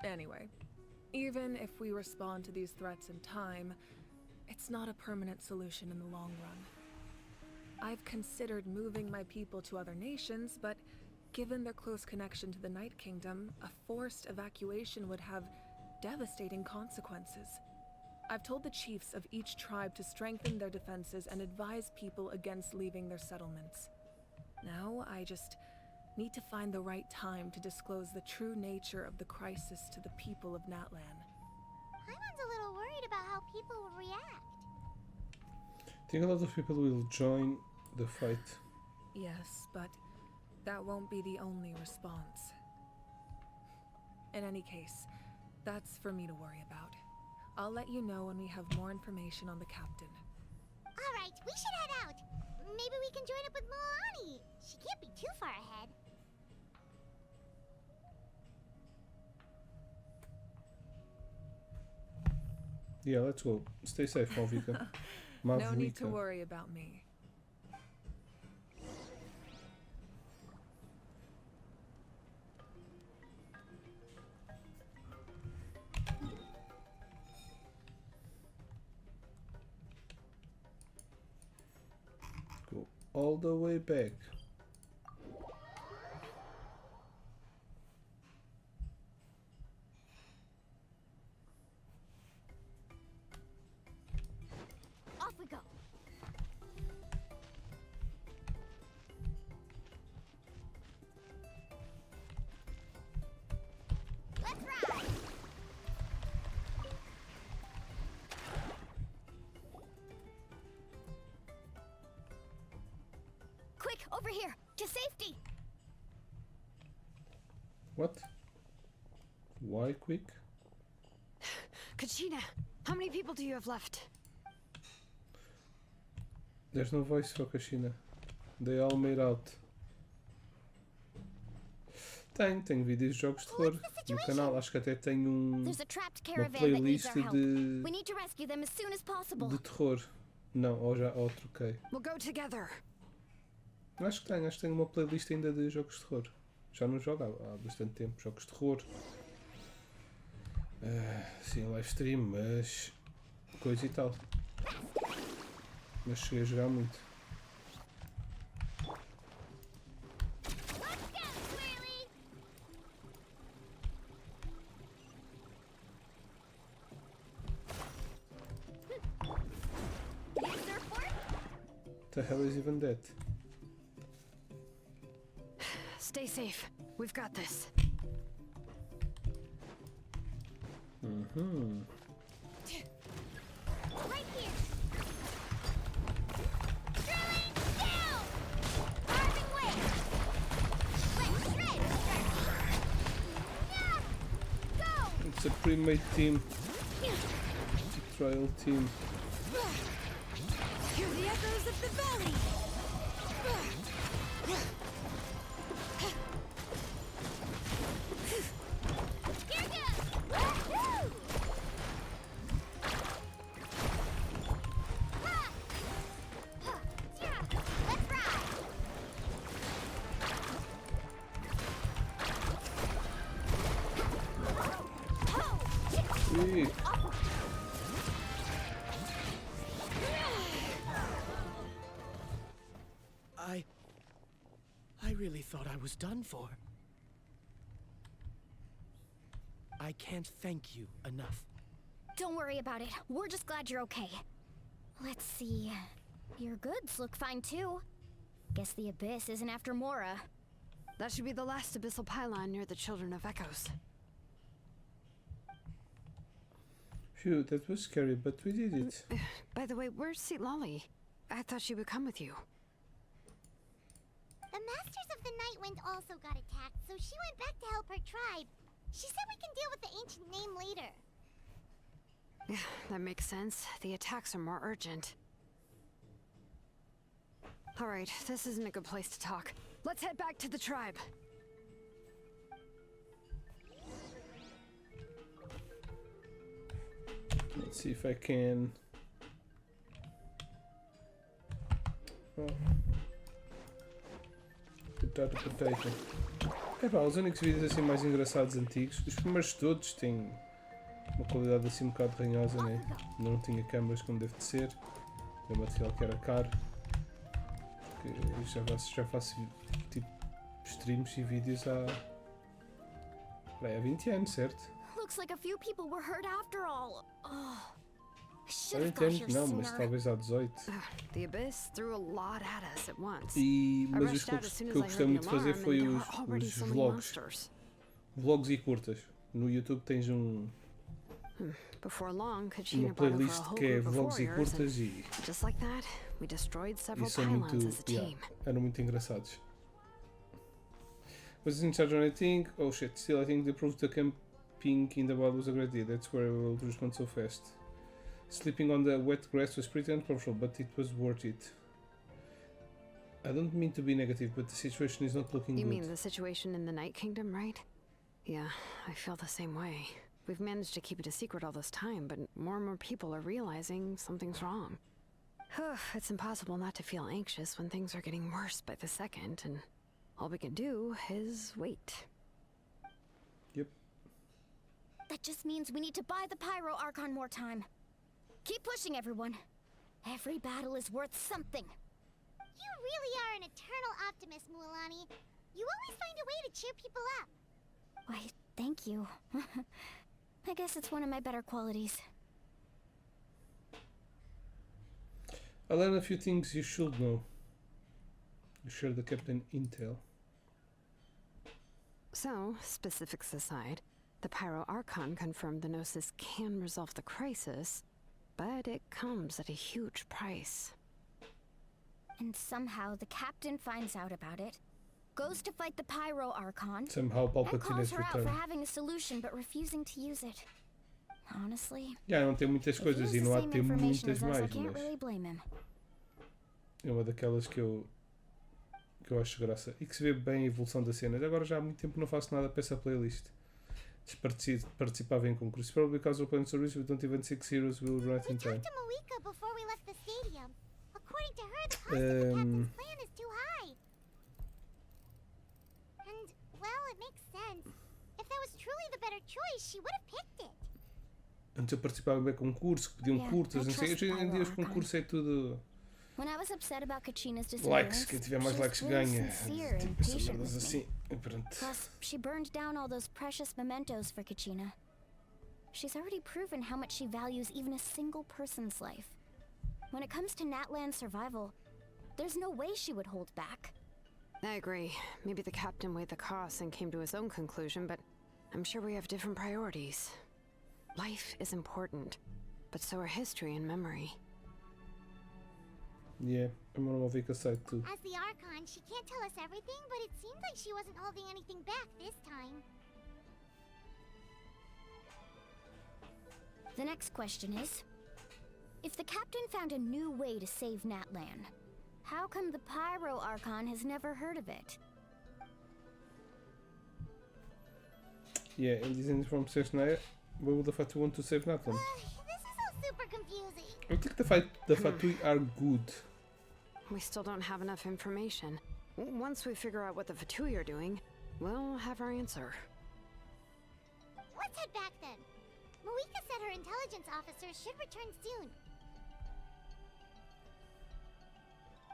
Anyway, even if we respond to these threats in time, it's not a permanent solution in the long run. I've considered moving my people to other nations, but given their close connection to the Night Kingdom, a forced evacuation would have devastating consequences. I've told the chiefs of each tribe to strengthen their defenses and advise people against leaving their settlements. Now, I just need to find the right time to disclose the true nature of the crisis to the people of Natlan. Paimon's a little worried about how people will react. I think a lot of people will join the fight. Yes, but that won't be the only response. In any case, that's for me to worry about. I'll let you know when we have more information on the captain. Alright, we should head out. Maybe we can join up with Milani. She can't be too far ahead. Yeah, let's go. Stay safe, Malvika. No need to worry about me. all the way back. Off we go. Let's ride. Quick, over here, to safety. What? Why quick? Kachina, how many people do you have left? There's no voice for Kashina. They all made out. Tenho vídeos de jogos de terror no canal. Acho que até tenho There's a trapped uma caravan that needs playlist our help. de We need to rescue them as soon as possible. terror. Não, ou troquei. We'll go together. Acho que tenho uma playlist ainda de jogos de terror. Já não jogo há bastante tempo jogos de terror. Sim, live stream, mas coisa e tal. Mas cheguei a jogar muito. The hell is even that? Stay safe. We've got this. Mm-hmm. Right here. Drilling down. Carving way. Let's shred. Yeah. Go. It's a pre-made team. Trial team. Hear the echoes of the valley. Sweet. I really thought I was done for. I can't thank you enough. Don't worry about it. We're just glad you're okay. Let's see. Your goods look fine too. Guess the Abyss isn't after Mora. That should be the last abyssal pylon near the Children of Echoes. Phew, that was scary, but we did it. By the way, where's Seat Lolly? I thought she would come with you. The Masters of the Nightwind also got attacked, so she went back to help her tribe. She said we can deal with the ancient name later. Yeah, that makes sense. The attacks are more urgent. Alright, this isn't a good place to talk. Let's head back to the tribe. Let's see if I can... Oh. Potato. Epá, os únicos vídeos assim mais engraçados antigos, os primeiros todos têm uma qualidade assim um bocado ranhosa, né? Não tinha câmeras como deve de ser, o material que era caro, porque já faço tipo streams e vídeos há 20 anos, certo? Looks like a few people were hurt after all. Oh, Há should have 20 got anos here não, mas sooner. talvez há 18. The Abyss threw a lot at us at once. Mas os que eu gostei muito de fazer foi os vlogs. Vlogs e curtas. No YouTube tens Before long, uma Kachina brought over a playlist whole que é group of vlogs e warriors, curtas and e just like that, we destroyed several são pylons muito, as a team. eram muito engraçados. Was in charge on a thing? Oh shit, still I think they proved the camping in the wild was a great idea. That's where I will just gone so fast. Sleeping on the wet grass was pretty uncomfortable, but it was worth it. I don't mean to be negative, but the situation is not looking You good. mean the situation in the Night Kingdom, right? Yeah, I feel the same way. We've managed to keep it a secret all this time, but more and more people are realizing something's wrong. It's impossible not to feel anxious when things are getting worse by the second, and all we can do is wait. Yep. That just means we need to buy the Pyro Archon more time. Keep pushing, everyone. Every battle is worth something. You really are an eternal optimist, Mualani. You always find a way to cheer people up. Why, thank you. I guess it's one of my better qualities. I learned a few things you should know. You share the captain intel. So, specifics aside, the Pyro Archon confirmed the Gnosis can resolve the crisis, but it comes at a huge price. And somehow the captain finds out about it, goes to fight the Pyro Archon, Somehow and Palpatine calls has her out for returned. having a solution but refusing to use it. Honestly, Já não tem muitas if he coisas has e the não há de same ter information muitas as us, I mais, can't mas really blame him. é uma daquelas que eu acho graça e que se vê bem a evolução das cenas. Agora já há muito tempo não faço nada para essa playlist. Participava em concursos. Probably because we're playing service, we don't even 6 heroes will write in time. To Malika before we left the stadium. According to her, the cost of the captain's plan is too high. And, well, it makes sense. If that was truly the better choice, she would have picked it. Antes eu participava bem em concursos, que pediam curtas, não sei. Hoje em dia os concursos é tudo When I was upset about Kachina's likes. disappearance, Quem tiver mais she was likes very ganha. sincere and Tipo essas patient merdas with me. assim. E pronto. Plus, she burned down all those precious mementos for Kachina. She's already proven how much she values even a single person's life. When it comes to Natlan's survival, there's no way she would hold back. I agree. Maybe the captain weighed the costs and came to his own conclusion, but I'm sure we have different priorities. Life is important, but so are history and memory. Yeah, I'm gonna make a side too. As the Archon, she can't tell us everything, but it seems like she wasn't holding anything back this time. The next question is, if the captain found a new way to save Natlan, how come the Pyro Archon has never heard of it? Yeah, and this is from Sesnaya. Why would the Fatui want to save Natlan? This is all super confusing. I think the Fatui are good. We still don't have enough information. Once we figure out what the Fatui are doing, we'll have our answer. Let's head back then. Malika said her intelligence officers should return soon.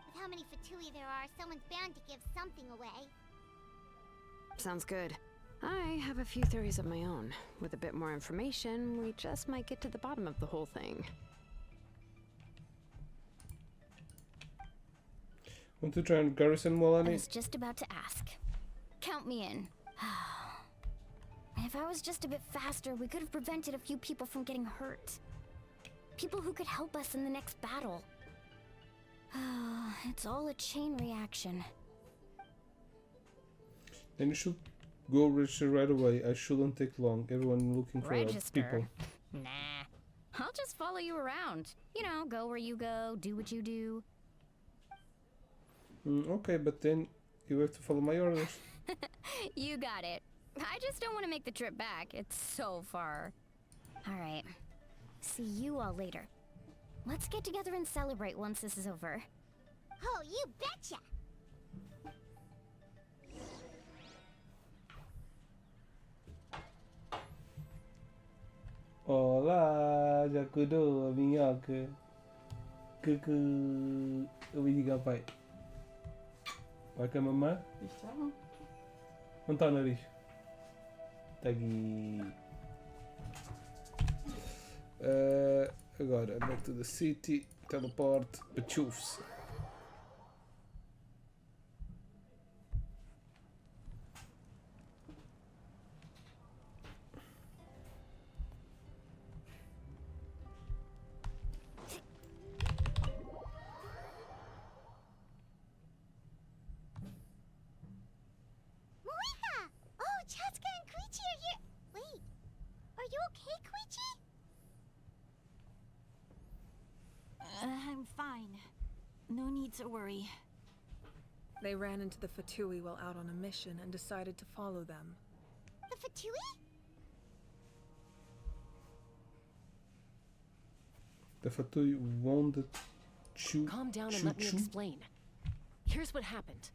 With how many Fatui there are, someone's bound to give something away. Sounds good. I have a few theories of my own. With a bit more information, we just might get to the bottom of the whole thing. Want to try and garrison Mualani? I was just about to ask. Count me in. If I was just a bit faster, we could have prevented a few people from getting hurt. People who could help us in the next battle. It's all a chain reaction. Then you should go register right away. I shouldn't take long. Everyone looking for people. Nah. I'll just follow you around. You know, go where you go, do what you do. Okay, but then you have to follow my orders. You got it. I just don't want to make the trip back. It's so far. Alright. See you all later. Let's get together and celebrate once this is over. Oh, you betcha! Olá, já acordou a minhoca? Que... Eu vou ligar, pai. Vai com a mamãe? Onde está o nariz? Está aqui. Agora, back to the city. Teleport. Pachufs. I'm fine. No need to worry. They ran into the Fatui while out on a mission and decided to follow them. The Fatui? The Fatui won the Calm down and let me explain. Here's what happened.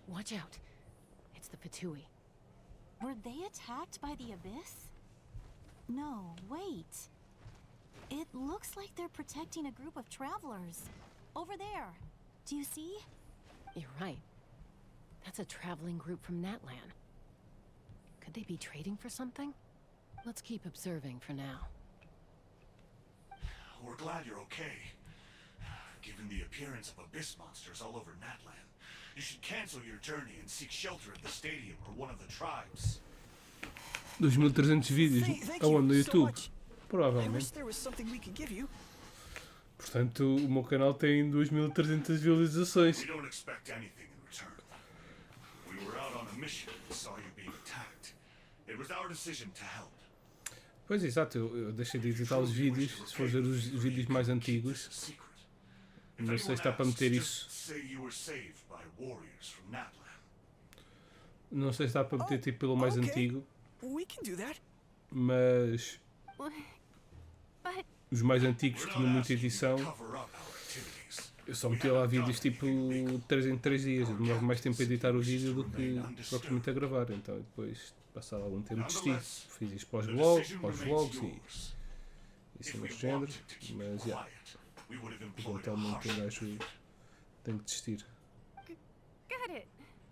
Watch out. It's the Fatui. Were they attacked by the Abyss? No, wait. It looks like they're protecting a group of travelers. Over there. Do you see? You're right. That's a traveling group from Natlan. Could they be trading for something? Let's keep observing for now. We're glad you're okay. Given the appearance of abyss monsters all over Natlan, you should cancel your journey and seek shelter at the stadium or one of the tribes. 2300 vídeos aonde no YouTube? Provavelmente. Portanto, o meu canal tem 2300 visualizações. We don't expect anything in return. We were out on a mission and saw you being attacked. It was our decision to help. Pois exato, eu deixei de editar os vídeos. Se for ver os vídeos mais antigos, não sei se está para meter isso. Não sei se está para meter tipo pelo mais antigo, mas os mais antigos tinham muita edição. Eu só metia lá vídeos tipo 3 em 3 dias. Eu demorava mais tempo a editar o vídeo do que propriamente a gravar. Então depois, passado algum tempo, desisti. Fiz isto para os vlogs e assim do género. Mas já, eventualmente um gajo tem que desistir. Got it.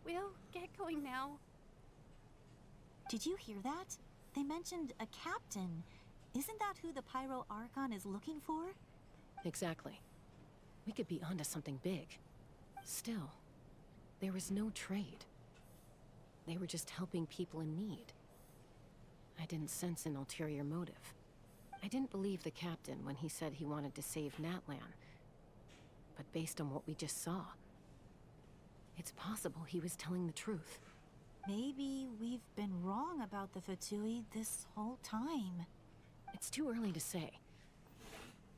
We'll get going now. Did you hear that? They mentioned a captain. Isn't that who the Pyro Archon is looking for? Exactly. We could be onto something big. Still, there was no trade. They were just helping people in need. I didn't sense an ulterior motive. I didn't believe the captain when he said he wanted to save Natlan. But based on what we just saw, it's possible he was telling the truth. Maybe we've been wrong about the Fatui this whole time. It's too early to say.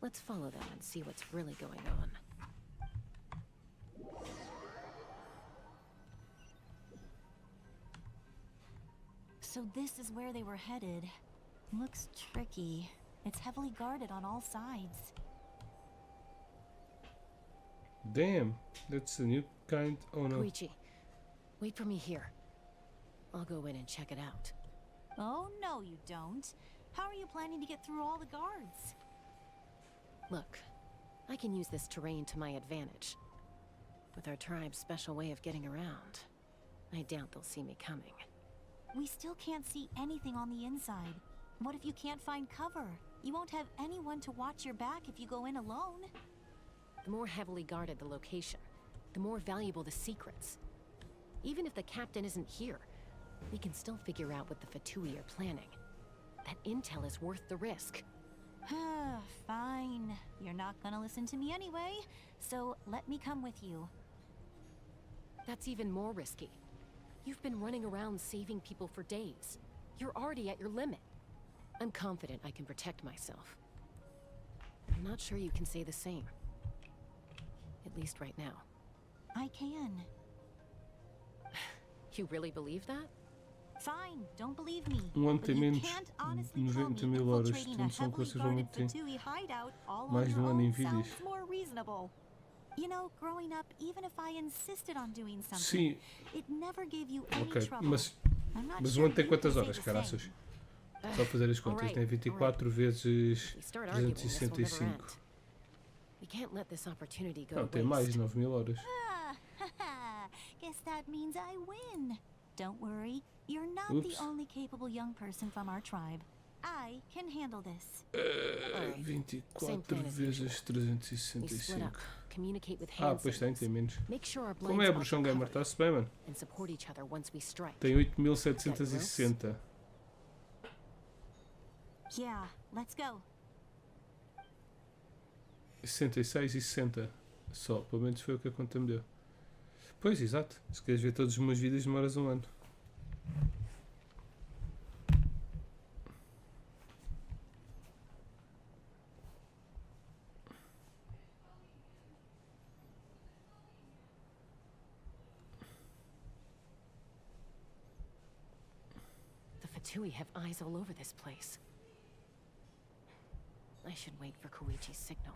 Let's follow them and see what's really going on. So this is where they were headed. Looks tricky. It's heavily guarded on all sides. Damn, that's a new kind. Oh no. Koichi, wait for me here. I'll go in and check it out. Oh no, you don't. How are you planning to get through all the guards? Look, I can use this terrain to my advantage. With our tribe's special way of getting around, I doubt they'll see me coming. We still can't see anything on the inside. What if you can't find cover? You won't have anyone to watch your back if you go in alone. The more heavily guarded the location, the more valuable the secrets. Even if the captain isn't here, we can still figure out what the Fatui are planning. That intel is worth the risk. Fine. You're not gonna listen to me anyway, so let me come with you. That's even more risky. You've been running around saving people for days. You're already at your limit. I'm confident I can protect myself. I'm not sure you can say the same. At least right now. I can. You really believe that? Fine, don't believe me. But you can't honestly tell me infiltrating a heavily guarded Fatui hideout all on mais de your ano em own vídeos. sounds more reasonable. You know, growing up, even if I insisted on doing something, Sim. it never gave you any Ok, trouble. mas sure o ano tem you quantas can horas, say the caraças? same. Só fazer as contas, tem 24 vezes We start arguing, this will never 365. end. We can't let this opportunity go Não, to tem mais waste. de 9000 horas. Guess that means I win. Don't worry, you're not Oops. the only capable young person from our tribe. I can handle this. 24 vezes We split 365. up, communicate with Ah, hand pois tem menos. Make sure our Como blades é, are Bruxão Gamer? covered Está-se bem, mano? and support each other once we strike. Tem 8760. Yeah, let's go. 66 e 60. Só, pelo menos foi o que a conta me deu. Pois, exato. Se queres ver todos os meus vídeos, demoras um ano. The Fatui have eyes all over this place. I should wait for Koichi's signal.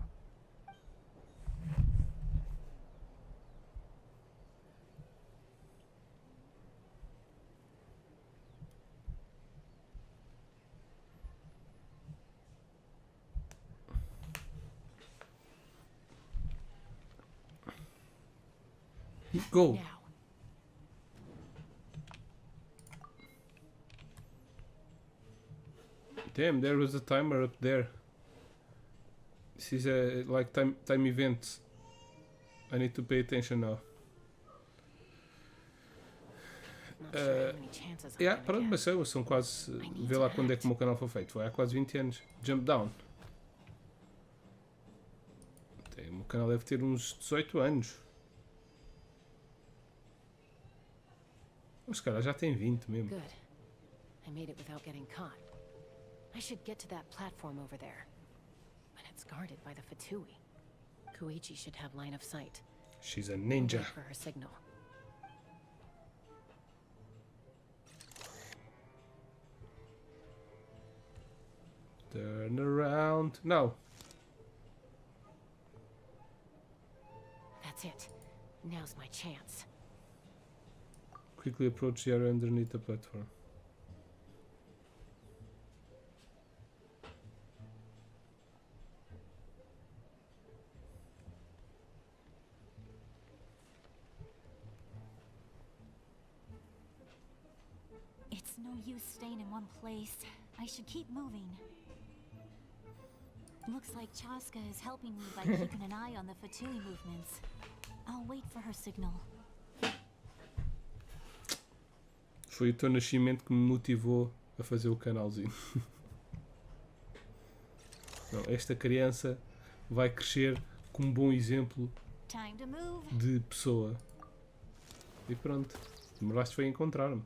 Go. Now. Damn, there was a timer up there. This is a like time event. I need to pay attention now. Yeah, pronto, mas são quase. Vê lá quando é que o meu canal foi feito. Foi há quase 20 anos. Jump down. O meu canal deve ter uns 18 anos. Os caras já têm 20 mesmo. Good. I made it without getting caught. I should get to that platform over there. But it's guarded by the Fatui. Koichi should have line of sight. She's a ninja. Wait for her signal. Turn around. Now. That's it. Now's my chance. Quickly approach the area underneath the platform. It's no use staying in one place. I should keep moving. Looks like Chaska is helping me by keeping an eye on the Fatui movements. I'll wait for her signal. Foi o teu nascimento que me motivou a fazer o canalzinho. Não, esta criança vai crescer como um bom exemplo de pessoa. E pronto. Demoraste foi a encontrar-me.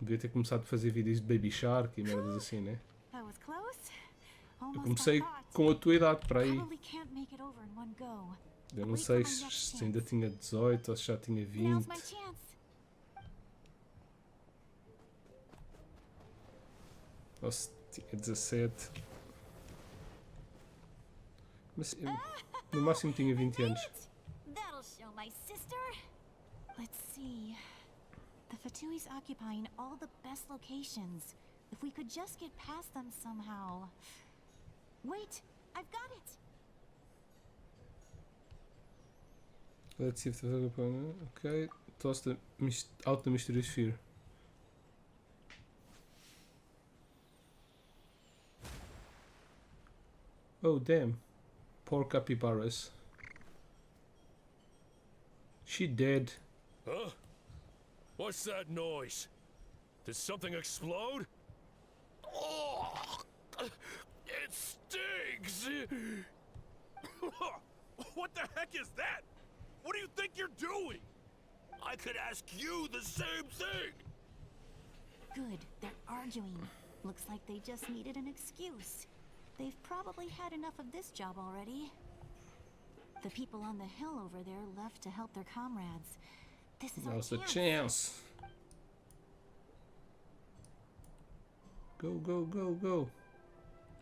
Devia ter começado a fazer vídeos de Baby Shark e merdas assim, né? Eu comecei com a tua idade para aí. Eu não sei se ainda tinha 18 ou se já tinha 20. Ou se tinha 17. Mas no máximo tinha 20 anos. Let's see. The Fatui's occupying all the best locations. If we could just get past them somehow. Wait, I've got it. Let's see if the opponent. Okay, toss the out the mysterious sphere. Oh damn, poor capybaras. She dead. Huh? What's that noise? Did something explode? Oh, it stinks! What the heck is that? What do you think you're doing? I could ask you the same thing! Good, they're arguing. Looks like they just needed an excuse. They've probably had enough of this job already. The people on the hill over there left to help their comrades. This is Now's our the chance. Go, go, go, go.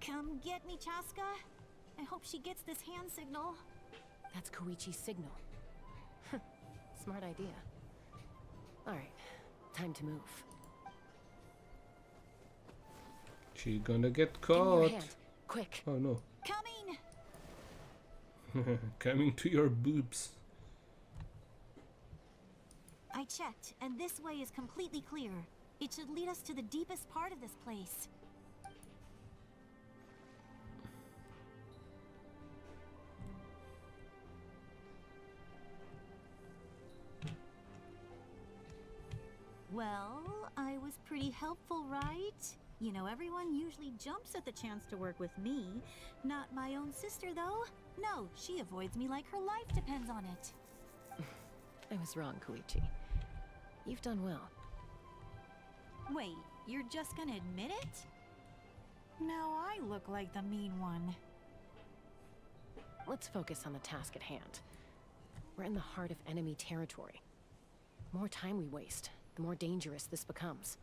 Come get me, Chaska. I hope she gets this hand signal. That's Koichi's signal. Smart idea. Alright, time to move. She's gonna get Give me your caught. hand. Quick. Oh no. Coming! Coming to your boobs. I checked, and this way is completely clear. It should lead us to the deepest part of this place. Well, I was pretty helpful, right? You know, everyone usually jumps at the chance to work with me. Not my own sister, though. No, she avoids me like her life depends on it. I was wrong, Koichi. You've done well. Wait, you're just gonna admit it? Now I look like the mean one. Let's focus on the task at hand. We're in the heart of enemy territory. The more time we waste, the more dangerous this becomes.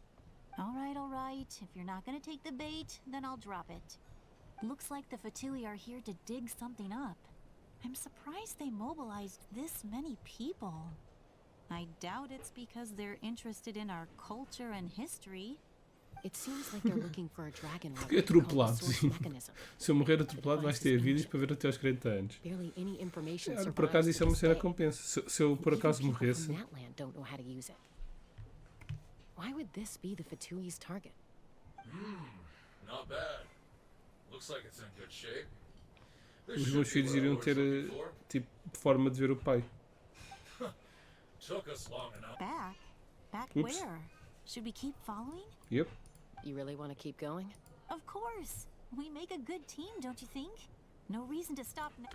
All right. If you're not gonna take the bait, then I'll drop it. Looks like the Fatui are here to dig something up. I'm surprised they mobilized this many people. I doubt it's because they're interested in our culture and history. It seems like they're looking for a dragon Fiquei relic called the atropelado, source sim. mechanism. Se eu morrer atropelado vais ter vídeos para ver até aos 40 anos. Barely any information Olha, por acaso isso é uma cena que compensa. Se eu por acaso morresse... Natland don't know how to use it. Why would this be the Fatui's target? Not bad. Looks like it's in good shape. Os meus filhos iriam ter tipo forma de ver o pai. Took us long enough. Back? Back Oops. where? Should we keep following? Yep. You really want to keep going? Of course. We make a good team, don't you think? No reason to stop now.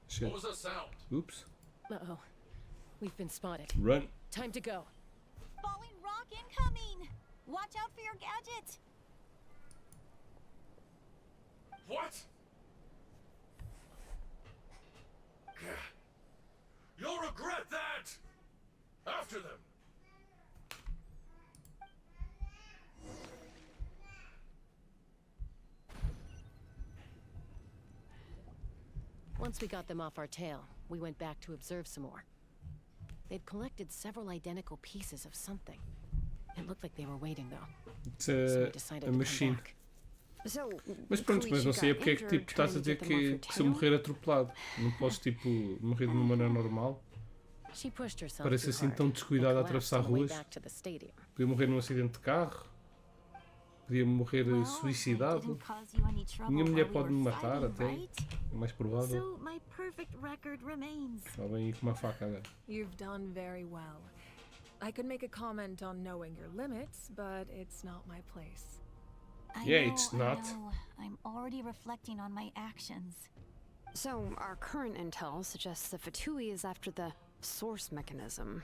Shit. What was that sound? Oops. Uh-oh. We've been spotted. Run. Time to go. Falling rock incoming! Watch out for your gadget! What? You'll regret that! After them! Once we got them off our tail, we went back to observe some more. They'd collected several identical pieces of something. It looked like they were waiting, though. It's So we decided a to come machine. back. Mas pronto, mas não sei porque é que tipo, estás a dizer que se eu morrer atropelado, não posso tipo morrer de uma maneira normal? She pushed herself Parece too assim hard tão and descuidado a collapsed atravessar on the way ruas. back to the stadium. Podia morrer num acidente de carro. Podia morrer suicidado. Minha mulher pode me matar até. É mais provável. So my perfect record remains. Está bem aí com uma faca agora. You've done very well. I could make a comment on knowing your limits, but it's not my place. It's not. I know. I'm already reflecting on my actions. So, our current intel suggests the Fatui is after the source mechanism.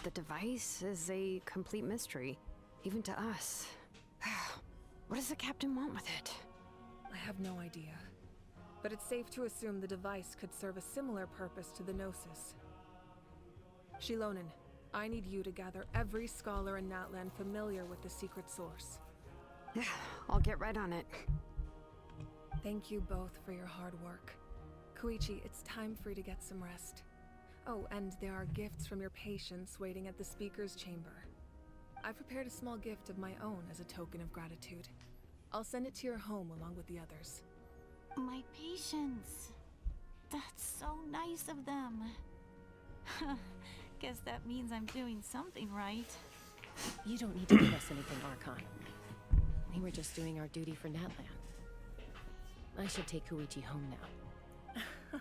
The device is a complete mystery, even to us. What does the captain want with it? I have no idea. But it's safe to assume the device could serve a similar purpose to the Gnosis. Shilonen, I need you to gather every scholar in Natland familiar with the secret source. Yeah, I'll get right on it. Thank you both for your hard work. Koichi, it's time for you to get some rest. Oh, and there are gifts from your patients waiting at the speaker's chamber. I prepared a small gift of my own as a token of gratitude. I'll send it to your home along with the others. My patience. That's so nice of them. Guess that means I'm doing something right. You don't need to give us anything, Archon. We were just doing our duty for Natland. I should take Koichi home now.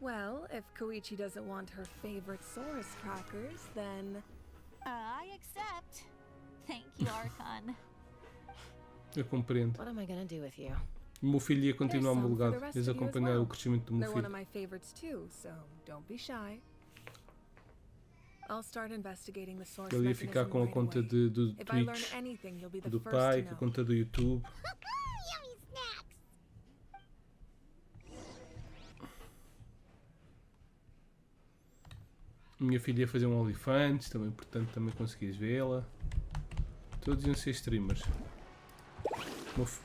Well, if Koichi doesn't want her favorite Saurus crackers, then... I accept. Thank you, Archon. Eu compreendo. What am I gonna do with you? O meu filho ia continuar There's some for the homologado. rest Ias of you as acompanhar well. o crescimento do meu They're one of filho. my favorites too, so don't be shy. I'll start investigating the source Ele ia ficar mechanism com a right conta away. do If I learn Twitch, anything, you'll be the do first pai, to com a know. conta do YouTube. Yummy snacks! Minha filha ia fazer um OnlyFans, também, portanto também conseguias vê-la. Todos iam ser streamers.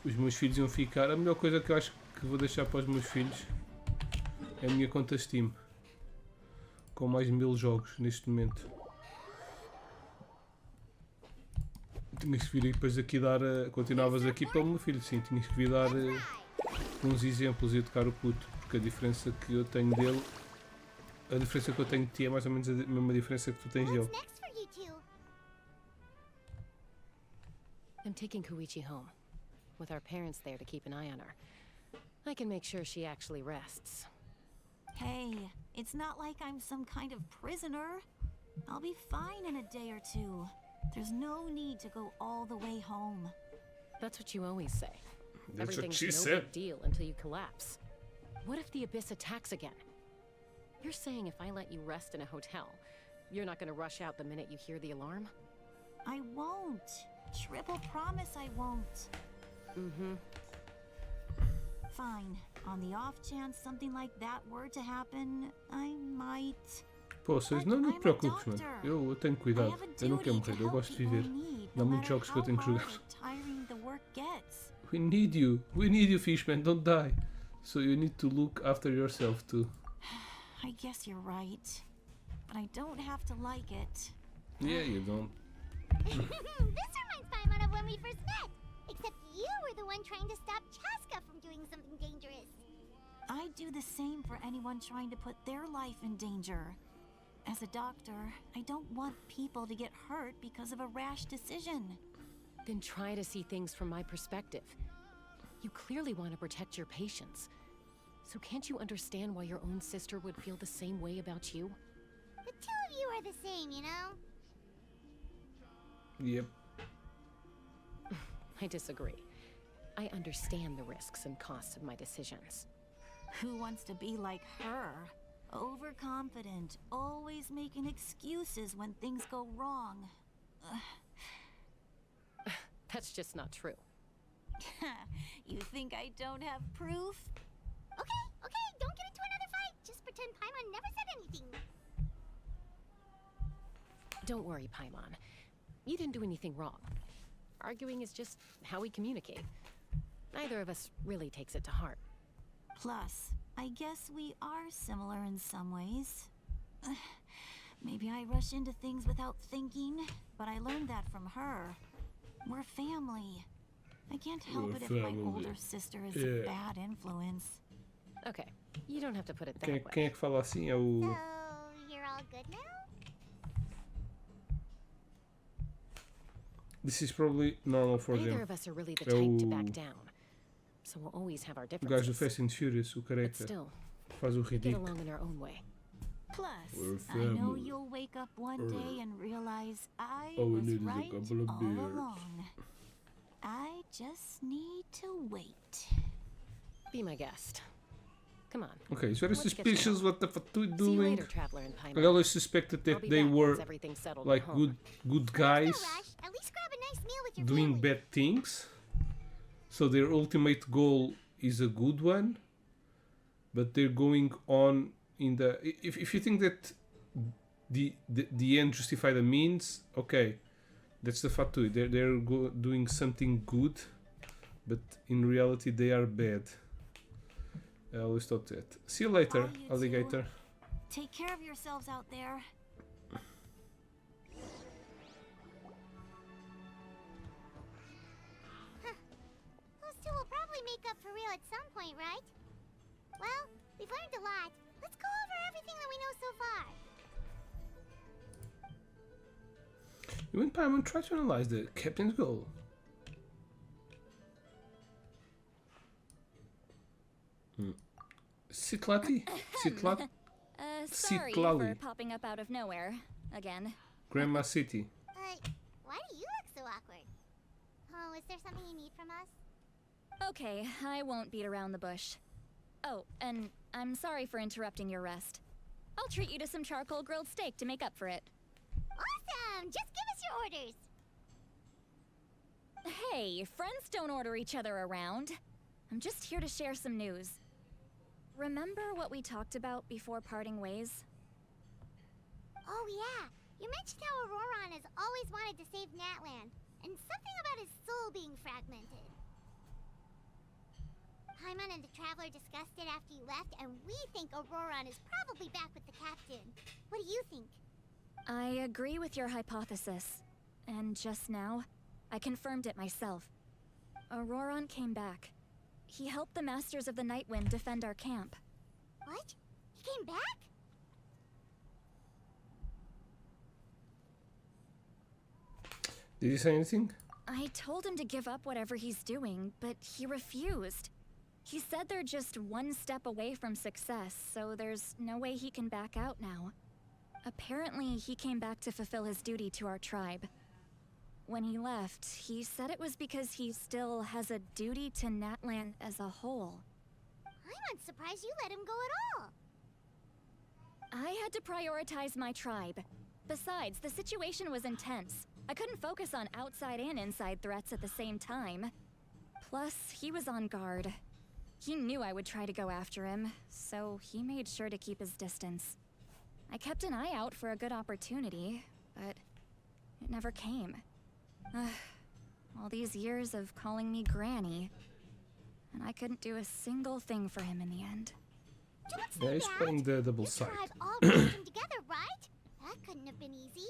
Os meus filhos iam ficar. A melhor coisa que eu acho que vou deixar para os meus filhos é a minha conta Steam. Com mais de 1000 jogos neste momento. Tinhas que vir aí depois aqui dar. Continuavas aqui pelo meu filho, sim. Tinhas que vir dar uns exemplos e educar o puto. Porque a diferença que eu tenho dele. A diferença que eu tenho de ti é mais ou menos a mesma diferença que tu tens dele. What's next for you two? I'm taking Koichi home, with our parents there to keep an eye on her. I can make sure she actually rests. Hey, it's not like I'm some kind of prisoner. I'll be fine in a day or two. There's no need to go all the way home. That's what you always say. That's what Everything's she no said. big deal until you collapse. What if the Abyss attacks again? You're saying if I let you rest in a hotel, you're not gonna rush out the minute you hear the alarm? I won't. Triple promise I won't. Mm-hmm. Fine. On the off chance something like that were to happen, I might. Poças, não te preocupes, mano. Eu tenho cuidado. Eu não quero morrer, eu gosto de viver. Há muitos jogos que eu tenho que jogar. We need you, Fishman, don't die. So you need to look after yourself too. I guess you're right. But I don't have to like it. Yeah, you don't. This reminds we first met. Except you were the one trying to stop Chaska from doing something dangerous. I'd do the same for anyone trying to put their life in danger. As a doctor, I don't want people to get hurt because of a rash decision. Then try to see things from my perspective. You clearly want to protect your patients. So can't you understand why your own sister would feel the same way about you? The two of you are the same, you know? Yep. I disagree. I understand the risks and costs of my decisions. Who wants to be like her? Overconfident, always making excuses when things go wrong. That's just not true. You think I don't have proof? Okay, don't get into another fight. Just pretend Paimon never said anything. Don't worry, Paimon. You didn't do anything wrong. Arguing is just how we communicate. Neither of us really takes it to heart. Plus, I guess we are similar in some ways. Maybe I rush into things without thinking, but I learned that from her. We're family. I can't help it if my older sister is a bad influence. Okay, you don't have to put it that Quem way. é que fala assim? É o... So, you're all good now? This is probably normal for Neither them. of us are really the É type to o back down. So we'll always have our gajo do differences. Fast and Furious, o But careca. still, Faz o we get ridículo. along in our own way. Plus, We're I know family. you'll wake up one day and realize I All we was need is a right couple of all beers. along. I just need to wait. Be my guest. Come on. Okay, it's very Let's get suspicious going. what the fuck are you See you doing. later, Traveler and Paimon. I always suspected I'll that be they back were once everything's settled like at home. good guys No rush. At least grab a nice meal with your doing family. bad things. So their ultimate goal is a good one, but they're going on in the. If you think that the end justify the means, okay, that's the fact to it. They're doing something good, but in reality they are bad. I always thought that. See you later, Bye, you alligator. Take care of yourselves out there. Those two will probably make up for real at some point, right? Well, we've learned a lot. Let's go over everything that we know so far. You and Paimon try to analyze the captain's goal. Sitlati? Sitlat? Sorry Sitlali. for popping up out of nowhere again. Grandma City. Why do you look so awkward? Oh, is there something you need from us? Okay, I won't beat around the bush. Oh, and I'm sorry for interrupting your rest. I'll treat you to some charcoal grilled steak to make up for it. Awesome! Just give us your orders. Hey, friends don't order each other around. I'm just here to share some news. Remember what we talked about before parting ways? Oh yeah, you mentioned how Auroron has always wanted to save Natlan, and something about his soul being fragmented. Paimon and the Traveler discussed it after you left, and we think Auroron is probably back with the captain. What do you think? I agree with your hypothesis. And just now, I confirmed it myself. Auroron came back. He helped the Masters of the Nightwind defend our camp. What? He came back? Did he say anything? I told him to give up whatever he's doing, but he refused. He said they're just one step away from success, so there's no way he can back out now. Apparently, he came back to fulfill his duty to our tribe. When he left, he said it was because he still has a duty to Natlan as a whole. I'm surprised you let him go at all. I had to prioritize my tribe. Besides, the situation was intense. I couldn't focus on outside and inside threats at the same time. Plus, he was on guard. He knew I would try to go after him, so he made sure to keep his distance. I kept an eye out for a good opportunity, but it never came. All these years of calling me Granny, and I couldn't do a single thing for him in the end. Don't Yeah, say he's that. playing the double Your side. tribe all came together, right? That couldn't have been easy.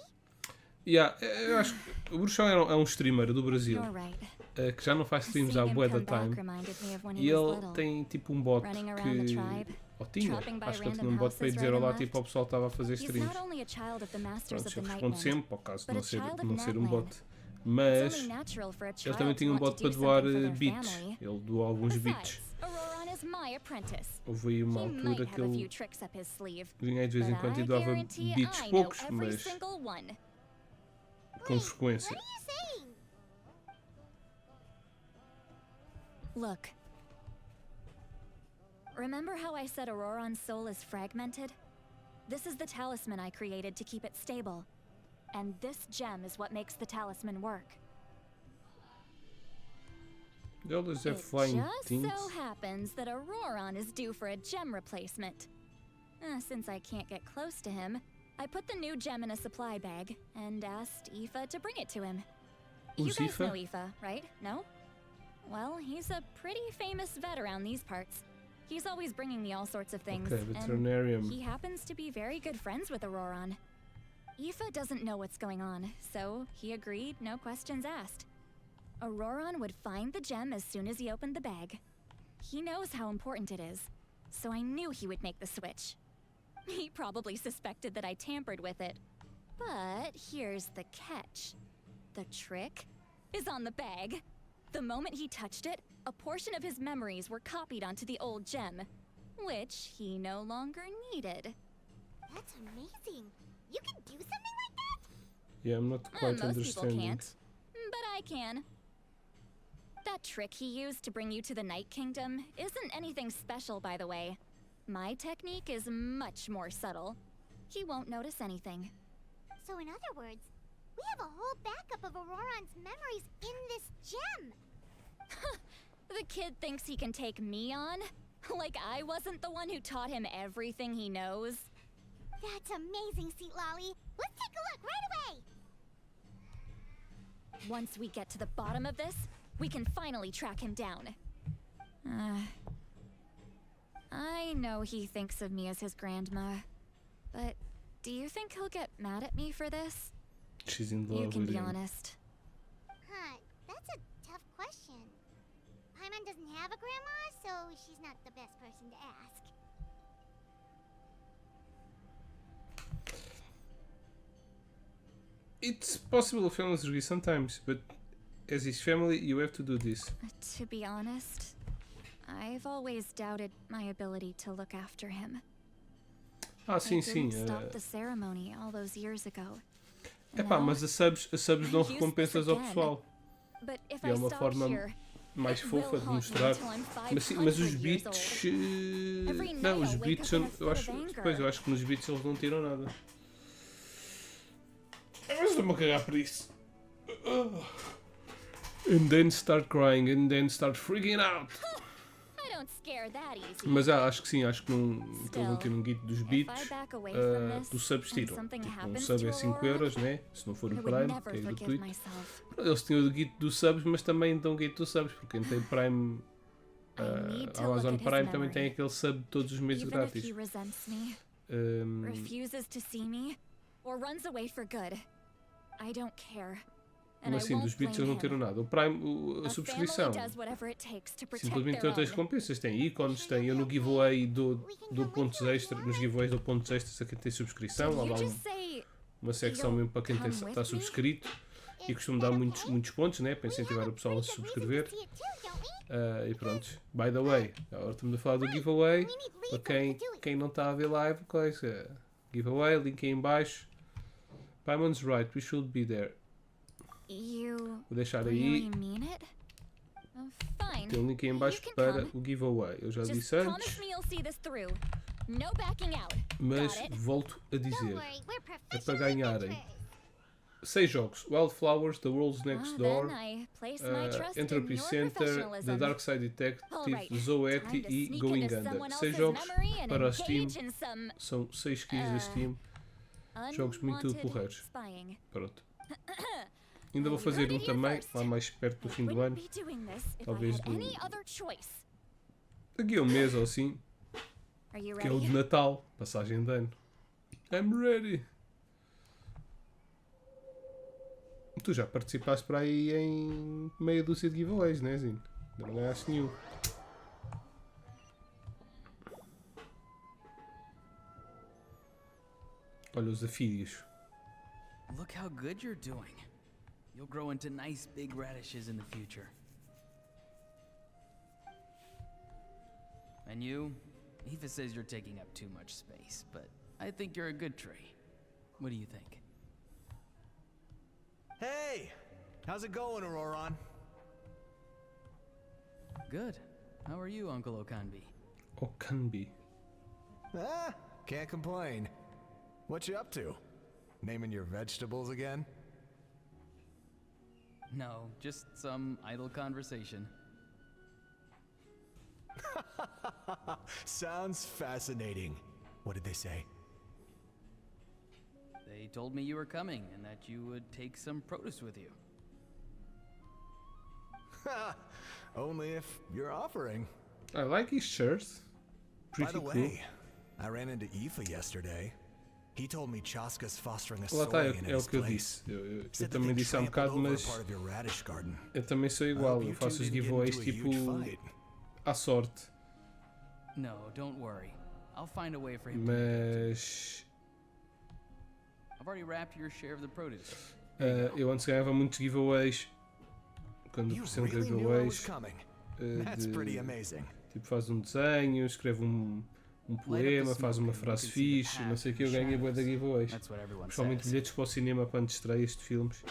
Yeah, eu acho que o Bruxão é um streamer do Brasil You're right. que já não faz streams há Seeing him bué da come back time. reminded me of when he E was ele little. tem tipo um bot Running around the que. tribe, Ou tinha, dropping by acho que ele random tinha um bot para ir houses dizer right and olá left. tipo ao pessoal que estava a fazer He's streams. not only a child of the masters Pronto, of the eu Night respondo Wind, sempre, ao caso de but a child of não ser um Natland. bot. It's Mas only natural for a ele child também to tinha um want bot to para do doar something for their beats. family. Ele doou alguns beats. Besides, Auroron is my apprentice. Houve aí uma He altura might que have a few ele tricks up his sleeve, vinha aí de vez em but quando e I doava guarantee beats I know poucos, every mas single one. com frequência. What are you saying? Look. Remember how I said Auroron's soul is fragmented? This is the talisman I created to keep it stable. And this gem is what makes the talisman work. Eles é It flying just things. so happens that Auroron is due for a gem replacement. Since I can't get close to him, I put the new gem in a supply bag and asked Aoife to bring it to him. You Who's guys Aoife? know Aoife, right? No? Well, he's a pretty famous vet around these parts. He's always bringing me all sorts of things, Okay, and veterinarian. he happens to be very good friends with Auroron. Aoife doesn't know what's going on, so he agreed, no questions asked. Auroron would find the gem as soon as he opened the bag. He knows how important it is, so I knew he would make the switch. He probably suspected that I tampered with it. But here's the catch. The trick is on the bag. The moment he touched it, a portion of his memories were copied onto the old gem, which he no longer needed. That's amazing. You can do something like that? Yeah, I'm not quite Most people understanding. can't, but I can. That trick he used to bring you to the Night Kingdom isn't anything special, by the way. My technique is much more subtle. He won't notice anything. So in other words, we have a whole backup of Auroron's memories in this gem. The kid thinks he can take me on? Like I wasn't the one who taught him everything he knows? That's amazing, Seat Lolly. Let's take a look right away. Once we get to the bottom of this, we can finally track him down. I know he thinks of me as his grandma, but do you think he'll get mad at me for this? She's in You love can with be him. honest. Huh, that's a tough question. Paimon doesn't have a grandma, so she's not the best person to ask. It's possible families agree sometimes, but as his family, you have to do this. To be honest, I've always doubted my ability to look after him. Sim, I sim. didn't stop the ceremony all those years ago. Epá, mas as subs dão I use recompensas this ao again. pessoal. But if E é I uma stop forma here, mais it will fofa de haunt me mostrar. until I'm Mas os 500 years beats. old. Every Não, night os I'll wake beats up in eu a fit acho. of anger. Pois, eu acho que nos beats eles não tiram nada. Mas estou-me a cagar por isso. And then start crying, and then start freaking out. I don't scare that easy. Mas acho que sim, acho que não. Que eles não tiram um guito dos If beats. I back away from this Dos subs and tiram. something Tipo, um happens sub to é 5 Aurora, euros, né? Se não for o I would Prime, never que é forgive gratuito. myself. Eles tinham o guito dos subs, mas também dão guito dos subs, porque quem tem Prime. need to A Amazon look at his Prime também memory. tem aquele sub todos os meses Even if grátis. he resents me, Um, refuses to see me, or runs away for good, I don't care. And mas I sim, won't dos beats blame eles não tiram him. nada. O Prime, a A subscrição, family does whatever it takes to protect simplesmente their tem outras own. recompensas. Tem ícones, tem. Eu no giveaway dou pontos extras. Nos giveaways dou pontos extras a quem tem subscrição. Lá Did dá you just say uma secção you'll mesmo para quem come está with me? subscrito. E costumo dar muitos pontos, né? Para incentivar o pessoal a se subscrever. E pronto. By the way, agora estamos a falar do giveaway. Para quem não está a ver live, coisa. Giveaway, link aí em baixo. Paimon's right, we should be there. You Vou deixar really aí. mean it? Fine. Tem um link aí em baixo You can para come. o giveaway. Eu já Just disse antes, promise me you'll see this through. No backing out. mas Got it? volto a Don't dizer. worry, we're É para professional ganharem adventurers. 6 jogos: Wildflowers, The World's Next Door, Then I place my trust Entropy in your Center, The professionalism. Dark Side Detective, Alright, Zoeti time to e sneak Going into Under. someone 6 else's jogos memory and para a Steam. engage in some São 6 keys da Steam. Jogos muito unwanted porreiros. spying. Pronto. Ainda vou fazer um também, lá mais perto do fim do ano. Be doing this if I Talvez had do- any other choice. Daqui a um mês ou assim, Are you que é o de ready? Natal, passagem de ano. I'm ready. Tu já participaste para aí em meia dúzia de giveaways, né, Zino? Ainda não ganhaste nenhum. Olha os afídeos. Look how good you're doing. You'll grow into nice big radishes in the future. And you? Aoife says you're taking up too much space, but I think you're a good tree. What do you think? Hey! How's it going, Auroron? Good. How are you, Uncle Okanbi? Okanbi. Ah, can't complain. What you up to? Naming your vegetables again? No, just some idle conversation. Sounds fascinating. What did they say? They told me you were coming and that you would take some produce with you. Only if you're offering. I like his shirt. Pretty By the cool. way, I ran into Aoife yesterday. He told me Chaska's fostering a Lá está, soy in é o his que eu place. disse. Eu Said that também they disse há um trampled bocado, over mas part of your radish garden. eu também sou I igual. hope Eu you faço two os didn't get giveaways into a tipo huge fight. à sorte. No, don't worry. I'll find a way for him Mas I've already wrapped your share of the produce. eu antes ganhava muitos giveaways. Quando You apareciam really knew I was giveaways. coming. That's pretty amazing. Tipo, faz um desenho, escreve um poema, faz uma frase fixe, não sei o que, eu ganhei bué de giveaways. Principalmente bilhetes para o cinema quando estreias de filmes.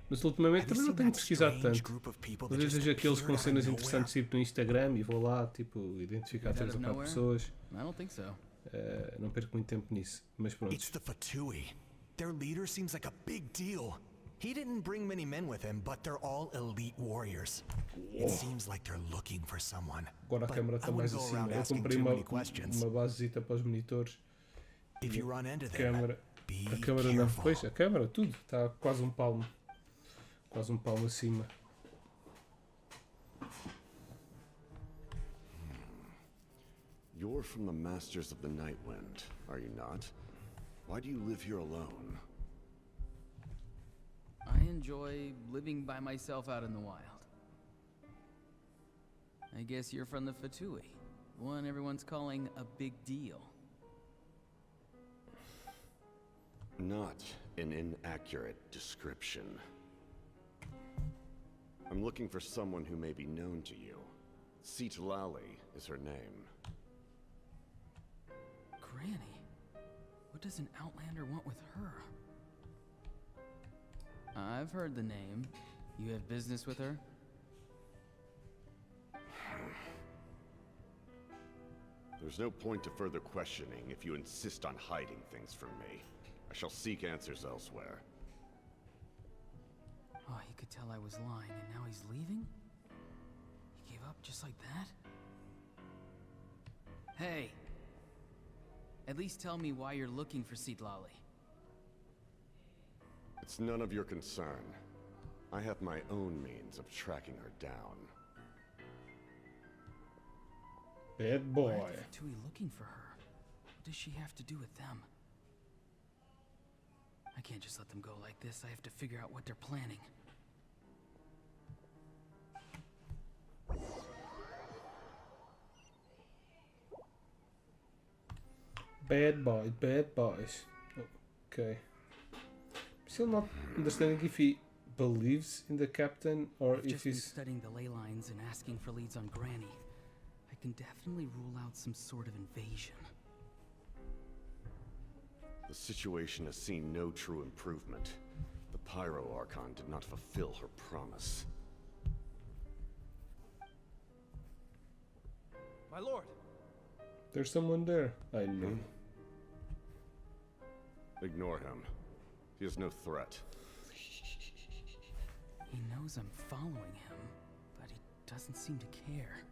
Mas ultimamente também não tenho pesquisado tanto. Às vezes vejo aqueles com cenas interessantes tipo no Instagram e vou lá, tipo, identificar 3 ou 4 pessoas. Não perco muito tempo nisso, mas pronto. It's the Fatui. Their leader seems like a big deal. He didn't bring many men with him, but they're all elite warriors. It seems like they're looking for someone. Agora a câmera está mais acima. Eu comprei uma basezita para os monitores. If you run into them, A câmera não, pois, a câmera, tudo, está quase um palmo. Quase um palmo acima. You're from the Masters of the Nightwind, are you not? Why do you live here alone? I enjoy living by myself out in the wild. I guess you're from the Fatui, one everyone's calling a big deal. Not an inaccurate description. I'm looking for someone who may be known to you. Lali is her name. Granny? What does an Outlander want with her? I've heard the name. You have business with her? There's no point to further questioning if you insist on hiding things from me. I shall seek answers elsewhere. Oh, he could tell I was lying, and now he's leaving? He gave up just like that? Hey! At least tell me why you're looking for Lali. It's none of your concern. I have my own means of tracking her down. Bad boy. Why are the Fatui looking for her? What does she have to do with them? I can't just let them go like this. I have to figure out what they're planning. Bad boys. Okay. Still not understanding if he believes in the captain or I've if just been he's... studying the ley lines and asking for leads on Granny. I can definitely rule out some sort of invasion. The situation has seen no true improvement. The Pyro Archon did not fulfill her promise. My lord! There's someone there. I know. Ignore him. He is no threat. He knows I'm following him, but he doesn't seem to care.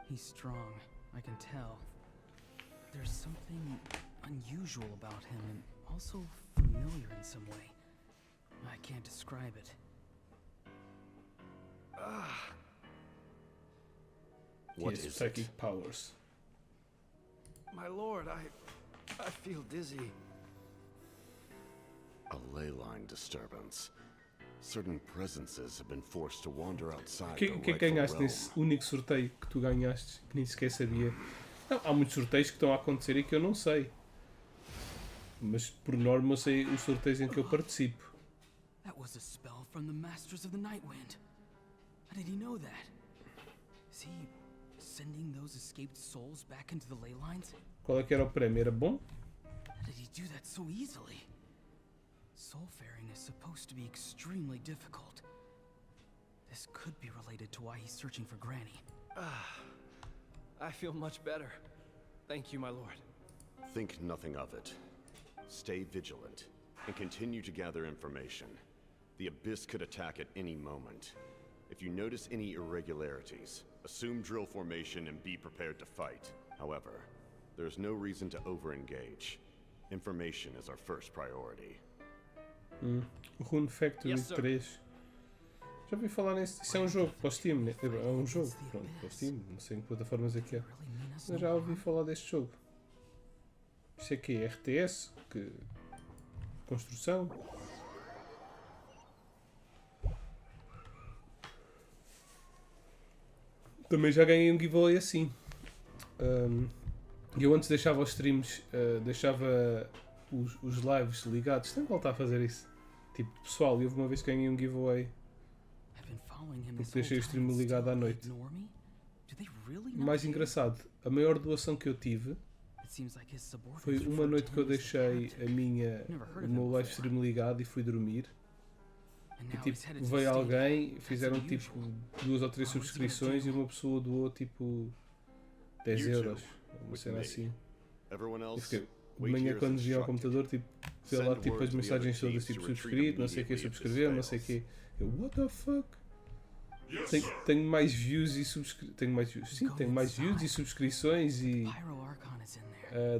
He's strong, I can tell. There's something unusual about him and also familiar in some way. I can't describe it. What He has is psychic it? powers. My lord, I feel dizzy. A ley line disturbance. Certain presences have been forced to wander outside O the que é que rightful ganhaste realm. nesse único sorteio que tu ganhaste, que nem sequer sabia? Não, há muitos sorteios que estão a acontecer e que eu não sei. Mas por norma eu sei os sorteios em que eu participo. That was a spell from the Masters of the Nightwind. How did he know that? Is he sending those escaped souls back into the ley lines? Qual é que era o prémio? Era bom? How did he do that so easily? Soulfaring is supposed to be extremely difficult. This could be related to why he's searching for Granny. I feel much better. Thank you, my lord. Think nothing of it. Stay vigilant, and continue to gather information. The Abyss could attack at any moment. If you notice any irregularities, assume drill formation and be prepared to fight. However, there's no reason to over-engage. Information is our first priority. Rune Factory Yes, sir. 3. Já ouvi falar nesse. Isso é um jogo para o Steam, né? É um jogo. Pronto, para o Steam. Não sei em que plataformas é que é. Mas já ouvi falar deste jogo. Isto é que é RTS? Que... Construção? Também já ganhei um giveaway assim. Eu antes deixava os streams, deixava os lives ligados. Tenho que voltar a fazer isso. Tipo, pessoal, houve uma vez que ganhei um giveaway porque deixei o stream ligado à noite. O mais engraçado, a maior doação que eu tive foi uma noite que eu deixei o meu live stream ligado e fui dormir. E tipo, veio alguém, fizeram tipo 2 ou 3 subscrições e uma pessoa doou tipo 10 euros. Uma cena assim. E fiquei, de manhã quando vi ao computador, tipo, sei lá, tipo as mensagens todas, tipo subscrito, não sei o que, subscrever, não sei o que. Eu, what the fuck? Tenho mais views e subscrições. Tenho mais views e subscrições e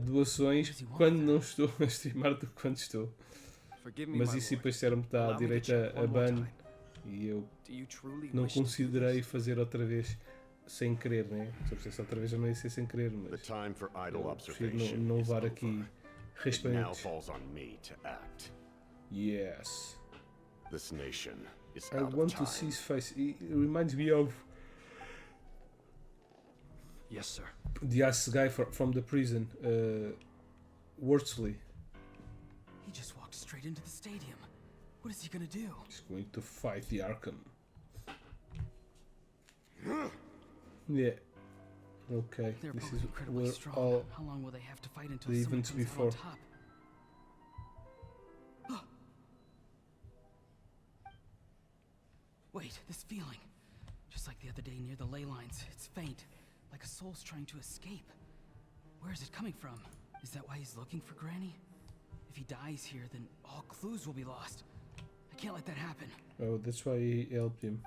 doações quando não estou a streamar do que quando estou. Mas isso depois disseram-me que dá direito a ban e eu não considerei fazer outra vez sem querer, né? Se eu fizesse outra vez eu não ia ser sem querer, mas prefiro não levar aqui respeito. Yes. This nation is I out of want to time. see his face. It reminds me of Yes, sir. the ice guy from the prison, Worsley. He just walked straight into the stadium. What is he gonna do? He's going to fight the Arkham. Yeah. Okay. They're This both is incredibly where strong. all How long will they have to fight until the someone events comes out before. on top? Wait, this feeling. Just like the other day near the ley lines. It's faint, like a soul's trying to escape. Where is it coming from? Is that why he's looking for Granny? If he dies here, then all clues will be lost. I can't let that happen. Oh, that's why he helped him.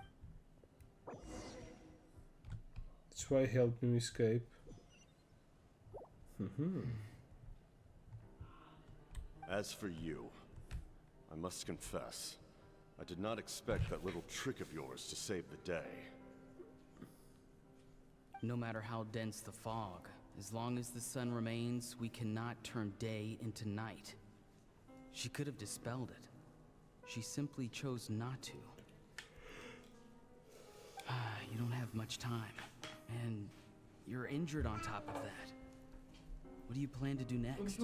That's why he helped him escape. As for you, I must confess, I did not expect that little trick of yours to save the day. No matter how dense the fog, as long as the sun remains, we cannot turn day into night. She could have dispelled it. She simply chose not to. You don't have much time, and you're injured on top of that. What do you plan to do next?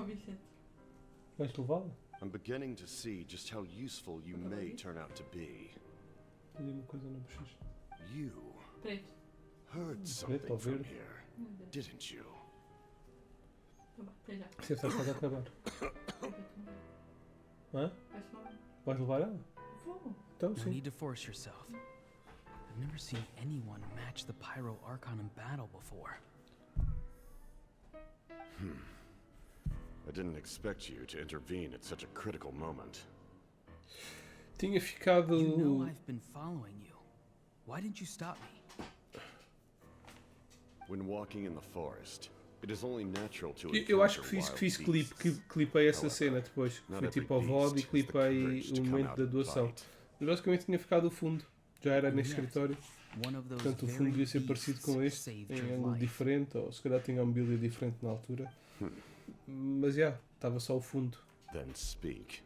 Vais levá-la? I'm beginning to see just how useful you may turn out to be. You heard something from here, didn't you? Você está quase a acabar. Hã? Vais levar ela? Então No sim. need to force yourself. I've never seen anyone match the Pyro Archon in battle before. I didn't expect you to intervene at such a critical moment. Tinha ficado. You know I've been following you. Why didn't you stop me? When walking in the forest, it is only natural to Eu acho que encounter fiz wild clipe, beasts. clipei essa However, cena depois. not Fui every tipo ao VOD e beast has the clipei courage to o come momento out da and doação. fight. Mas basicamente tinha ficado o fundo. Já era neste Yes. escritório. One of those Portanto o fundo very devia ser parecido com beasts este, saved em your ângulo life. diferente, ou se calhar tinha um build diferente na altura. Mas já, estava só o fundo. Then speak.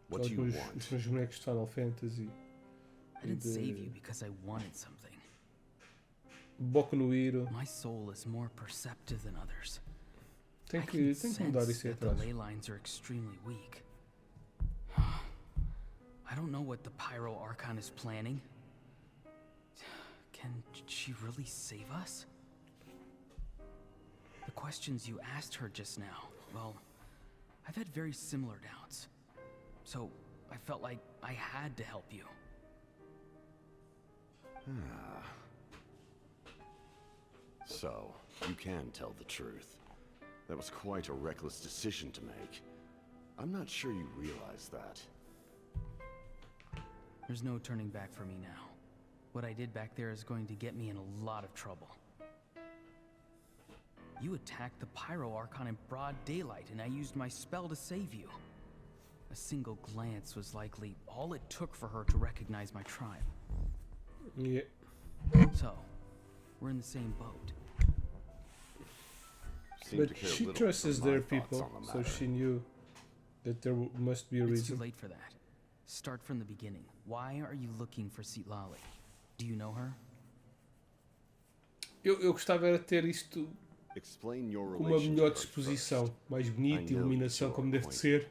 What do you Os want? meus bonecos de Final Fantasy. I didn't save you because I wanted something. Boku no Hero. My soul is more perceptive than others. Tem I que can mudar sense isso aí that the atrás. ley lines are extremely weak. I don't know what the Pyro Archon is planning. Can she really save us? The questions you asked her just now, well, I've had very similar doubts. So I felt like I had to help you. So, you can tell the truth. That was quite a reckless decision to make. I'm not sure you realize that. There's no turning back for me now. What I did back there is going to get me in a lot of trouble. You attacked the Pyro Archon in broad daylight, and I used my spell to save you. A single glance was likely all it took for her to recognize my tribe. Yeah. So, we're in the same boat. But she trusts their people, so she knew that there must be a It's reason. too late for that. Start from the beginning. Why are you looking for Citlali? Do you know her? Eu gostava era de ter isto Explain your com uma relationship melhor first. disposição, mais I bonita, know iluminação you're como deve de ser.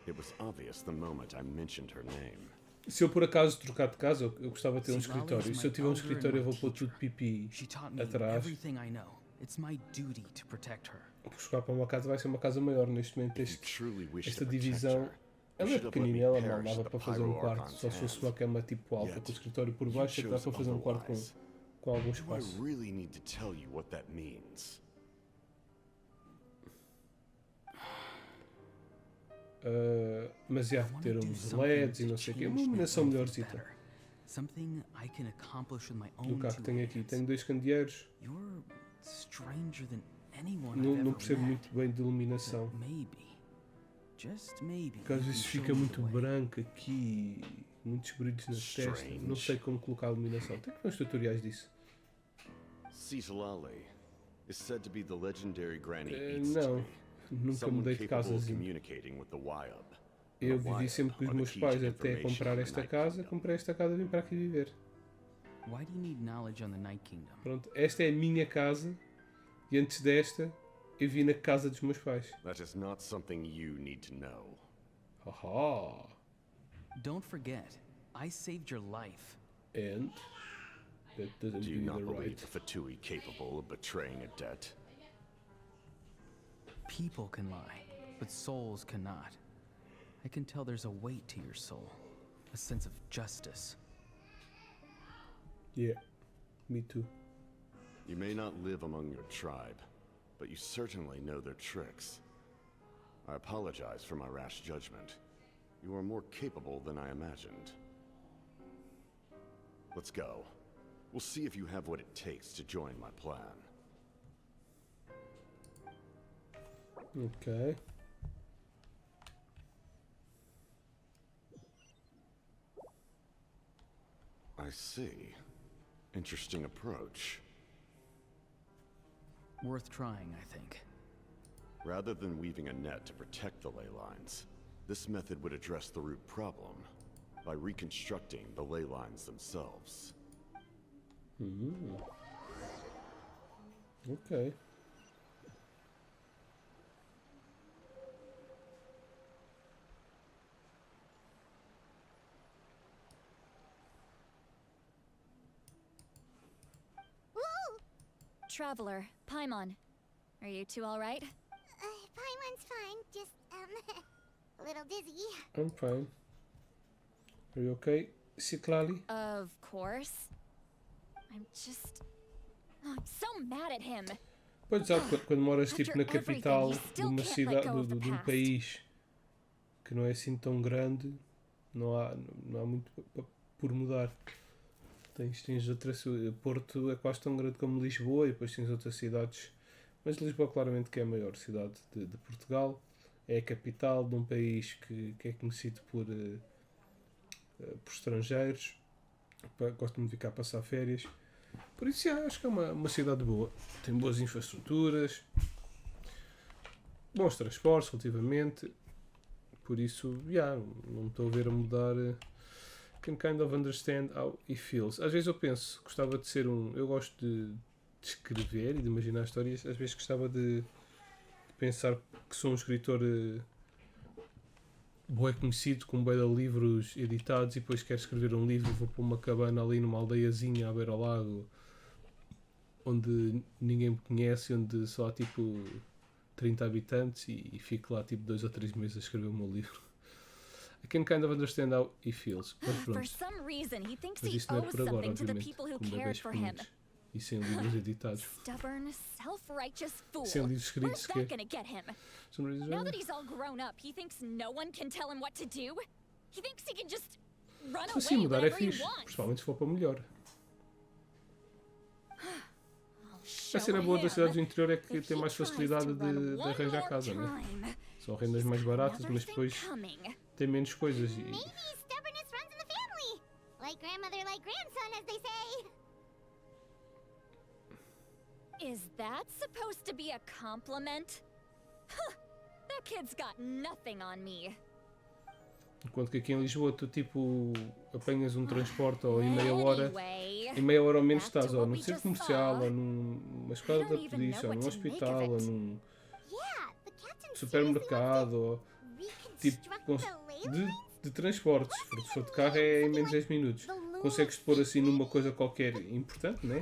It was obvious the moment I mentioned her name. Se eu por acaso trocar de casa, eu gostava de ter um Citlali escritório. is Se eu my tiver um elder and escritório, eu my vou pôr teacher. tudo pipi She taught me atrás. everything I know. It's my duty to protect her. Porque chegar para uma casa vai ser uma casa maior neste momento. If you truly wish Esta to protect divisão. her, Ela you é should have let me pequenina, ela mal perish dava at para the fazer um Pyro quarto. Archon's Só se fosse hands. uma cama tipo alta, Yet, com o escritório por you baixo, é que dá chose para fazer um quarto otherwise. com algum Do I espaço. really need to tell you what that means? Mas já, ter uns LEDs e não sei o quê. Uma iluminação melhorzita Something I can accomplish with my do own carro que two tenho aqui. hands. Tenho 2 candeeiros. You're stranger than anyone Não, I've não ever percebo met. muito bem de iluminação. But maybe, just maybe, Porque às you vezes can fica show me muito the way. branco aqui, muitos brilhos na testa. Não sei como colocar a iluminação. Tem que ver uns tutoriais disso. Citlali is said to be the legendary Granny Não, Eatsley, nunca someone mudei de capable casa of assim. communicating with the Wyab. Eu The vivi Wyab sempre com os are the meus key pais to até information comprar on the esta Night casa. Kingdom. Comprei esta casa e vim para aqui viver. Why do you need knowledge on the Night Kingdom? Pronto, esta é a minha casa e antes desta eu vi na casa dos meus pais. That is not something you need to know. Haha. Don't forget, I saved your life. And that doesn't Do do you you not the believe right. the Fatui capable of betraying a debt? People can lie, but souls cannot. I can tell there's a weight to your soul, a sense of justice. Yeah, me too. You may not live among your tribe, but you certainly know their tricks. I apologize for my rash judgment. You are more capable than I imagined. Let's go. We'll see if you have what it takes to join my plan. Ok. I see. Interesting approach. Worth trying, I think. Rather than weaving a net to protect the ley lines, this method would address the root problem by reconstructing the ley lines themselves. Ok. Traveler, Paimon. Are you two alright? Paimon's fine, just, a little dizzy. I'm fine. Are you okay, Citlali? Of course. I'm just... Oh, I'm so mad at him. Pois já, quando moras tipo na After everything, capital you de still uma can't cidade, let go of the de um past. país que não é assim tão grande, não há muito por mudar. Tens outras. Porto é quase tão grande como Lisboa e depois tens outras cidades. Mas Lisboa, claramente, que é a maior cidade de Portugal. É a capital de um país que é conhecido por estrangeiros. Gostam de vir cá passar férias. Por isso, acho que é uma cidade boa. Tem boas infraestruturas, bons transportes, relativamente. Por isso, não estou a ver a mudar. Can kind of understand how he feels. Às vezes eu penso, gostava de ser um. Eu gosto de escrever e de imaginar histórias. Às vezes gostava de pensar que sou um escritor bué conhecido, com bué de livros editados, e depois quero escrever um livro, vou para uma cabana ali numa aldeiazinha à beira ao lago, onde ninguém me conhece, onde só há tipo 30 habitantes, e fico lá tipo 2 ou 3 meses a escrever o meu livro. I can kind of understand how he feels. Mas For pronto. some reason, he thinks Mas he isso não é owes por agora, something to the obviamente. people who Com cared bebés for him. pequeninos e sem livros editados. Stubborn, self-righteous fool. Sem livros escritos Where's que that gonna get him? Somebody's Now right. that he's all grown up, he thinks no one can tell him what to do? He thinks he can just run Se assim away mudar é whenever he fixe, wants. principalmente se for para melhor. A Show cena boa das him. cidades do interior é que If tem he mais tries facilidade to run de one arranjar more casa, né? time, São rendas mais baratas, mas another depois thing coming. tem menos coisas. Maybe stubbornness runs in the family. Like grandmother, like grandson, as they say. Is that supposed to be a compliment? Huh, that kid's got nothing on me. Enquanto que aqui em Lisboa tu tipo apanhas um transporte ou em meia hora, Anyway, em meia hora ou menos back to estás ou what num we centro just comercial, saw. ou numa escola I da don't even polícia, know ou num what to make hospital, of ou it. num Yeah, the captain supermercado, ou tipo de transportes. Se for de carro é em menos 10 minutos. Consegues pôr assim numa coisa qualquer importante, né?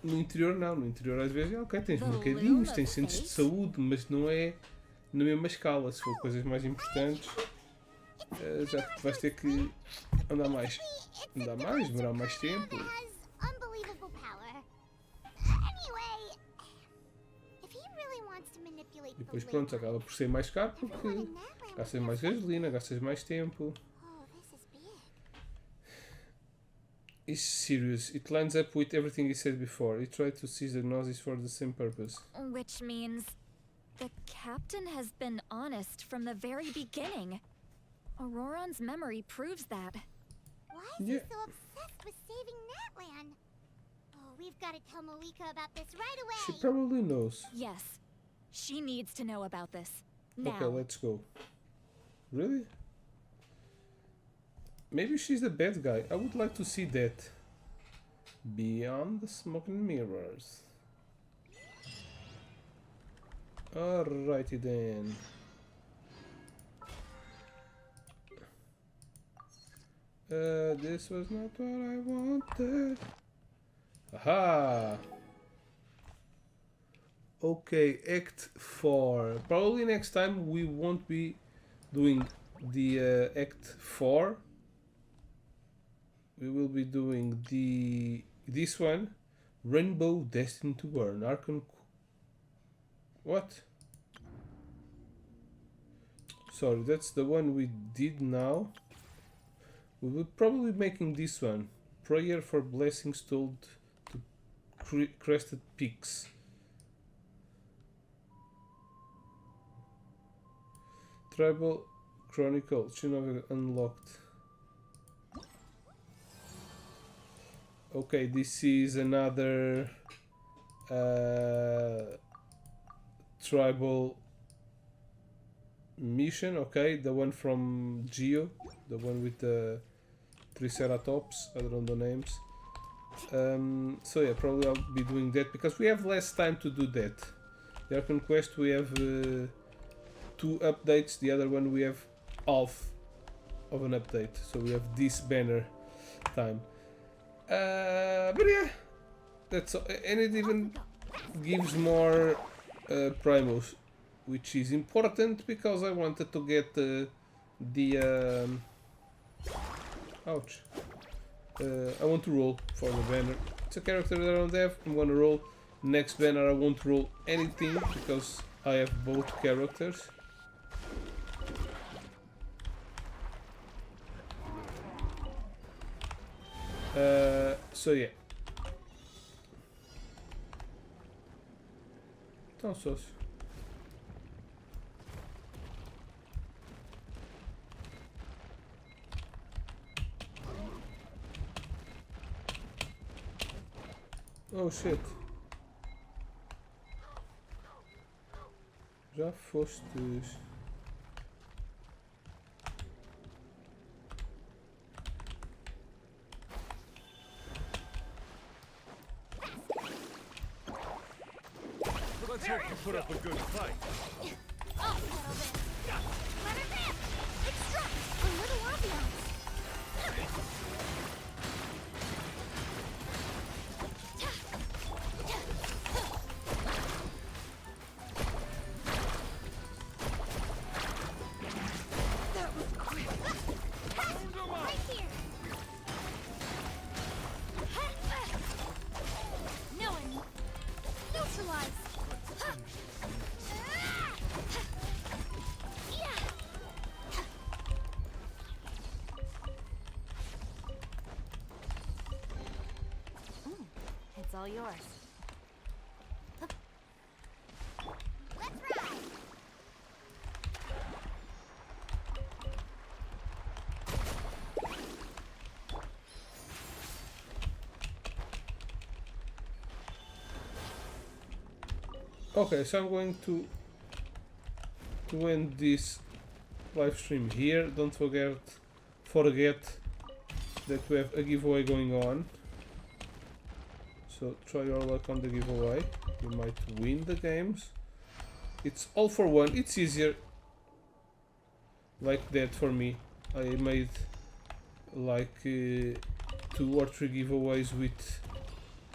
No interior não, no interior às vezes ok, tens mercadinhos, tens centros de saúde, mas não é na mesma escala. Se for coisas mais importantes, já vais ter que andar mais, demorar mais tempo. has unbelievable power. Anyway, if he really wants to manipulate E depois pronto, acaba por ser mais caro porque gastas mais gasolina, gastas mais tempo. Oh, this is big. It's serious. It lines up with everything he said before. He tried to seize the Gnosis for the same purpose. Which means the captain has been honest from the very beginning. Auroron's memory proves that. Why is he so obsessed with saving Natlan? Oh, we've got to tell Malika about this right away. She probably knows. Yes, she needs to know about this. Now. Okay, let's go. Really? Maybe she's the bad guy. I would like to see that. Beyond the smoke and mirrors. Alrighty then. This was not what I wanted. Aha! Okay, Act 4. Probably next time we won't be doing the Act 4. We will be doing this one, Rainbow Destined to Burn. Archon. What? Sorry, that's the one we did now. We will probably be making this one, Prayer for Blessings Told to Crested Peaks. Tribal Chronicle, Shinobi unlocked. Okay, this is another tribal mission. Okay, the one from Geo, the one with the Triceratops. I don't know the names. So yeah, probably I'll be doing that because we have less time to do that. The Archon Quest we have 2 updates. The other one we have half of an update. So we have this banner time. But yeah, that's all. And it even gives more primos, which is important because I wanted to get the ouch. I want to roll for the banner. It's a character that I don't have. I'm gonna roll. Next banner I won't roll anything because I have both characters. So yeah. Então, sócio. Oh shit. Já fostes. Let's hope you put up a good fight. Oh, little bit. Let her rip! Extract! A little ambiance! That was quick! Right here! No one! Neutralize! It's all yours. Let's ride! Okay, so I'm going to end this live stream here. Don't forget that we have a giveaway going on. So try your luck on the giveaway. You might win the games. It's all for one. It's easier like that for me. I made like 2 or 3 giveaways with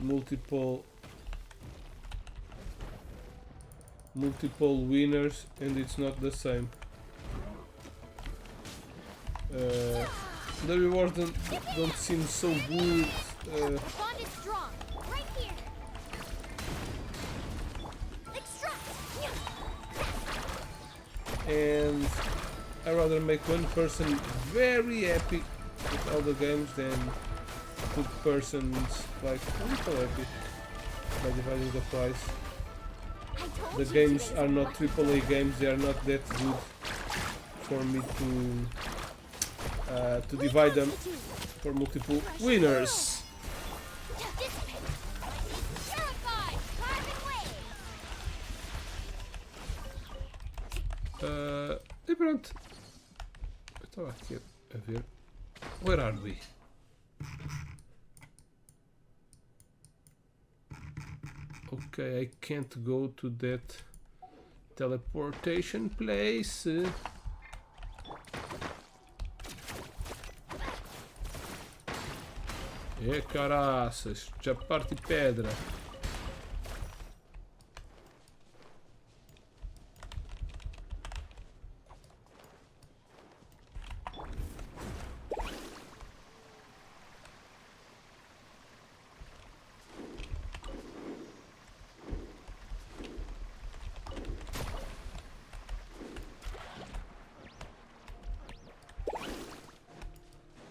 multiple winners, and it's not the same. The rewards don't seem so good. Bond is strong. Right here. Extract. And I rather make one person very happy with all the games than 2 persons like a little happy by dividing the price. The games are not AAA games, they are not that good for me to divide them for multiple winners. E pronto. Eu estava aqui a ver. Where are we? Okay, I can't go to that teleportation place. Caraças, já parte pedra.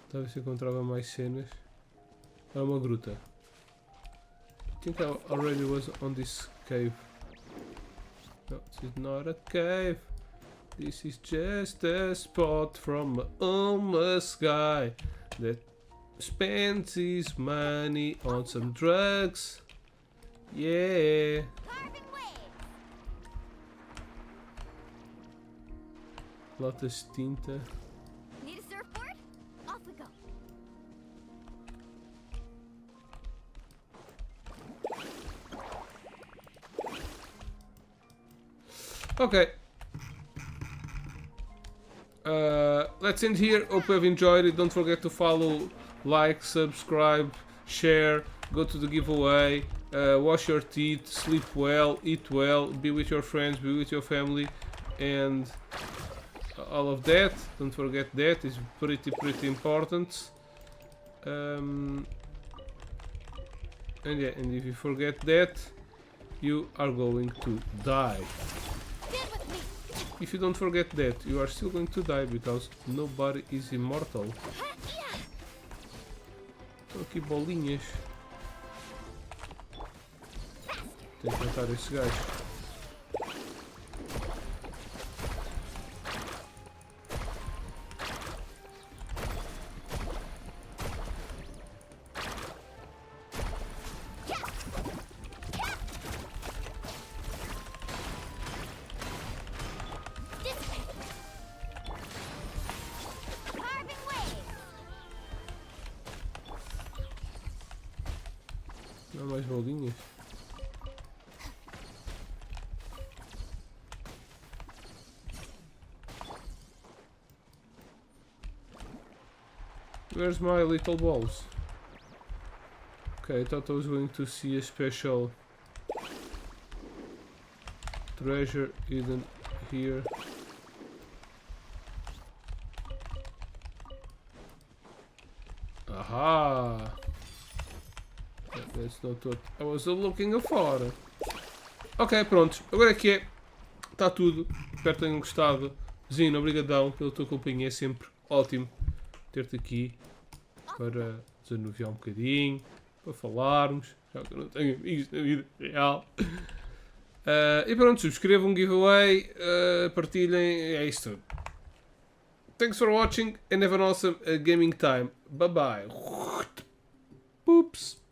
Talvez se encontrava mais cenas. É uma gruta. I think I already was on this cave. No, this is not a cave. This is just a spot from a homeless guy that spends his money on some drugs. Yeah. Latas de tinta. Need a surfboard? Off we go. Okay. Let's end here. Hope you have enjoyed it. Don't forget to follow, like, subscribe, share, go to the giveaway, wash your teeth, sleep well, eat well, be with your friends, be with your family, and all of that. Don't forget that is pretty important. And yeah, and if you forget that, you are going to die. If you don't forget that, you are still going to die because nobody is immortal. Estão aqui bolinhas. Tenho que matar esses gajos. mais bolinhas. Where's my little balls? Okay, I thought I was going to see a special treasure hidden here. Aha! That's not what I was looking for. Ok, pronto. Agora é que é. Está tudo. Espero que tenham gostado. Zino, obrigadão pela tua companhia. É sempre ótimo ter-te aqui para desanuviar um bocadinho, para falarmos, já que eu não tenho amigos na vida real. E pronto, subscrevam um giveaway, partilhem, é isso tudo. Thanks for watching and have an awesome gaming time. Bye bye. Oops.